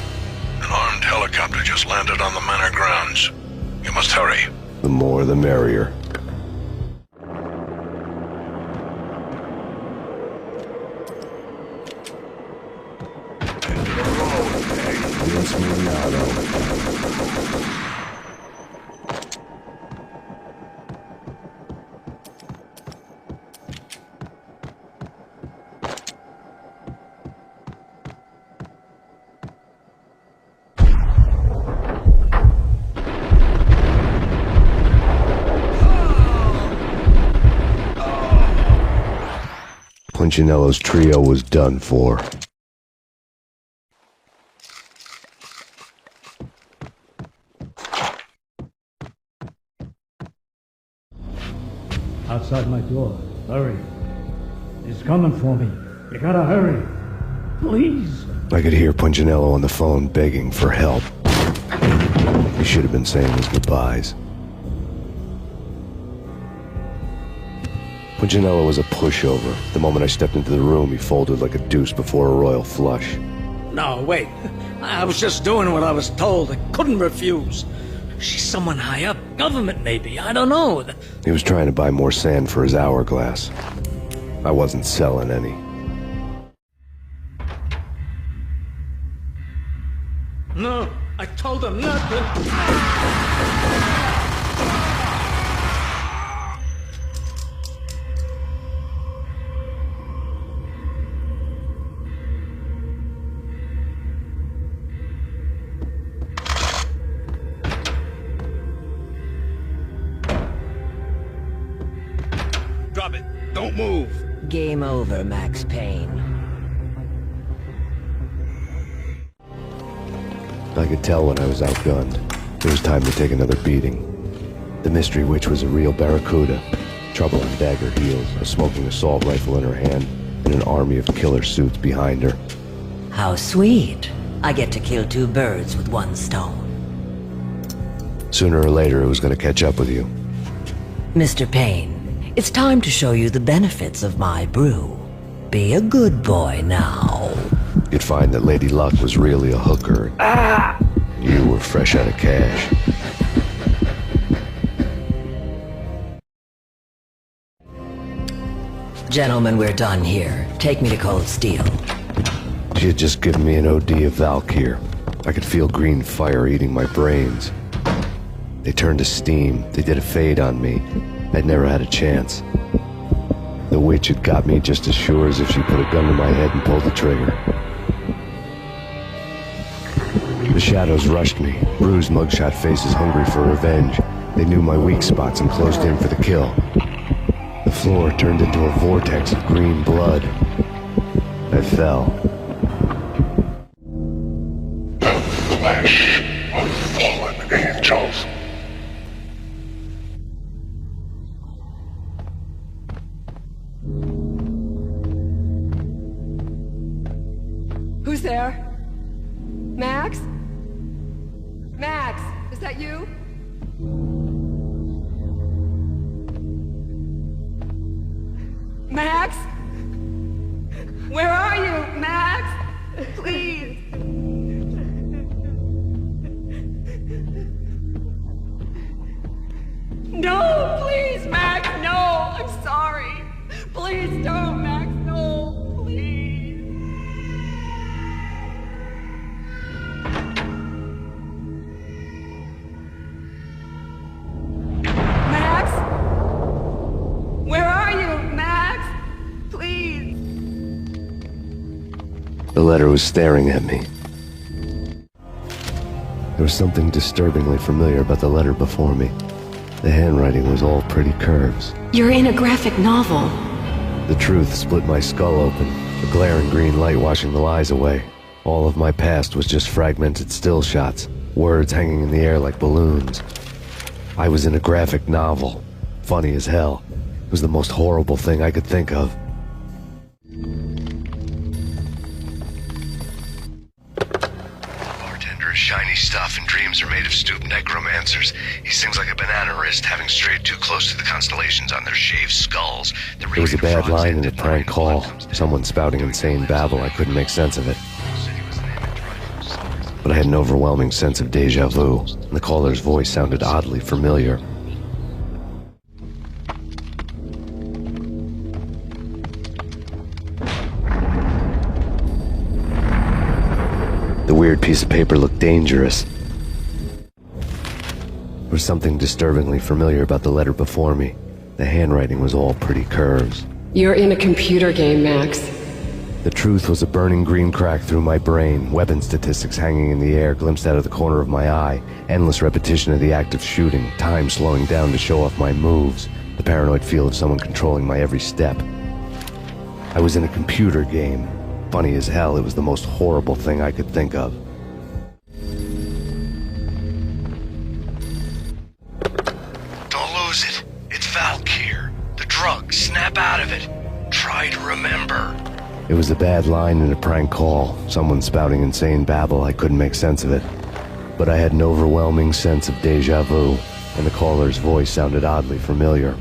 An armed helicopter just landed on the manor grounds. You must hurry. The more the merrier. Punchinello's trio was done for. Outside my door. Hurry. He's coming for me. You gotta hurry. Please. I could hear Punchinello on the phone begging for help. He should have been saying his goodbyes. Punchinello was a pushover. The moment I stepped into the room, he folded like a deuce before a royal flush. No, wait. I was just doing what I was told. I couldn't refuse. She's someone high up. Government, maybe. I don't know. He was trying to buy more sand for his hourglass. I wasn't selling any. No, I told him not to. Drop it. Don't move. Game over, Max Payne. I could tell when I was outgunned. It was time to take another beating. The mystery witch was a real barracuda. Trouble on dagger heels, a smoking assault rifle in her hand, and an army of killer suits behind her. How sweet. I get to kill two birds with one stone. Sooner or later, it was going to catch up with you. Mr. Payne, it's time to show you the benefits of my brew. Be a good boy now. You'd find that Lady Luck was really a hooker. You were fresh out of cash. Gentlemen, we're done here. Take me to Cold Steel. She had just given me an OD of Valkyr. I could feel green fire eating my brains. They turned to steam. They did a fade on me. I'd never had a chance. The witch had got me just as sure as if she put a gun to my head and pulled the trigger. The shadows rushed me, bruised mugshot faces hungry for revenge. They knew my weak spots and closed in for the kill. The floor turned into a vortex of green blood. I fell. The flesh of fallen angels. there? Max? Max, is that you? Max? Where are you, Max? Please. No, please, Max, no! I'm sorry. Please don't, Max, no, please. Max? Where are you, Max? Please. The letter was staring at me. There was something disturbingly familiar about the letter before me. The handwriting was all pretty curves. You're in a graphic novel. The truth split my skull open, a glaring green light washing the lies away. All of my past was just fragmented still shots, words hanging in the air like balloons. I was in a graphic novel. Funny as hell. It was the most horrible thing I could think of. Shiny stuff and dreams are made of stooped necromancers. He sings like a banana wrist, having strayed too close to the constellations on their shaved skulls. There was a bad line in a prank call. Someone spouting insane babble. I couldn't make sense of it. But I had an overwhelming sense of deja vu, and the caller's voice sounded oddly familiar. The weird piece of paper looked dangerous. There was something disturbingly familiar about the letter before me. The handwriting was all pretty curves. You're in a computer game, Max. The truth was a burning green crack through my brain, weapon statistics hanging in the air glimpsed out of the corner of my eye, endless repetition of the act of shooting, time slowing down to show off my moves, the paranoid feel of someone controlling my every step. I was in a computer game. Funny as hell, it was the most horrible thing I could think of. Don't lose it. It's Valkyr. The drug. Snap out of it. Try to remember. It was a bad line in a prank call. Someone spouting insane babble. I couldn't make sense of it. But I had an overwhelming sense of deja vu, and the caller's voice sounded oddly familiar.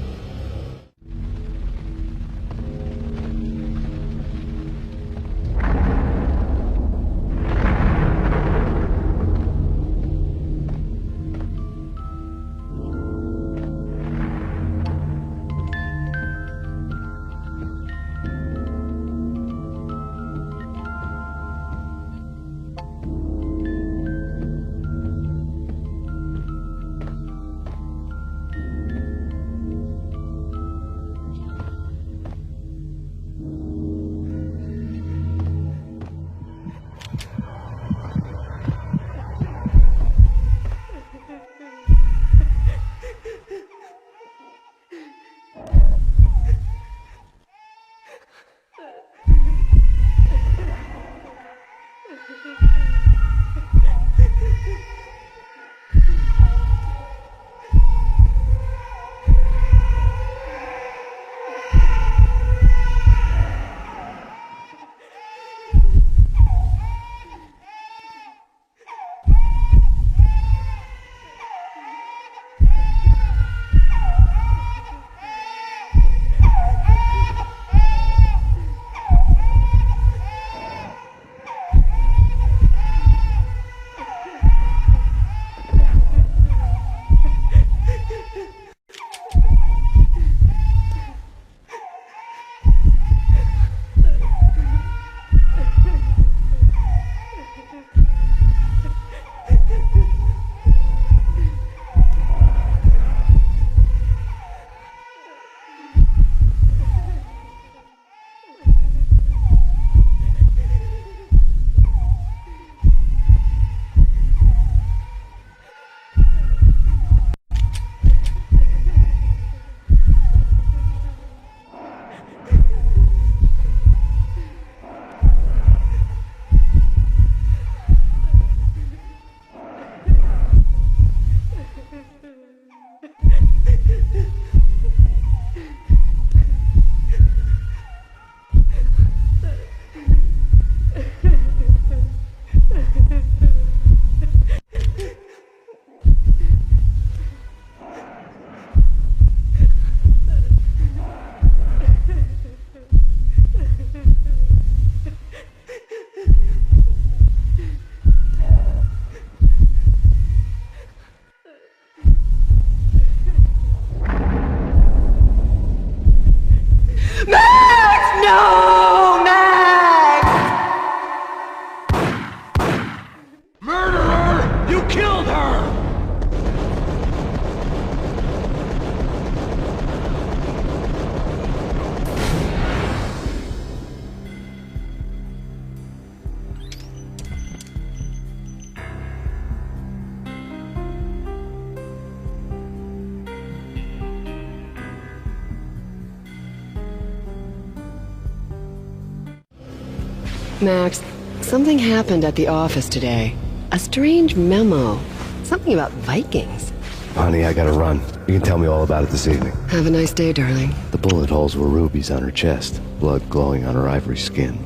Max, something happened at the office today. A strange memo. Something about Vikings. Honey, I gotta run. You can tell me all about it this evening. Have a nice day, darling. The bullet holes were rubies on her chest, blood glowing on her ivory skin.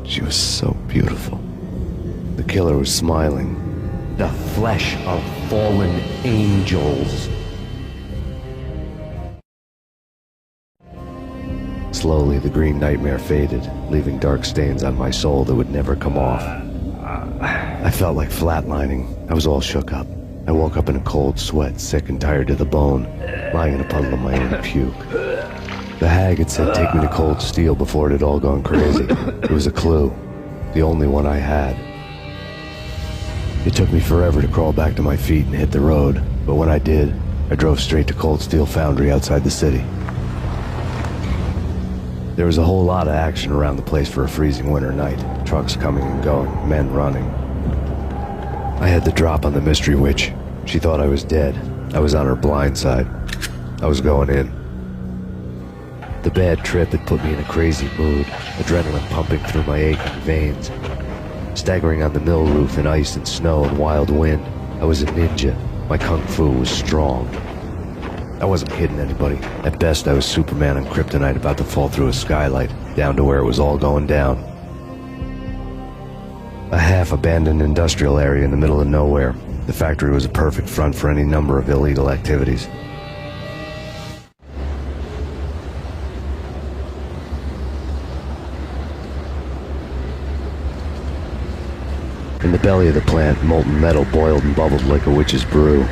She was so beautiful. The killer was smiling. The flesh of fallen angels. Slowly, the green nightmare faded, leaving dark stains on my soul that would never come off. I felt like flatlining. I was all shook up. I woke up in a cold sweat, sick and tired to the bone, lying in a puddle of my own puke. The hag had said take me to Cold Steel before it had all gone crazy. It was a clue. The only one I had. It took me forever to crawl back to my feet and hit the road, but when I did, I drove straight to Cold Steel Foundry outside the city. There was a whole lot of action around the place for a freezing winter night. Trucks coming and going, men running. I had the drop on the mystery witch. She thought I was dead. I was on her blind side. I was going in. The bad trip had put me in a crazy mood, adrenaline pumping through my aching veins. Staggering on the mill roof in ice and snow and wild wind, I was a ninja. My kung fu was strong. I wasn't kidding anybody. At best, I was Superman on kryptonite about to fall through a skylight, down to where it was all going down. A half-abandoned industrial area in the middle of nowhere. The factory was a perfect front for any number of illegal activities. In the belly of the plant, molten metal boiled and bubbled like a witch's brew.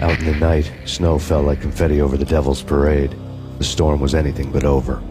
Out in the night, snow fell like confetti over the Devil's Parade. The storm was anything but over.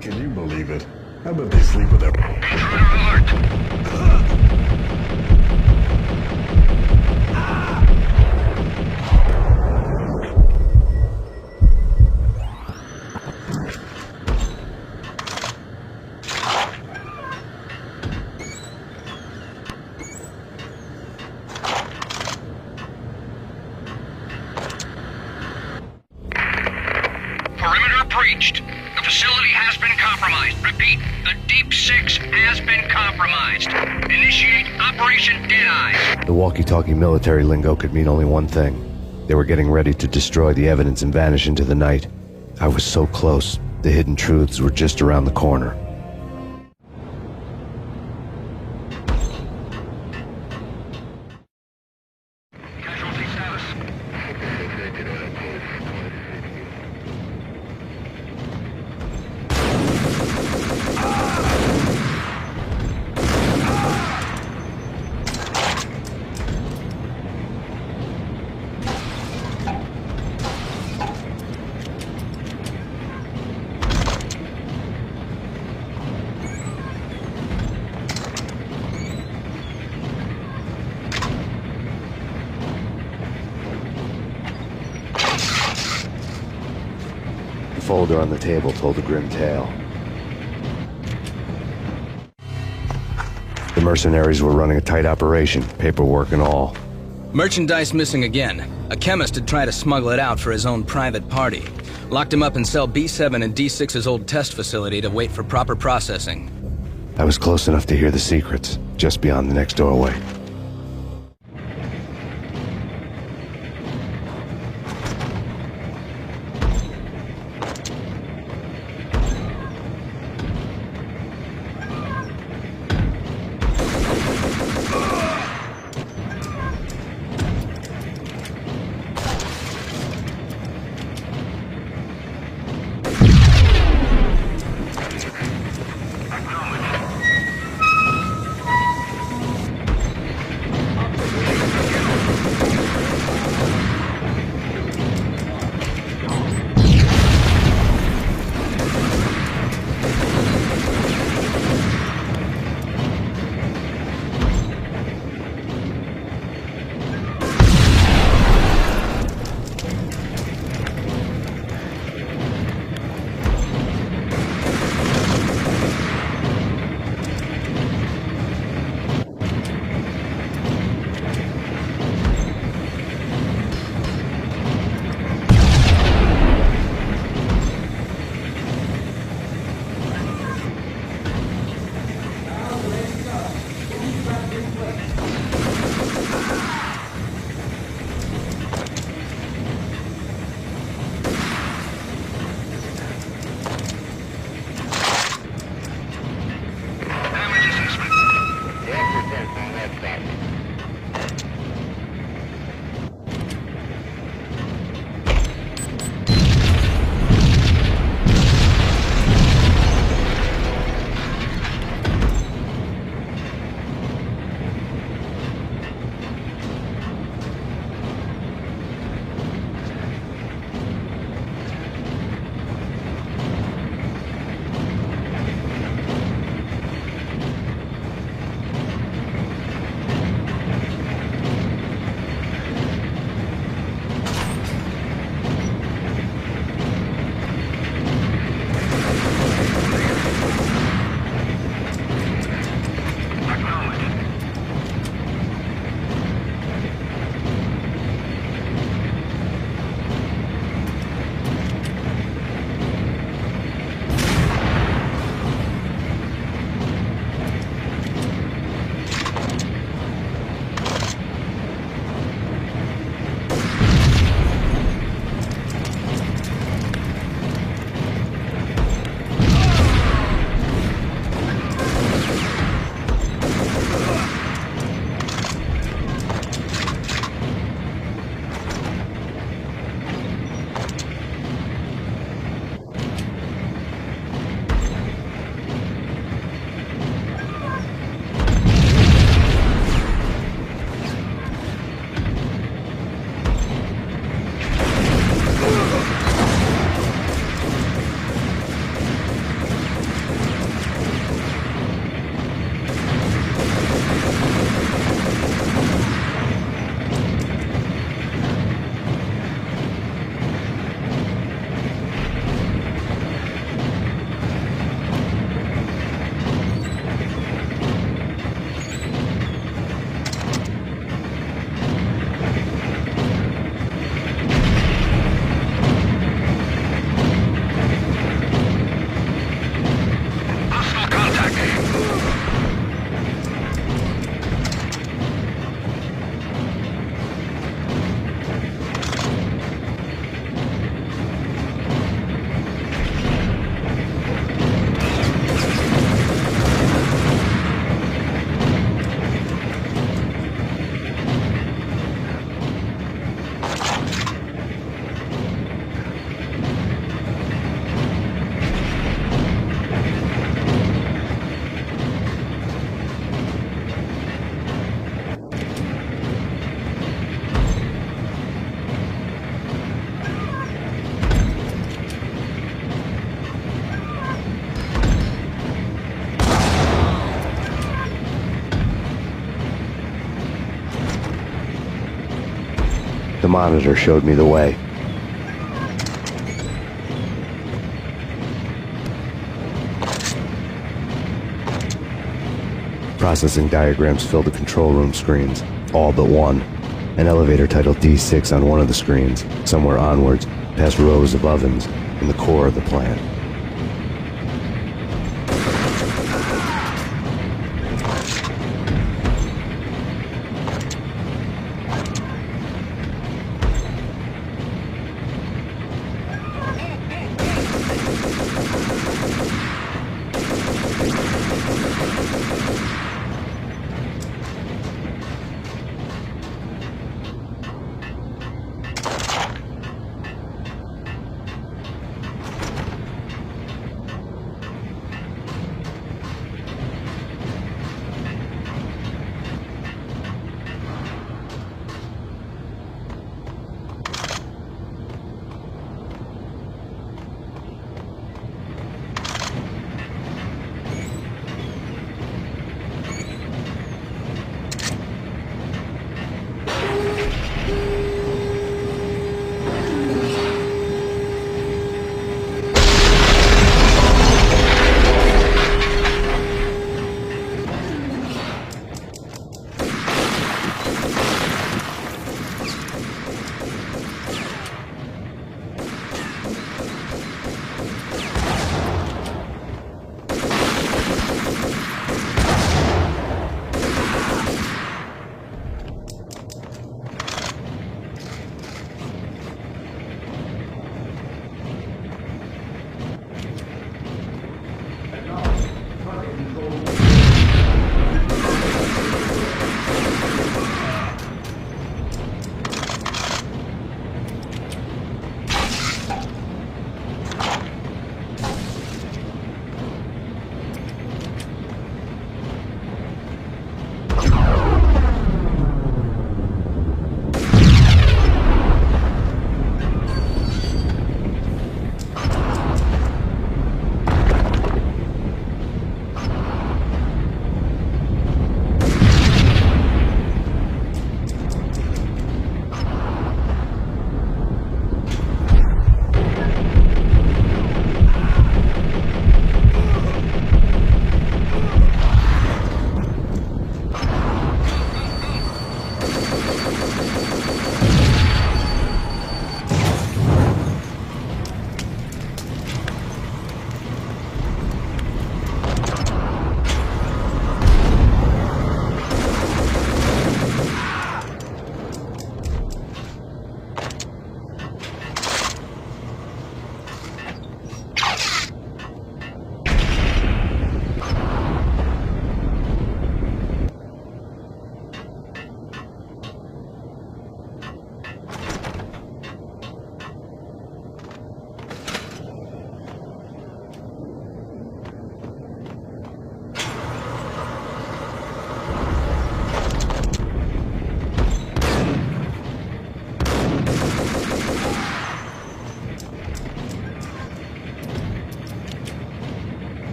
Can you believe it? How about they sleep with their... Perimeter breached. The facility has been compromised. Repeat, the Deep Six has been compromised. Initiate Operation Deadeye. The walkie-talkie military lingo could mean only one thing. They were getting ready to destroy the evidence and vanish into the night. I was so close. The hidden truths were just around the corner. The folder on the table told a grim tale. The mercenaries were running a tight operation, paperwork and all. Merchandise missing again. A chemist had tried to smuggle it out for his own private party. Locked him up in cell B7 in D6's old test facility to wait for proper processing. I was close enough to hear the secrets, just beyond the next doorway. monitor showed me the way. Processing diagrams filled the control room screens, all but one. An elevator titled D6 on one of the screens, somewhere onwards, past rows of ovens, in the core of the plant.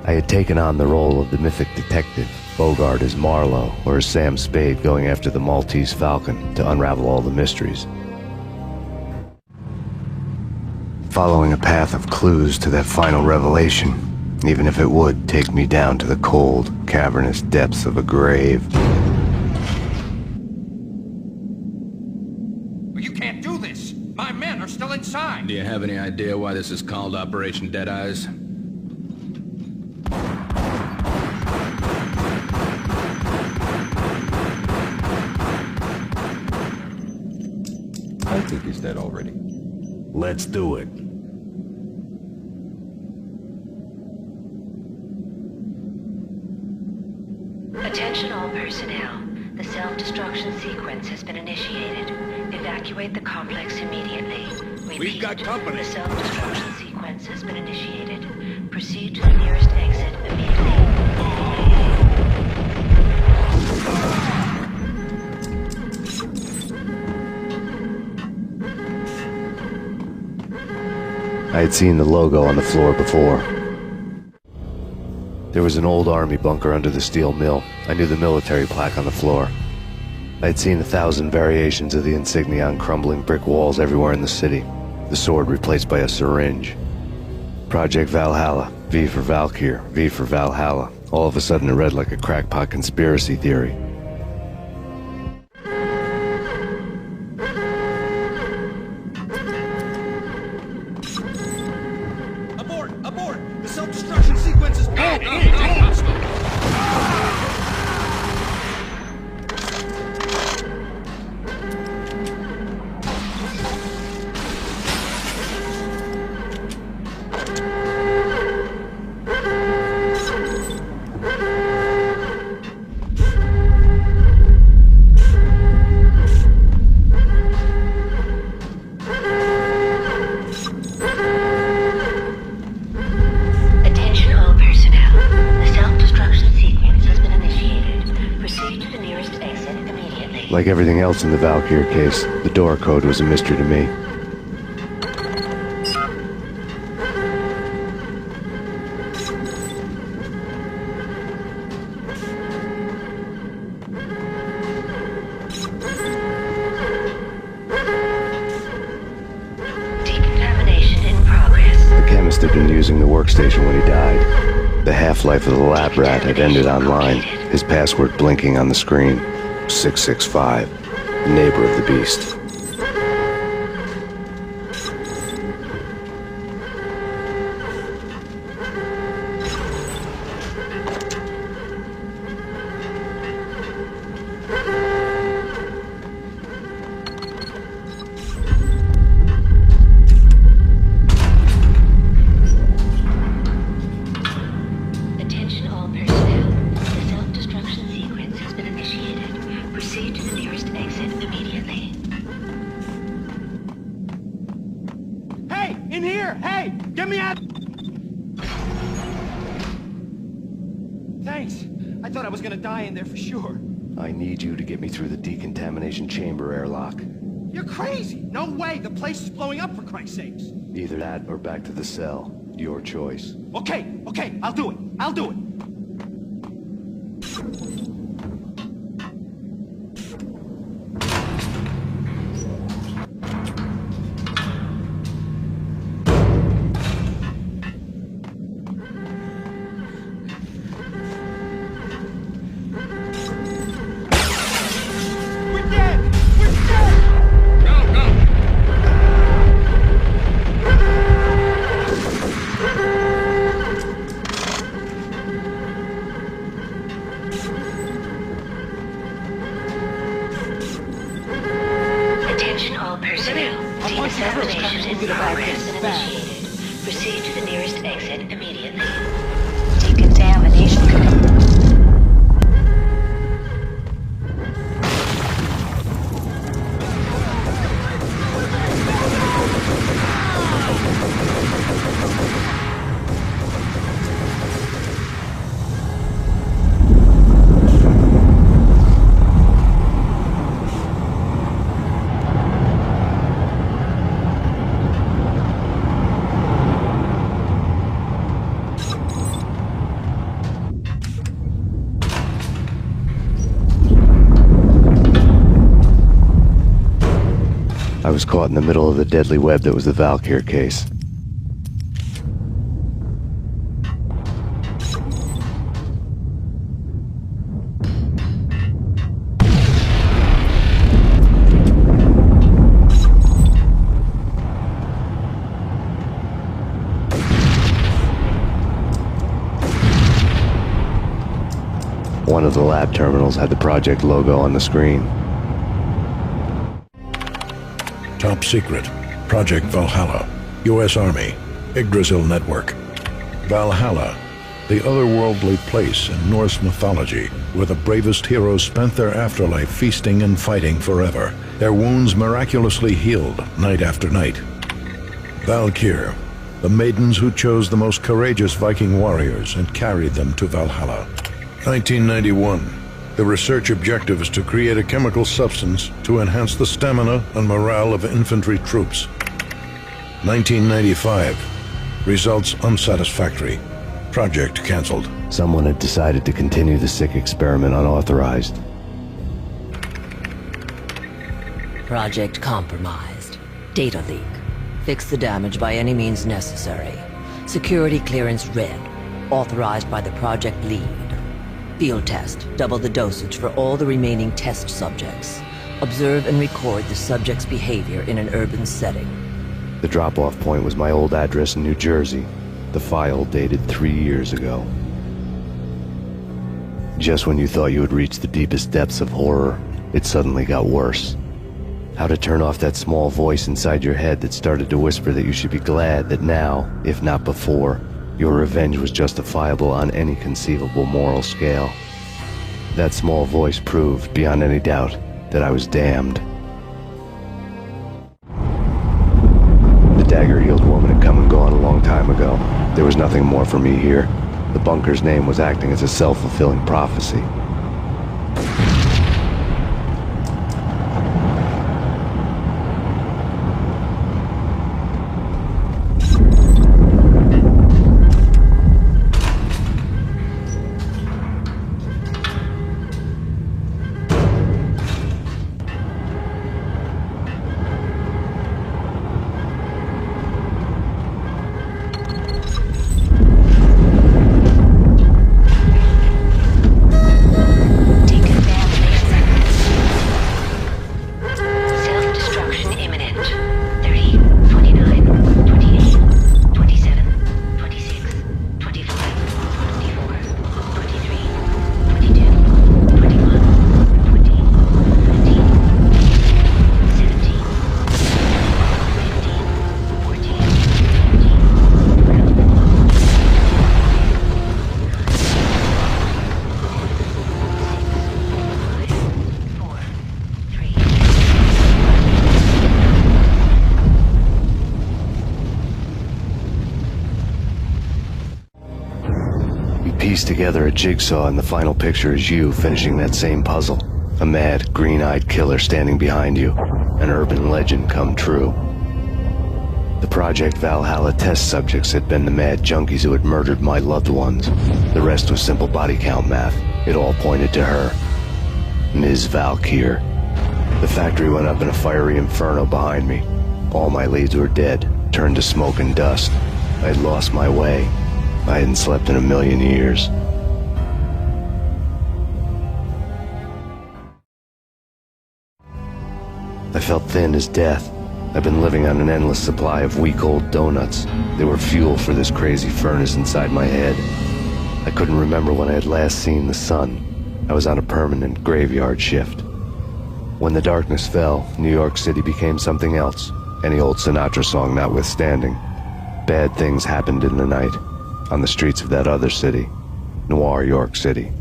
I had taken on the role of the mythic detective, Bogart as Marlowe, or as Sam Spade going after the Maltese Falcon to unravel all the mysteries. Following a path of clues to that final revelation, even if it would take me down to the cold, cavernous depths of a grave. You can't do this! My men are still inside! Do you have any idea why this is called Operation Deadeyes? I think he's dead already. Let's do it. Attention all personnel. The self-destruction sequence has been initiated. Evacuate the complex immediately. Repeat, We've got company. The self-destruction sequence has been initiated. Proceed to the nearest exit immediately. I had seen the logo on the floor before. There was an old army bunker under the steel mill. I knew the military plaque on the floor. I had seen 1,000 variations of the insignia on crumbling brick walls everywhere in the city. The sword replaced by a syringe. Project Valhalla, V for Valkyr, V for Valhalla. All of a sudden it read like a crackpot conspiracy theory. Abort! The self-destruction sequence is... Like everything else in the Valkyr case, the door code was a mystery to me. Decontamination in progress. The chemist had been using the workstation when he died. The half-life of the lab rat had ended online, his password blinking on the screen. 665, the neighbor of the beast. Attention all personnel. The self-destruction sequence has been initiated. Proceed to the nearest exit immediately. Hey! In here! Hey! Get me out! Thanks. I thought I was gonna die in there for sure. I need you to get me through the decontamination chamber airlock. You're crazy! No way! The place is blowing up, for Christ's sakes! Either that or back to the cell. Your choice. Okay, I'll do it. I'll do it. Decontamination in progress and initiated. Proceed to the nearest exit immediately. Decontamination. I was caught in the middle of the deadly web that was the Valkyr case. One of the lab terminals had the project logo on the screen. Top secret. Project Valhalla. U.S. Army. Yggdrasil Network. Valhalla. The otherworldly place in Norse mythology, where the bravest heroes spent their afterlife feasting and fighting forever, their wounds miraculously healed night after night. Valkyr. The maidens who chose the most courageous Viking warriors and carried them to Valhalla. 1991. The research objective is to create a chemical substance to enhance the stamina and morale of infantry troops. 1995. Results unsatisfactory. Project cancelled. Someone had decided to continue the sick experiment unauthorized. Project compromised. Data leak. Fix the damage by any means necessary. Security clearance red. Authorized by the project lead. Field test. Double the dosage for all the remaining test subjects. Observe and record the subject's behavior in an urban setting. The drop-off point was my old address in New Jersey. The file dated 3 years ago. Just when you thought you had reached the deepest depths of horror, it suddenly got worse. How to turn off that small voice inside your head that started to whisper that you should be glad that now, if not before, your revenge was justifiable on any conceivable moral scale. That small voice proved, beyond any doubt, that I was damned. The dagger-heeled woman had come and gone a long time ago. There was nothing more for me here. The bunker's name was acting as a self-fulfilling prophecy. Together a jigsaw, and the final picture is you finishing that same puzzle. A mad, green-eyed killer standing behind you. An urban legend come true. The Project Valhalla test subjects had been the mad junkies who had murdered my loved ones. The rest was simple body count math. It all pointed to her. Ms. Valkyr. The factory went up in a fiery inferno behind me. All my leads were dead, turned to smoke and dust. I had lost my way. I hadn't slept in a million years. I felt thin as death. I've been living on an endless supply of week-old donuts. They were fuel for this crazy furnace inside my head. I couldn't remember when I had last seen the sun. I was on a permanent graveyard shift. When the darkness fell, New York City became something else, any old Sinatra song notwithstanding. Bad things happened in the night, on the streets of that other city, Noir York City.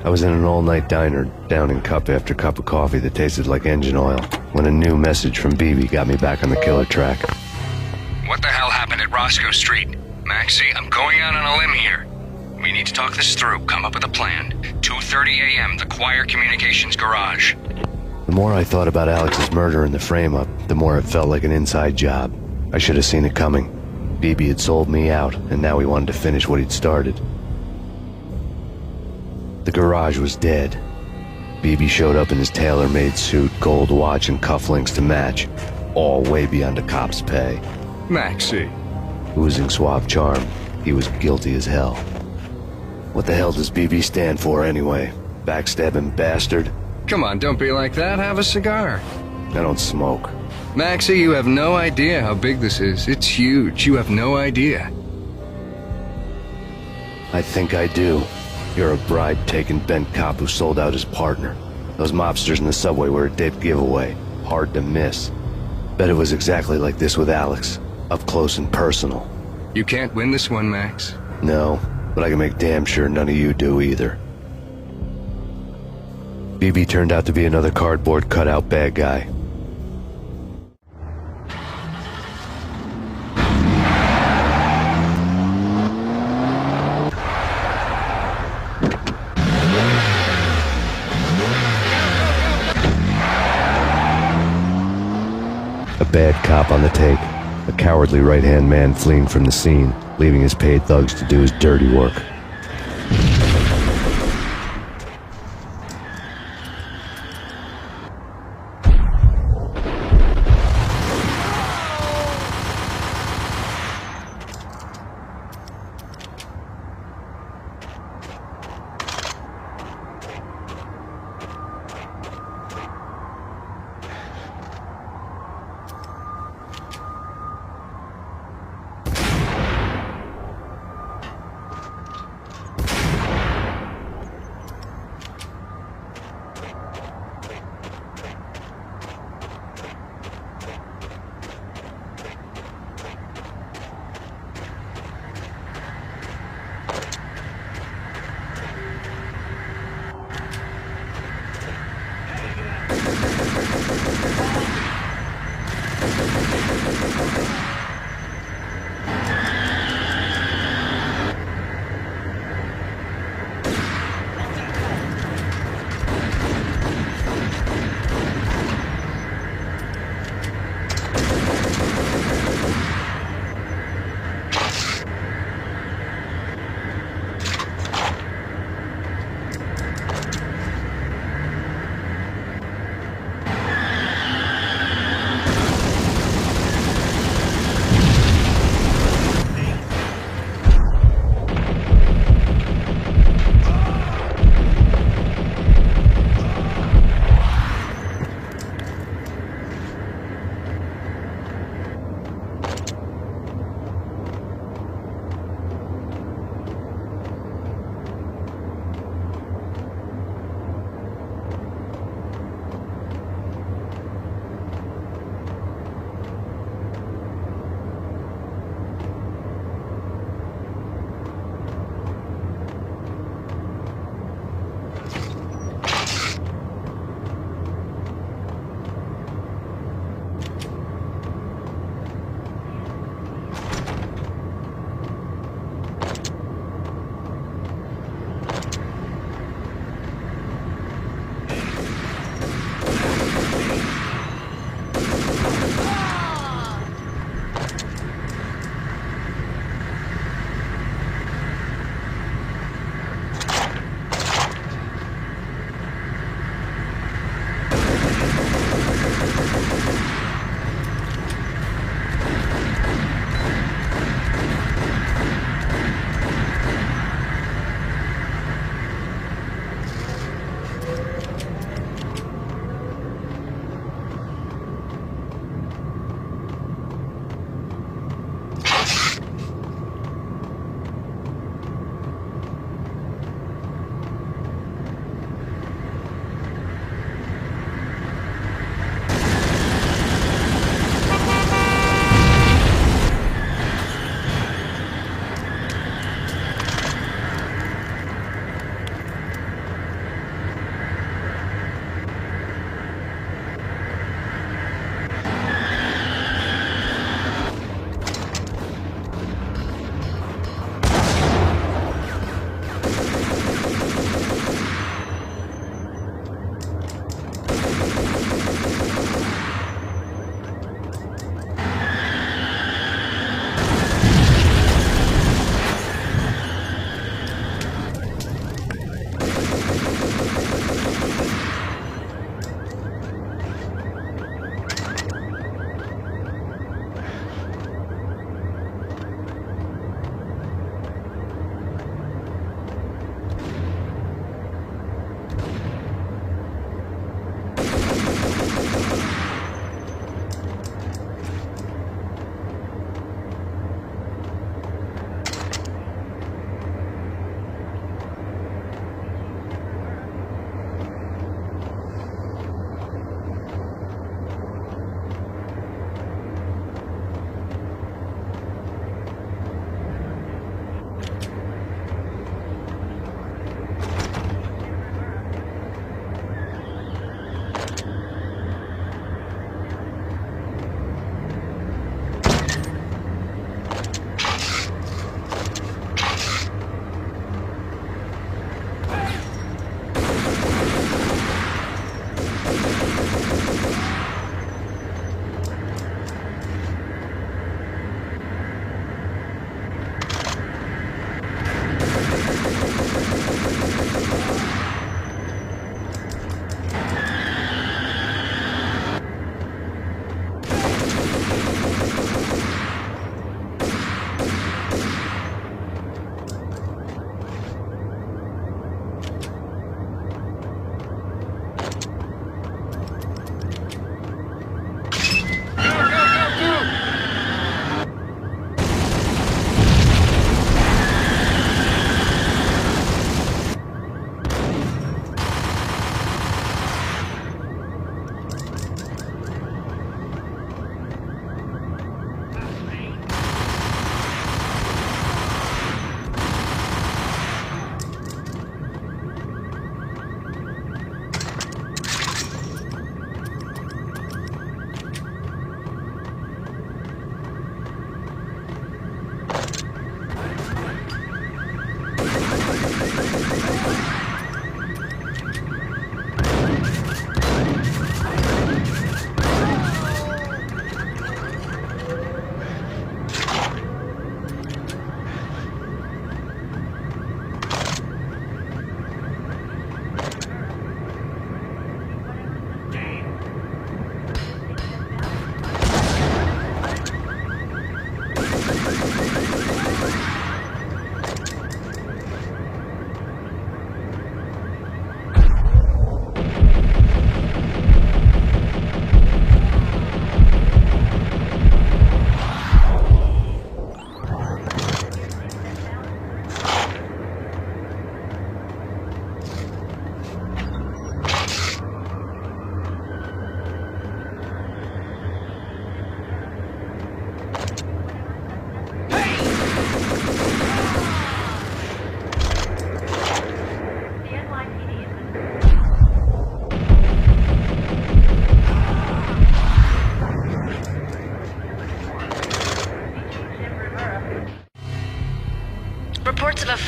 I was in an all-night diner, downing cup after cup of coffee that tasted like engine oil, when a new message from BB got me back on the killer track. What the hell happened at Roscoe Street? Maxie, I'm going out on a limb here. We need to talk this through, come up with a plan. 2:30 a.m., the Choir Communications Garage. The more I thought about Alex's murder and the frame-up, the more it felt like an inside job. I should have seen it coming. BB had sold me out, and now he wanted to finish what he'd started. The garage was dead. BB showed up in his tailor-made suit, gold watch, and cufflinks to match. All way beyond a cop's pay. Maxie. Oozing suave charm, he was guilty as hell. What the hell does BB stand for anyway? Backstabbing bastard? Come on, don't be like that. Have a cigar. I don't smoke. Maxie, you have no idea how big this is. It's huge. You have no idea. I think I do. You're a bribe-taking bent cop who sold out his partner. Those mobsters in the subway were a dead giveaway. Hard to miss. Bet it was exactly like this with Alex. Up close and personal. You can't win this one, Max. No, but I can make damn sure none of you do either. BB turned out to be another cardboard cutout bad guy. A bad cop on the take. A cowardly right-hand man fleeing from the scene, leaving his paid thugs to do his dirty work.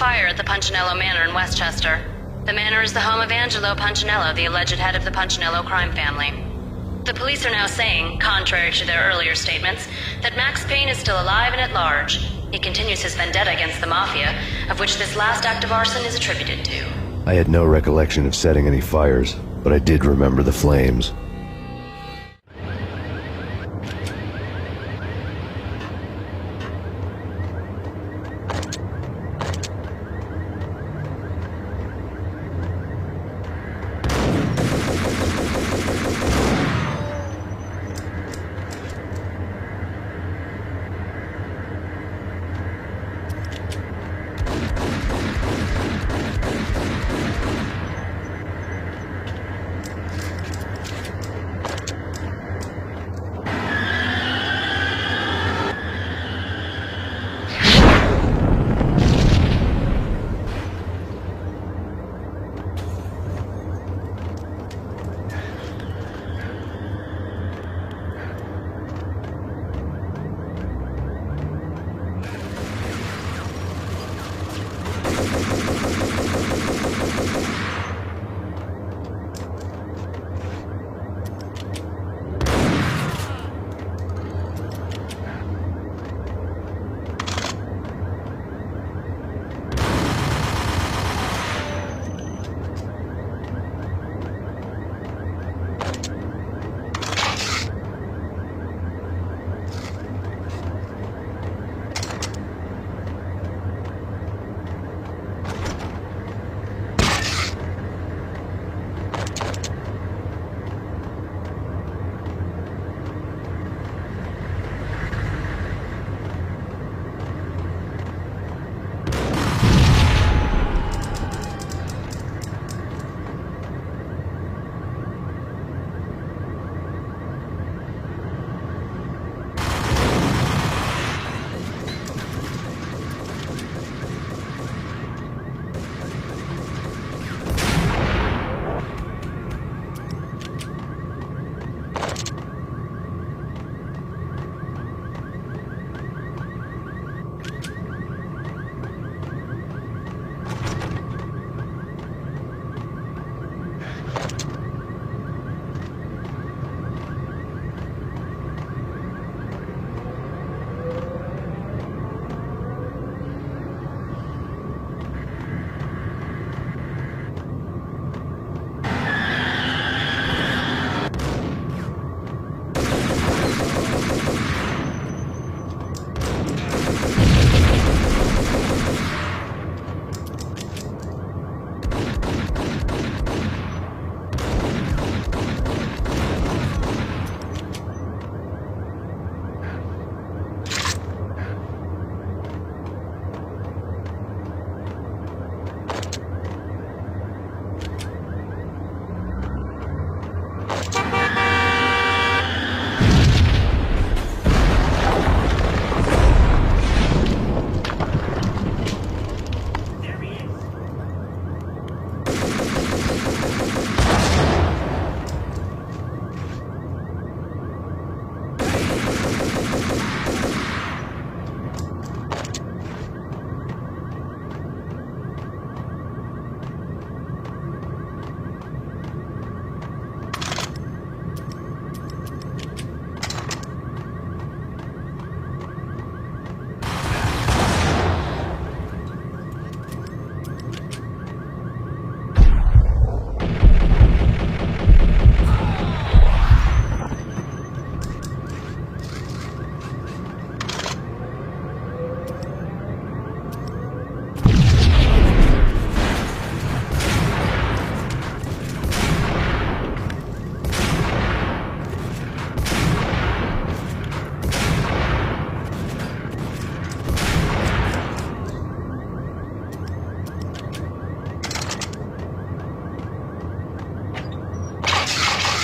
fire at the Punchinello Manor in Westchester. The manor is the home of Angelo Punchinello, the alleged head of the Punchinello crime family. The police are now saying, contrary to their earlier statements, that Max Payne is still alive and at large. He continues his vendetta against the Mafia, of which this last act of arson is attributed to. I had no recollection of setting any fires, but I did remember the flames.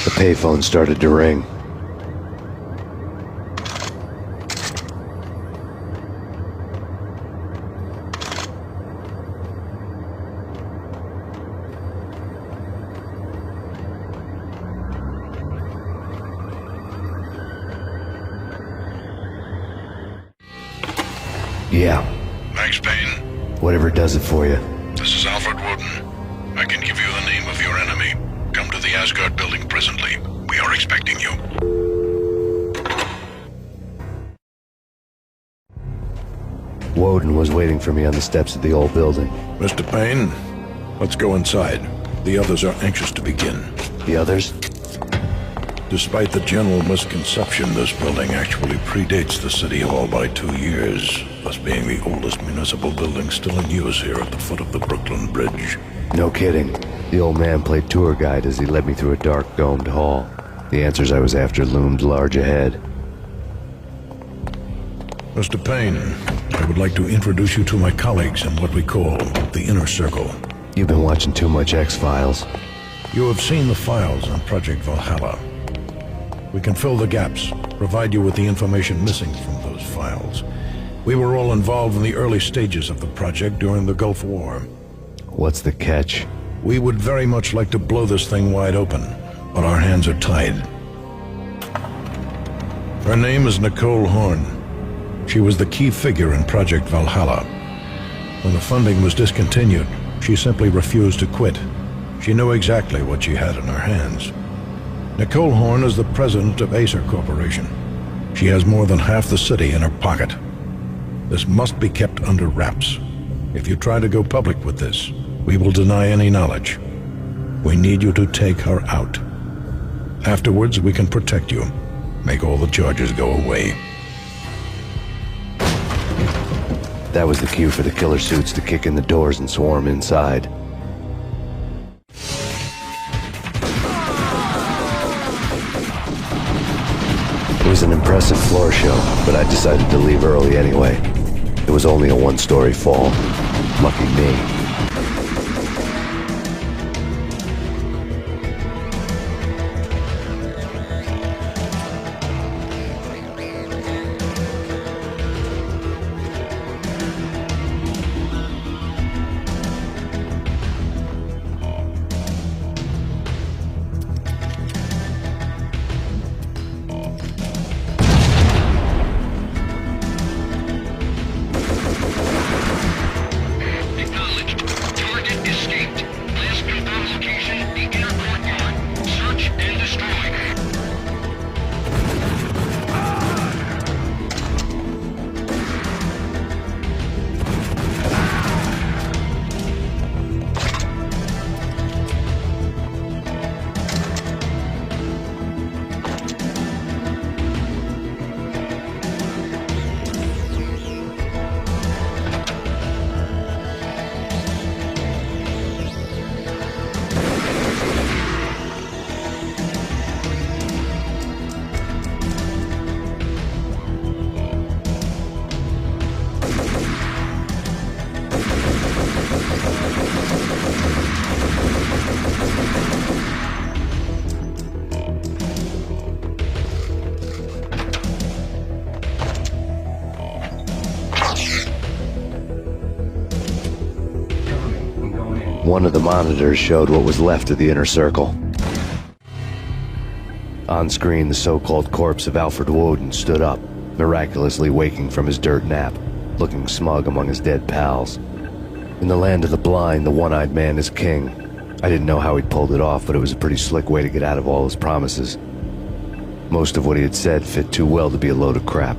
The payphone started to ring. Yeah. Max Payne, Whatever does it for you. This is Alfred Woden. I can give you the name of your enemy. Come to the Asgard building presently. We are expecting you. Woden was waiting for me on the steps of the old building. Mr. Payne, let's go inside. The others are anxious to begin. The others? Despite the general misconception, this building actually predates the City Hall by 2 years, thus being the oldest municipal building still in use here at the foot of the Brooklyn Bridge. No kidding. The old man played tour guide as he led me through a dark, domed hall. The answers I was after loomed large ahead. Mr. Payne, I would like to introduce you to my colleagues in what we call the Inner Circle. You've been watching too much X-Files. You have seen the files on Project Valhalla. We can fill the gaps, provide you with the information missing from those files. We were all involved in the early stages of the project during the Gulf War. What's the catch? We would very much like to blow this thing wide open, but our hands are tied. Her name is Nicole Horn. She was the key figure in Project Valhalla. When the funding was discontinued, she simply refused to quit. She knew exactly what she had in her hands. Nicole Horn is the president of Acer Corporation. She has more than half the city in her pocket. This must be kept under wraps. If you try to go public with this, we will deny any knowledge. We need you to take her out. Afterwards, we can protect you. Make all the charges go away. That was the cue for the killer suits to kick in the doors and swarm inside. It was an impressive floor show, but I decided to leave early anyway. It was only a one-story fall. Lucky me. One of the monitors showed what was left of the Inner Circle. On screen, the so-called corpse of Alfred Woden stood up, miraculously waking from his dirt nap, looking smug among his dead pals. In the land of the blind, the one-eyed man is king. I didn't know how he'd pulled it off, but it was a pretty slick way to get out of all his promises. Most of what he had said fit too well to be a load of crap.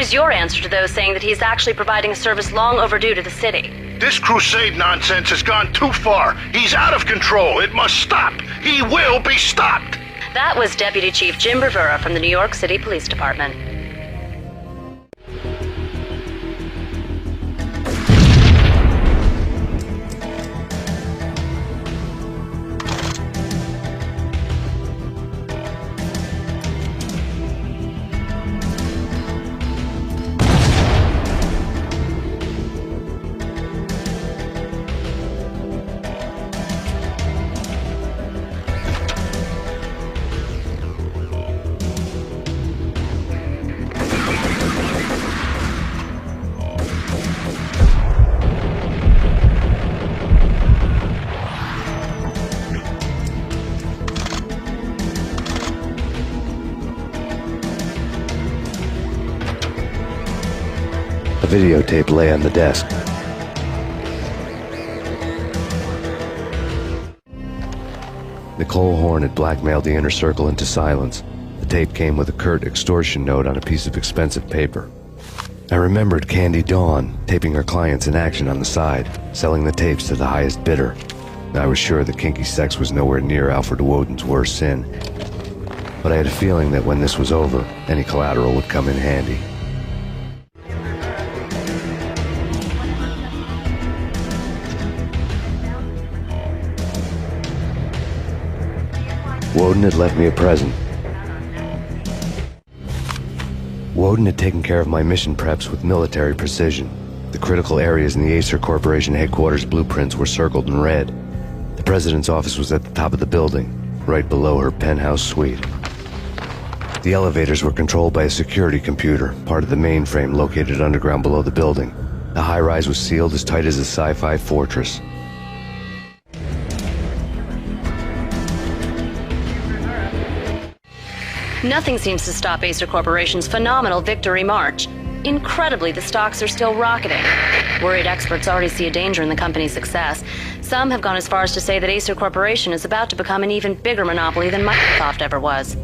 is your answer to those saying that he is actually providing a service long overdue to the city? This crusade nonsense has gone too far. He's out of control. It must stop. He will be stopped. That was Deputy Chief Jim Bravura from the New York City Police Department. A videotape lay on the desk. Nicole Horn had blackmailed the inner circle into silence. The tape came with a curt extortion note on a piece of expensive paper. I remembered Candy Dawn taping her clients in action on the side, selling the tapes to the highest bidder. I was sure that kinky sex was nowhere near Alfred Woden's worst sin, but I had a feeling that when this was over, any collateral would come in handy. Woden had left me a present. Woden had taken care of my mission preps with military precision. The critical areas in the Acer Corporation headquarters blueprints were circled in red. The president's office was at the top of the building, right below her penthouse suite. The elevators were controlled by a security computer, part of the mainframe located underground below the building. The high-rise was sealed as tight as a sci-fi fortress. Nothing seems to stop Acer Corporation's phenomenal victory march. Incredibly, the stocks are still rocketing. Worried experts already see a danger in the company's success. Some have gone as far as to say that Acer Corporation is about to become an even bigger monopoly than Microsoft ever was.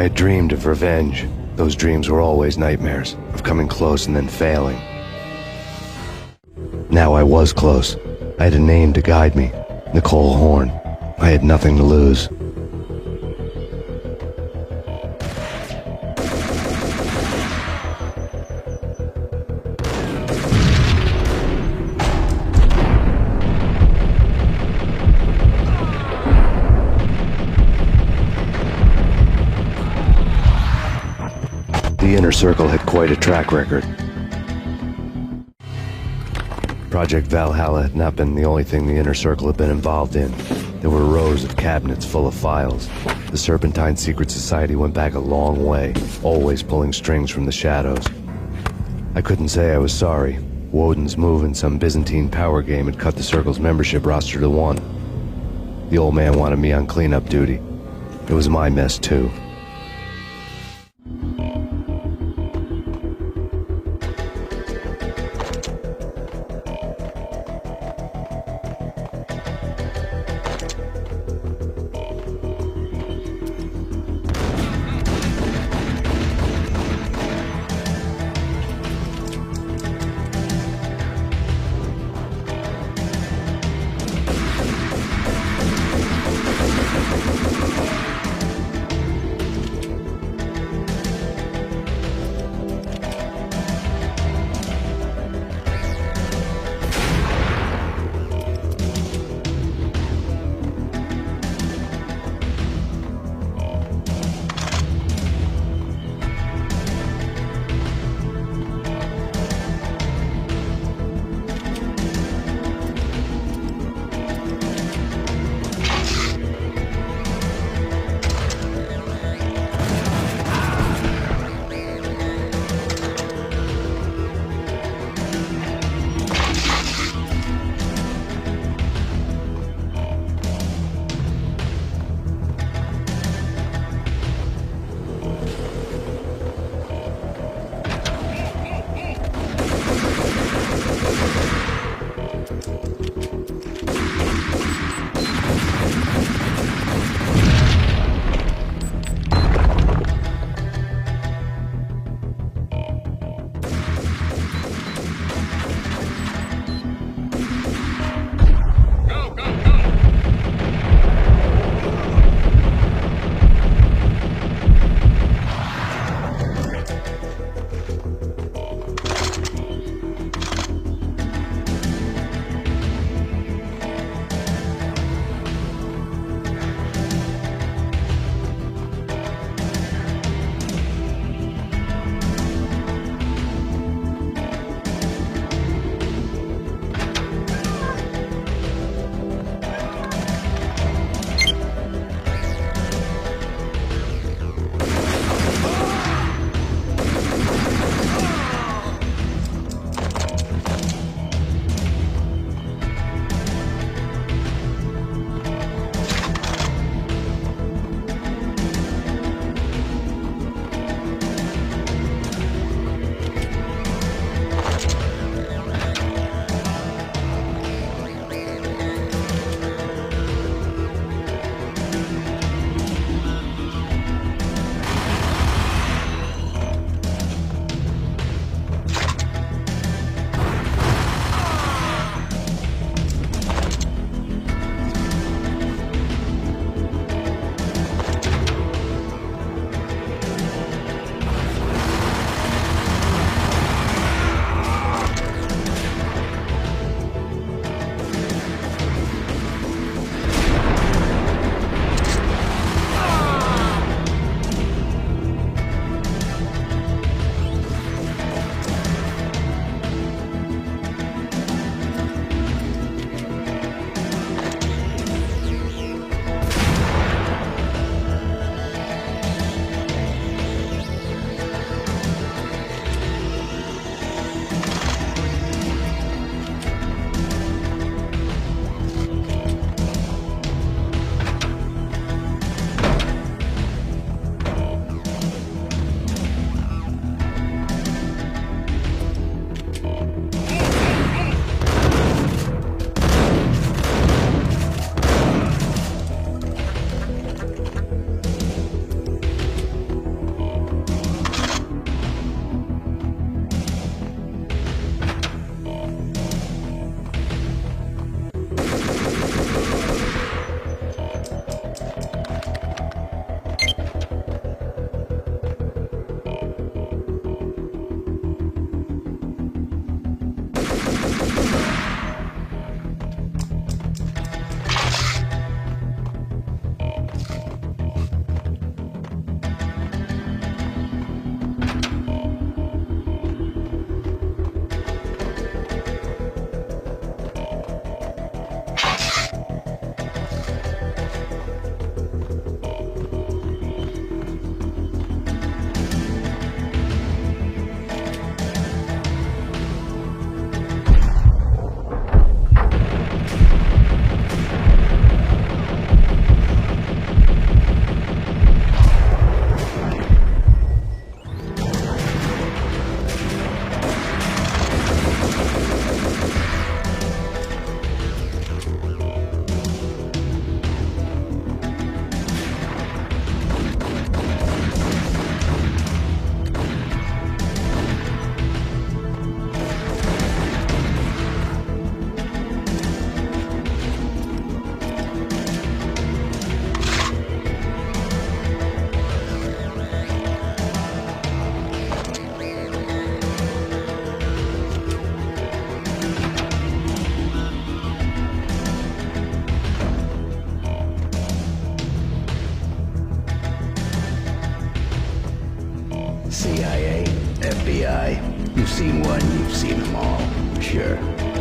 I had dreamed of revenge. Those dreams were always nightmares, of coming close and then failing. Now I was close. I had a name to guide me, Nicole Horn. I had nothing to lose. The Inner Circle had quite a track record. Project Valhalla had not been the only thing the Inner Circle had been involved in. There were rows of cabinets full of files. The Serpentine Secret Society went back a long way, always pulling strings from the shadows. I couldn't say I was sorry. Woden's move in some Byzantine power game had cut the Circle's membership roster to 1. The old man wanted me on cleanup duty. It was my mess, too.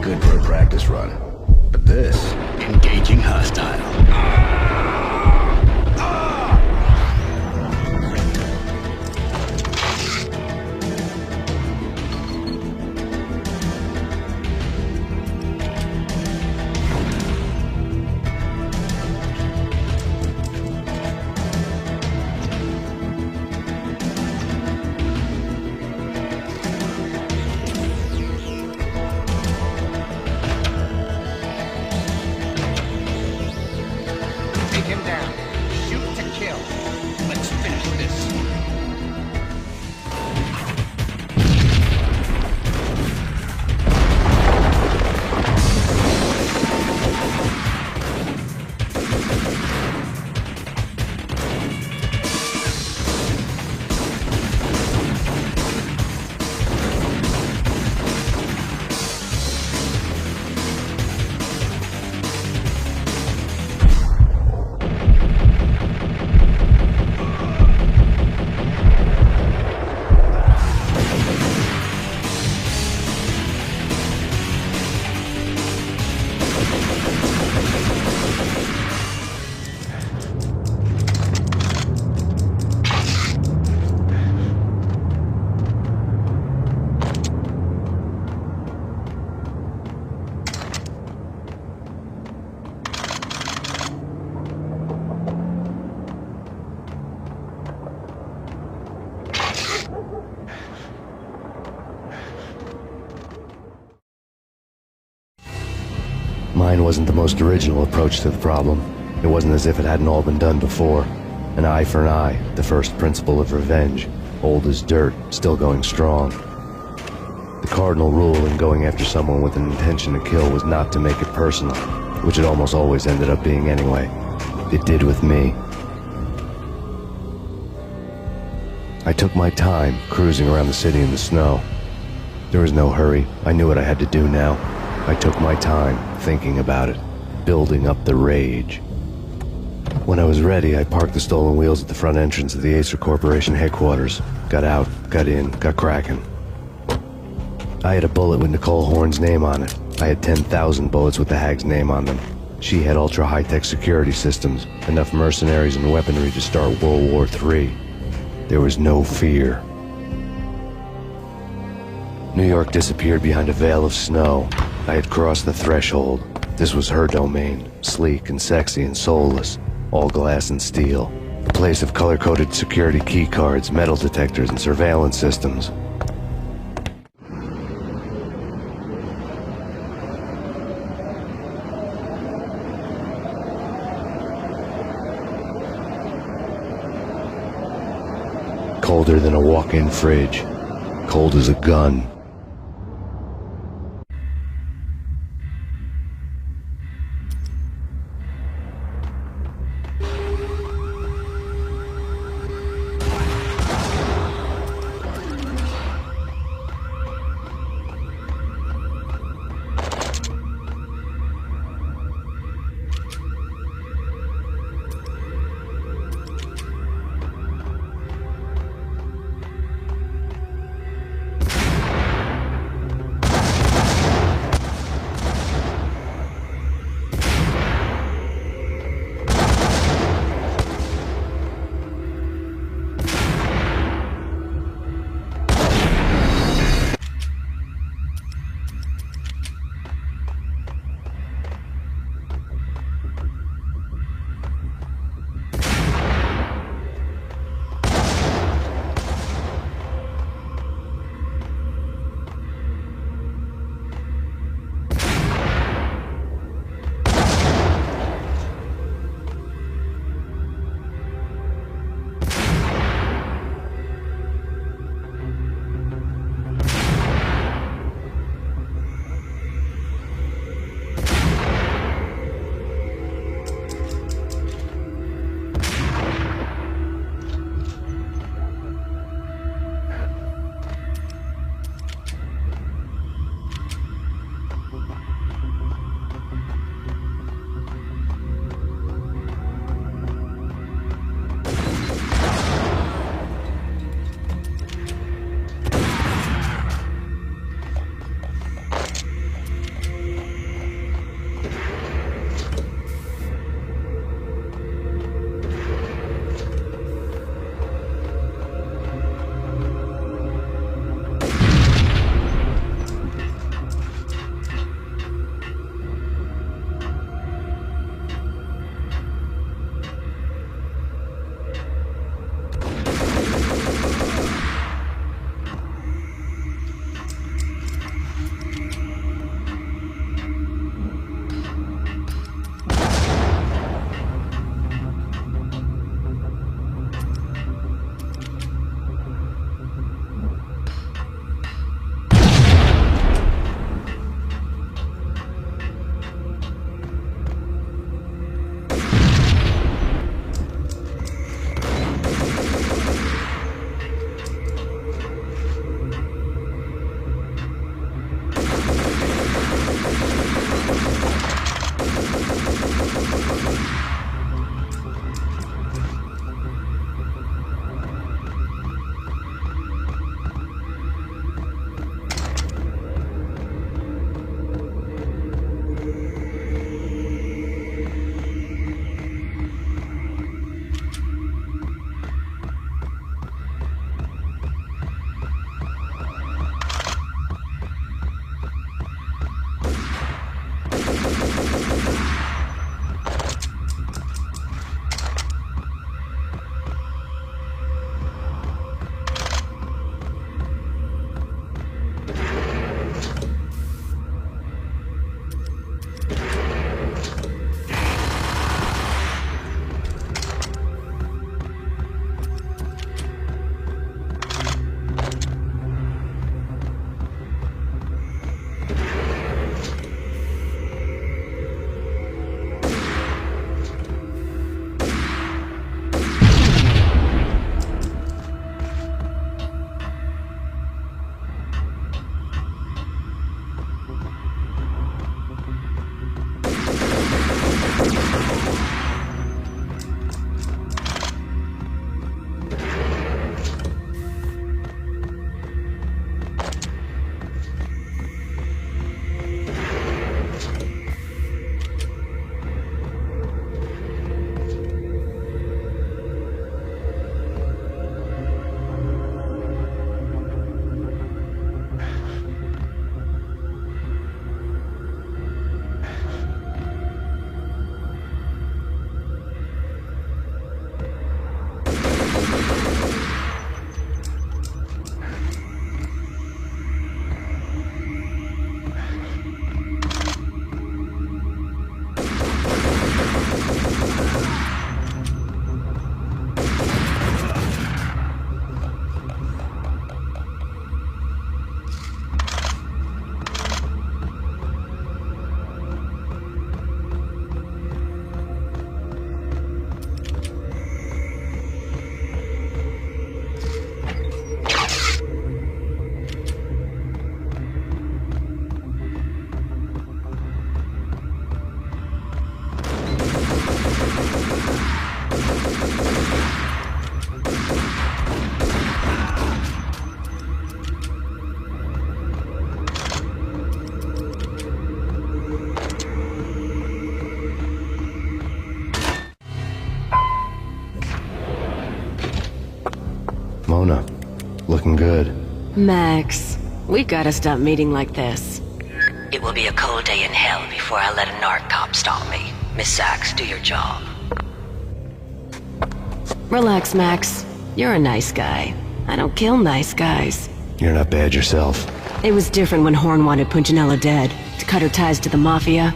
good for a practice run. But this... engaging hostile. Mine wasn't the most original approach to the problem. It wasn't as if it hadn't all been done before. An eye for an eye, the first principle of revenge. Old as dirt, still going strong. The cardinal rule in going after someone with an intention to kill was not to make it personal, which it almost always ended up being anyway. It did with me. I took my time, cruising around the city in the snow. There was no hurry. I knew what I had to do now. I took my time, thinking about it, building up the rage. When I was ready, I parked the stolen wheels at the front entrance of the Acer Corporation headquarters. Got out, got in, got cracking. I had a bullet with Nicole Horn's name on it. I had 10,000 bullets with the Hag's name on them. She had ultra-high-tech security systems, enough mercenaries and weaponry to start World War III. There was no fear. New York disappeared behind a veil of snow. I had crossed the threshold. This was her domain, sleek and sexy and soulless, all glass and steel. A place of color-coded security key cards, metal detectors, and surveillance systems. Colder than a walk-in fridge. Cold as a gun. Mona. Looking good. Max, we gotta stop meeting like this. It will be a cold day in hell before I let a narc cop stop me. Miss Sachs, do your job. Relax, Max. You're a nice guy. I don't kill nice guys. You're not bad yourself. It was different when Horn wanted Punchinello dead. To cut her ties to the Mafia.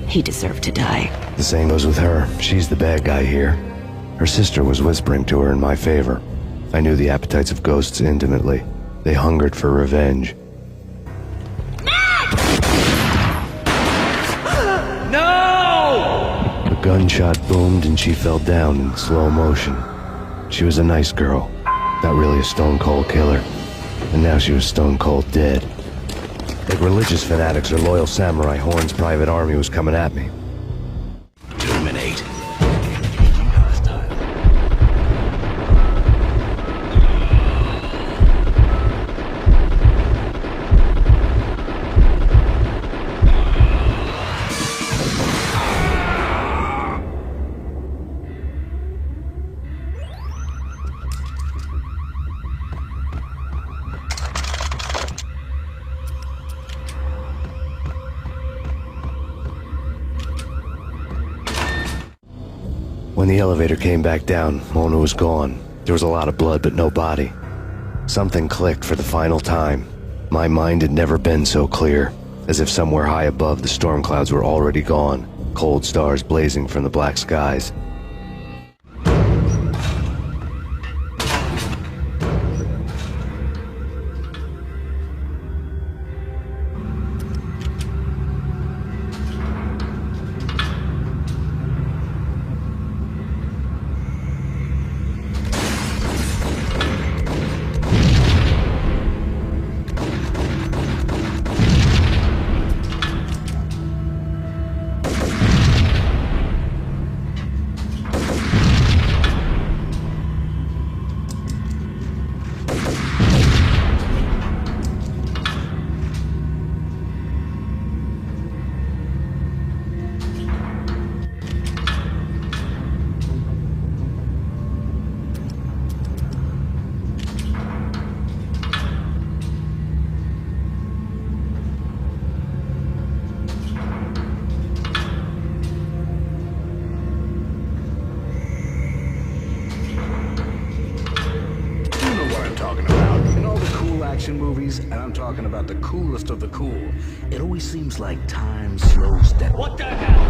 He deserved to die. The same goes with her. She's the bad guy here. Her sister was whispering to her in my favor. I knew the appetites of ghosts intimately. They hungered for revenge. No! A gunshot boomed and she fell down in slow motion. She was a nice girl. Not really a stone-cold killer. And now she was stone-cold dead. Like religious fanatics or loyal samurai, Horn's private army was coming at me. Terminate. When the elevator came back down, Mona was gone. There was a lot of blood, but no body. Something clicked for the final time. My mind had never been so clear, as if somewhere high above the storm clouds were already gone, cold stars blazing from the black skies. Movies, and I'm talking about the coolest of the cool. It always seems like time slows down. What the hell?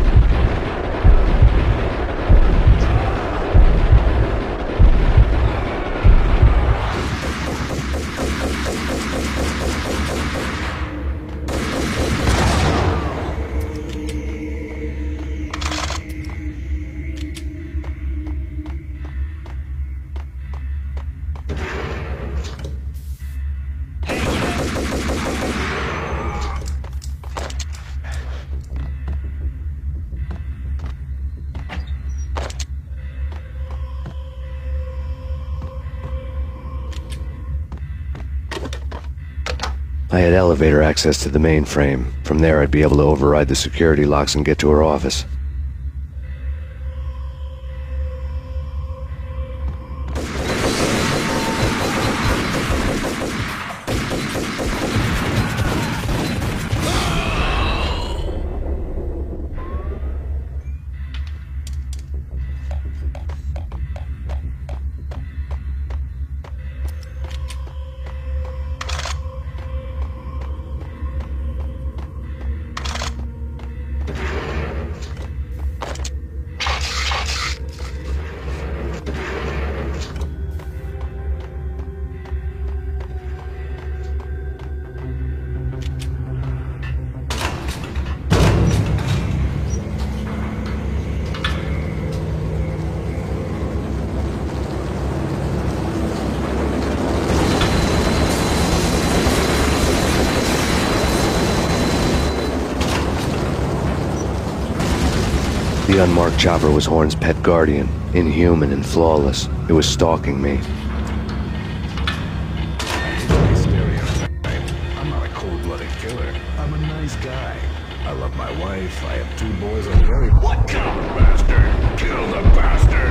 I had elevator access to the mainframe. From there, I'd be able to override the security locks and get to her office. The unmarked chopper was Horn's pet guardian, inhuman and flawless. It was stalking me. I'm not a cold-blooded killer. I'm a nice guy. I love my wife. I have 2 boys. I'm very... What? Kill the bastard! Kill the bastard!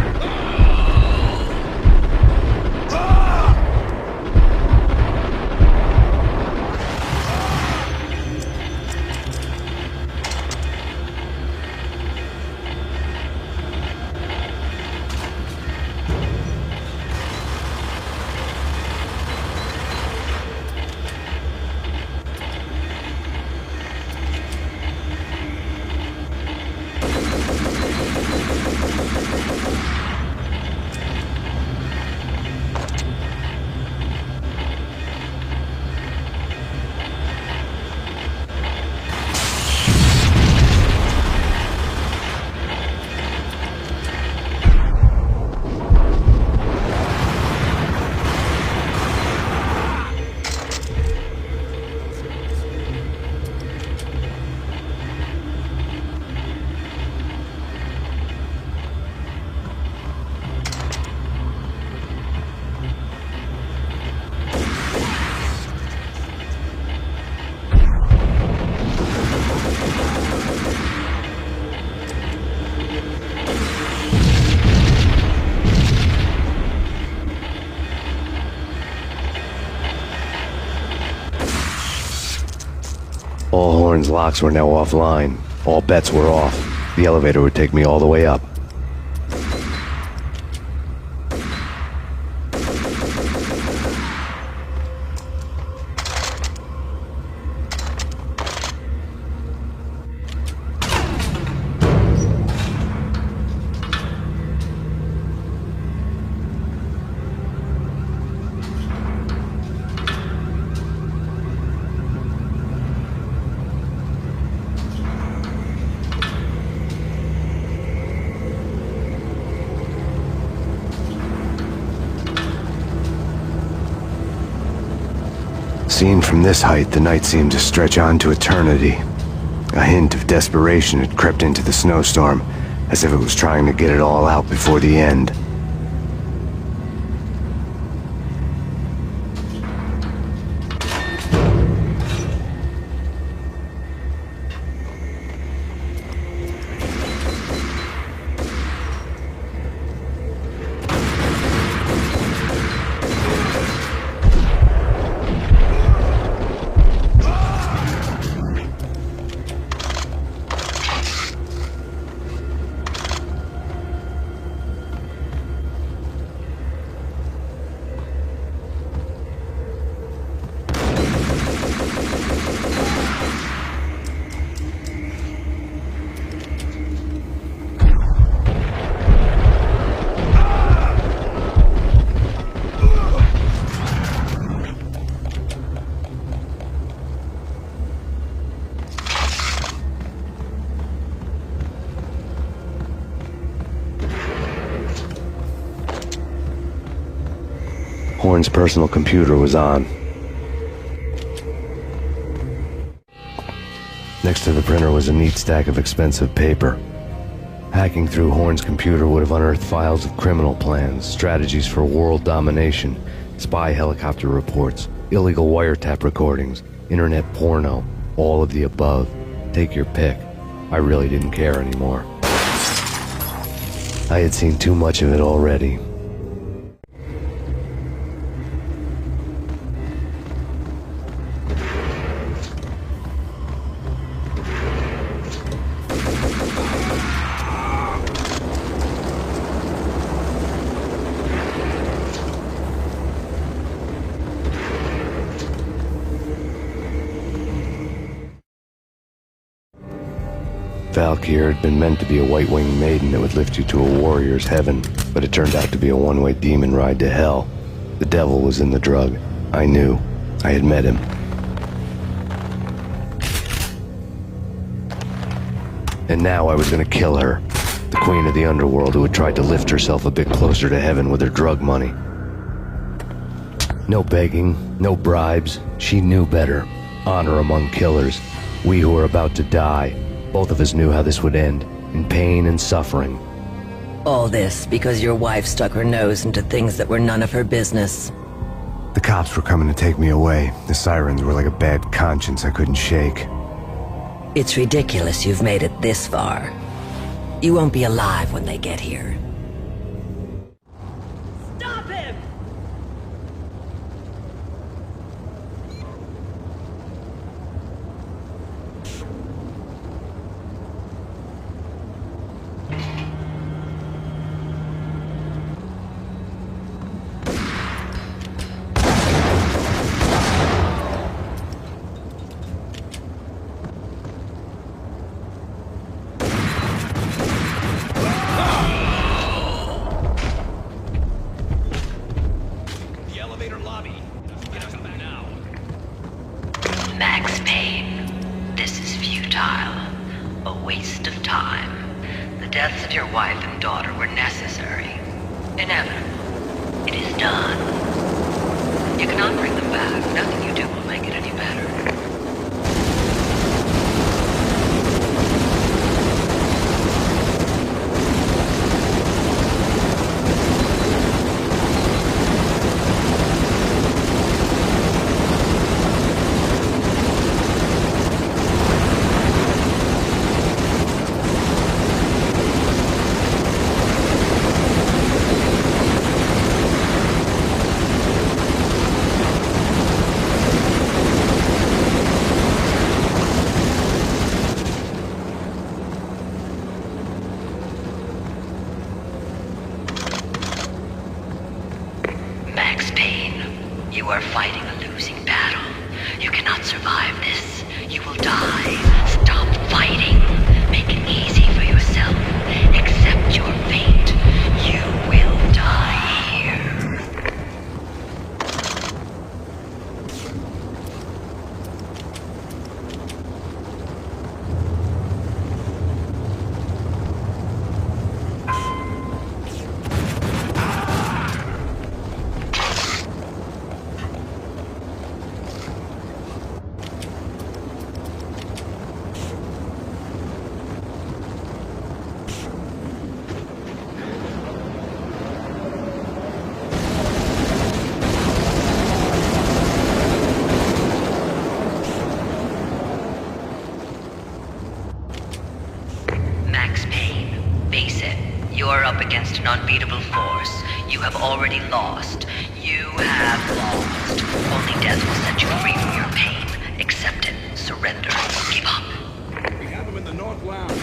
All Horn's locks were now offline. All bets were off. The elevator would take me all the way up. Seen from this height, the night seemed to stretch on to eternity. A hint of desperation had crept into the snowstorm, as if it was trying to get it all out before the end. Horn's personal computer was on. Next to the printer was a neat stack of expensive paper. Hacking through Horn's computer would have unearthed files of criminal plans, strategies for world domination, spy helicopter reports, illegal wiretap recordings, internet porno, all of the above. Take your pick. I really didn't care anymore. I had seen too much of it already. Valkyr had been meant to be a white-winged maiden that would lift you to a warrior's heaven, but it turned out to be a one-way demon ride to hell. The devil was in the drug. I knew. I had met him. And now I was gonna kill her. The queen of the underworld who had tried to lift herself a bit closer to heaven with her drug money. No begging, no bribes. She knew better. Honor among killers. We who were about to die. Both of us knew how this would end, in pain and suffering. All this because your wife stuck her nose into things that were none of her business. The cops were coming to take me away. The sirens were like a bad conscience I couldn't shake. It's ridiculous you've made it this far. You won't be alive when they get here. Stop him! Max Payne, this is futile. A waste of time. The deaths of your wife and daughter were necessary. Inevitable. It is done. You cannot bring them back. Nothing you do will make it any better. You are up against an unbeatable force. You have already lost. You have lost. Only death will set you free from your pain. Accept it. Surrender. Give up. We have him in the North Lounge.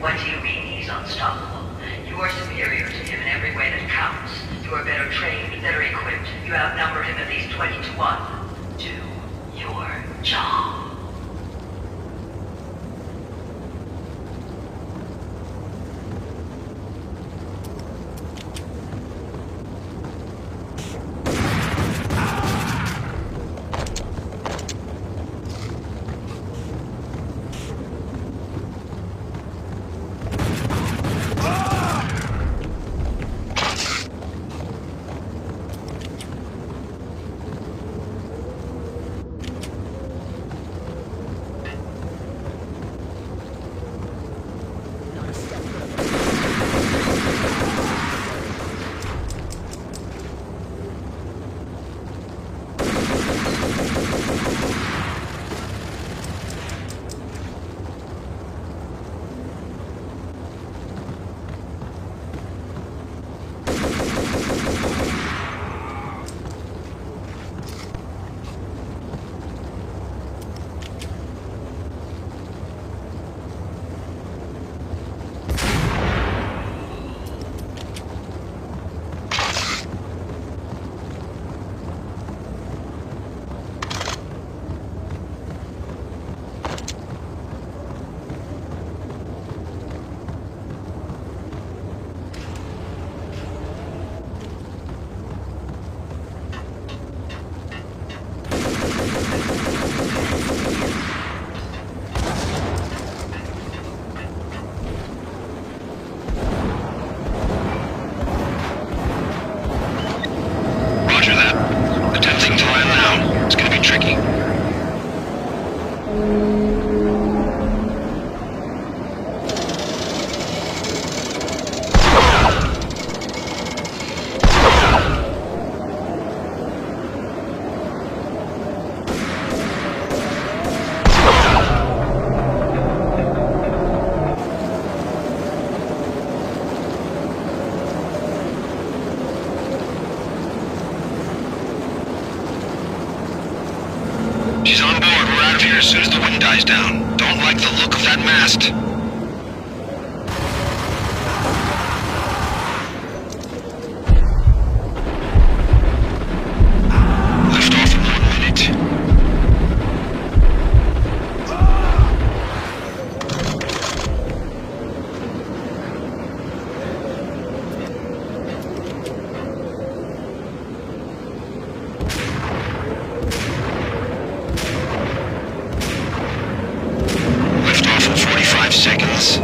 What do you mean he's unstoppable? You are superior to him in every way that counts. You are better trained, better equipped. You outnumber him at least 20 to 1. Do your job. She's on board. We're out of here as soon as the wind dies down. Don't like the look of that mast. Lift off in 1 minute. Lift off in 45 seconds.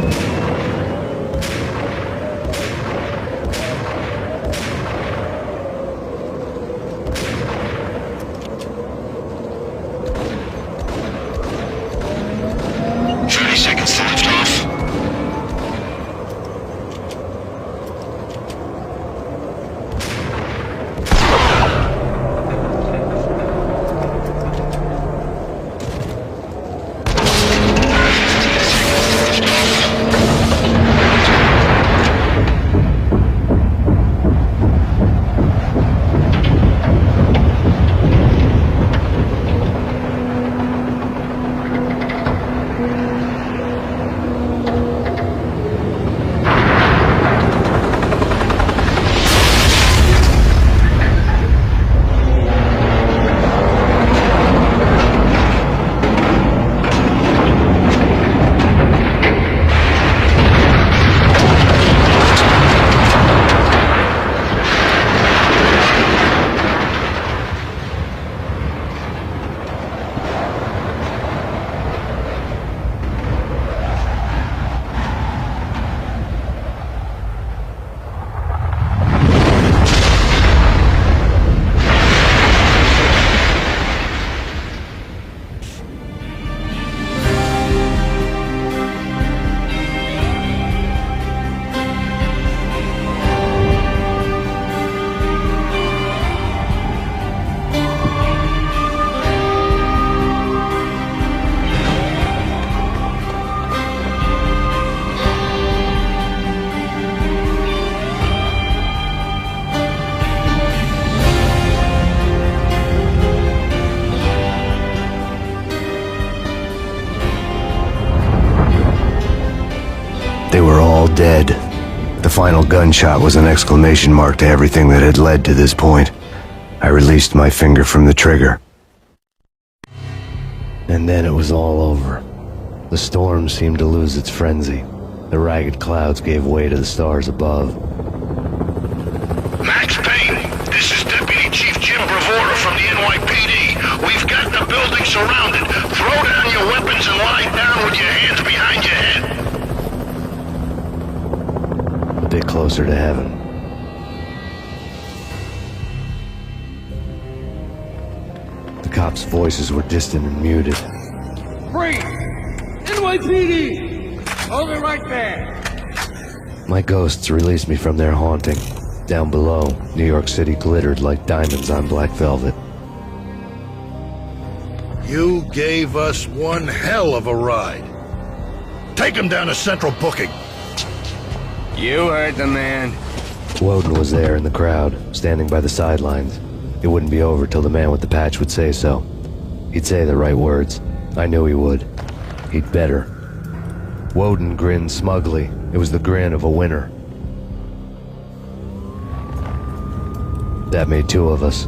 dead. The final gunshot was an exclamation mark to everything that had led to this point. I released my finger from the trigger. And then it was all over. The storm seemed to lose its frenzy. The ragged clouds gave way to the stars above. Max Payne, this is Deputy Chief Jim Bravura from the NYPD. We've got the building surrounded. Throw down your weapons and lie down with your hands behind your head. A bit closer to heaven. The cops' voices were distant and muted. Freeze! NYPD! Hold it right there! My ghosts released me from their haunting. Down below, New York City glittered like diamonds on black velvet. You gave us one hell of a ride. Take him down to Central Booking. You heard the man. Woden was there in the crowd, standing by the sidelines. It wouldn't be over till the man with the patch would say so. He'd say the right words. I knew he would. He'd better. Woden grinned smugly. It was the grin of a winner. That made two of us.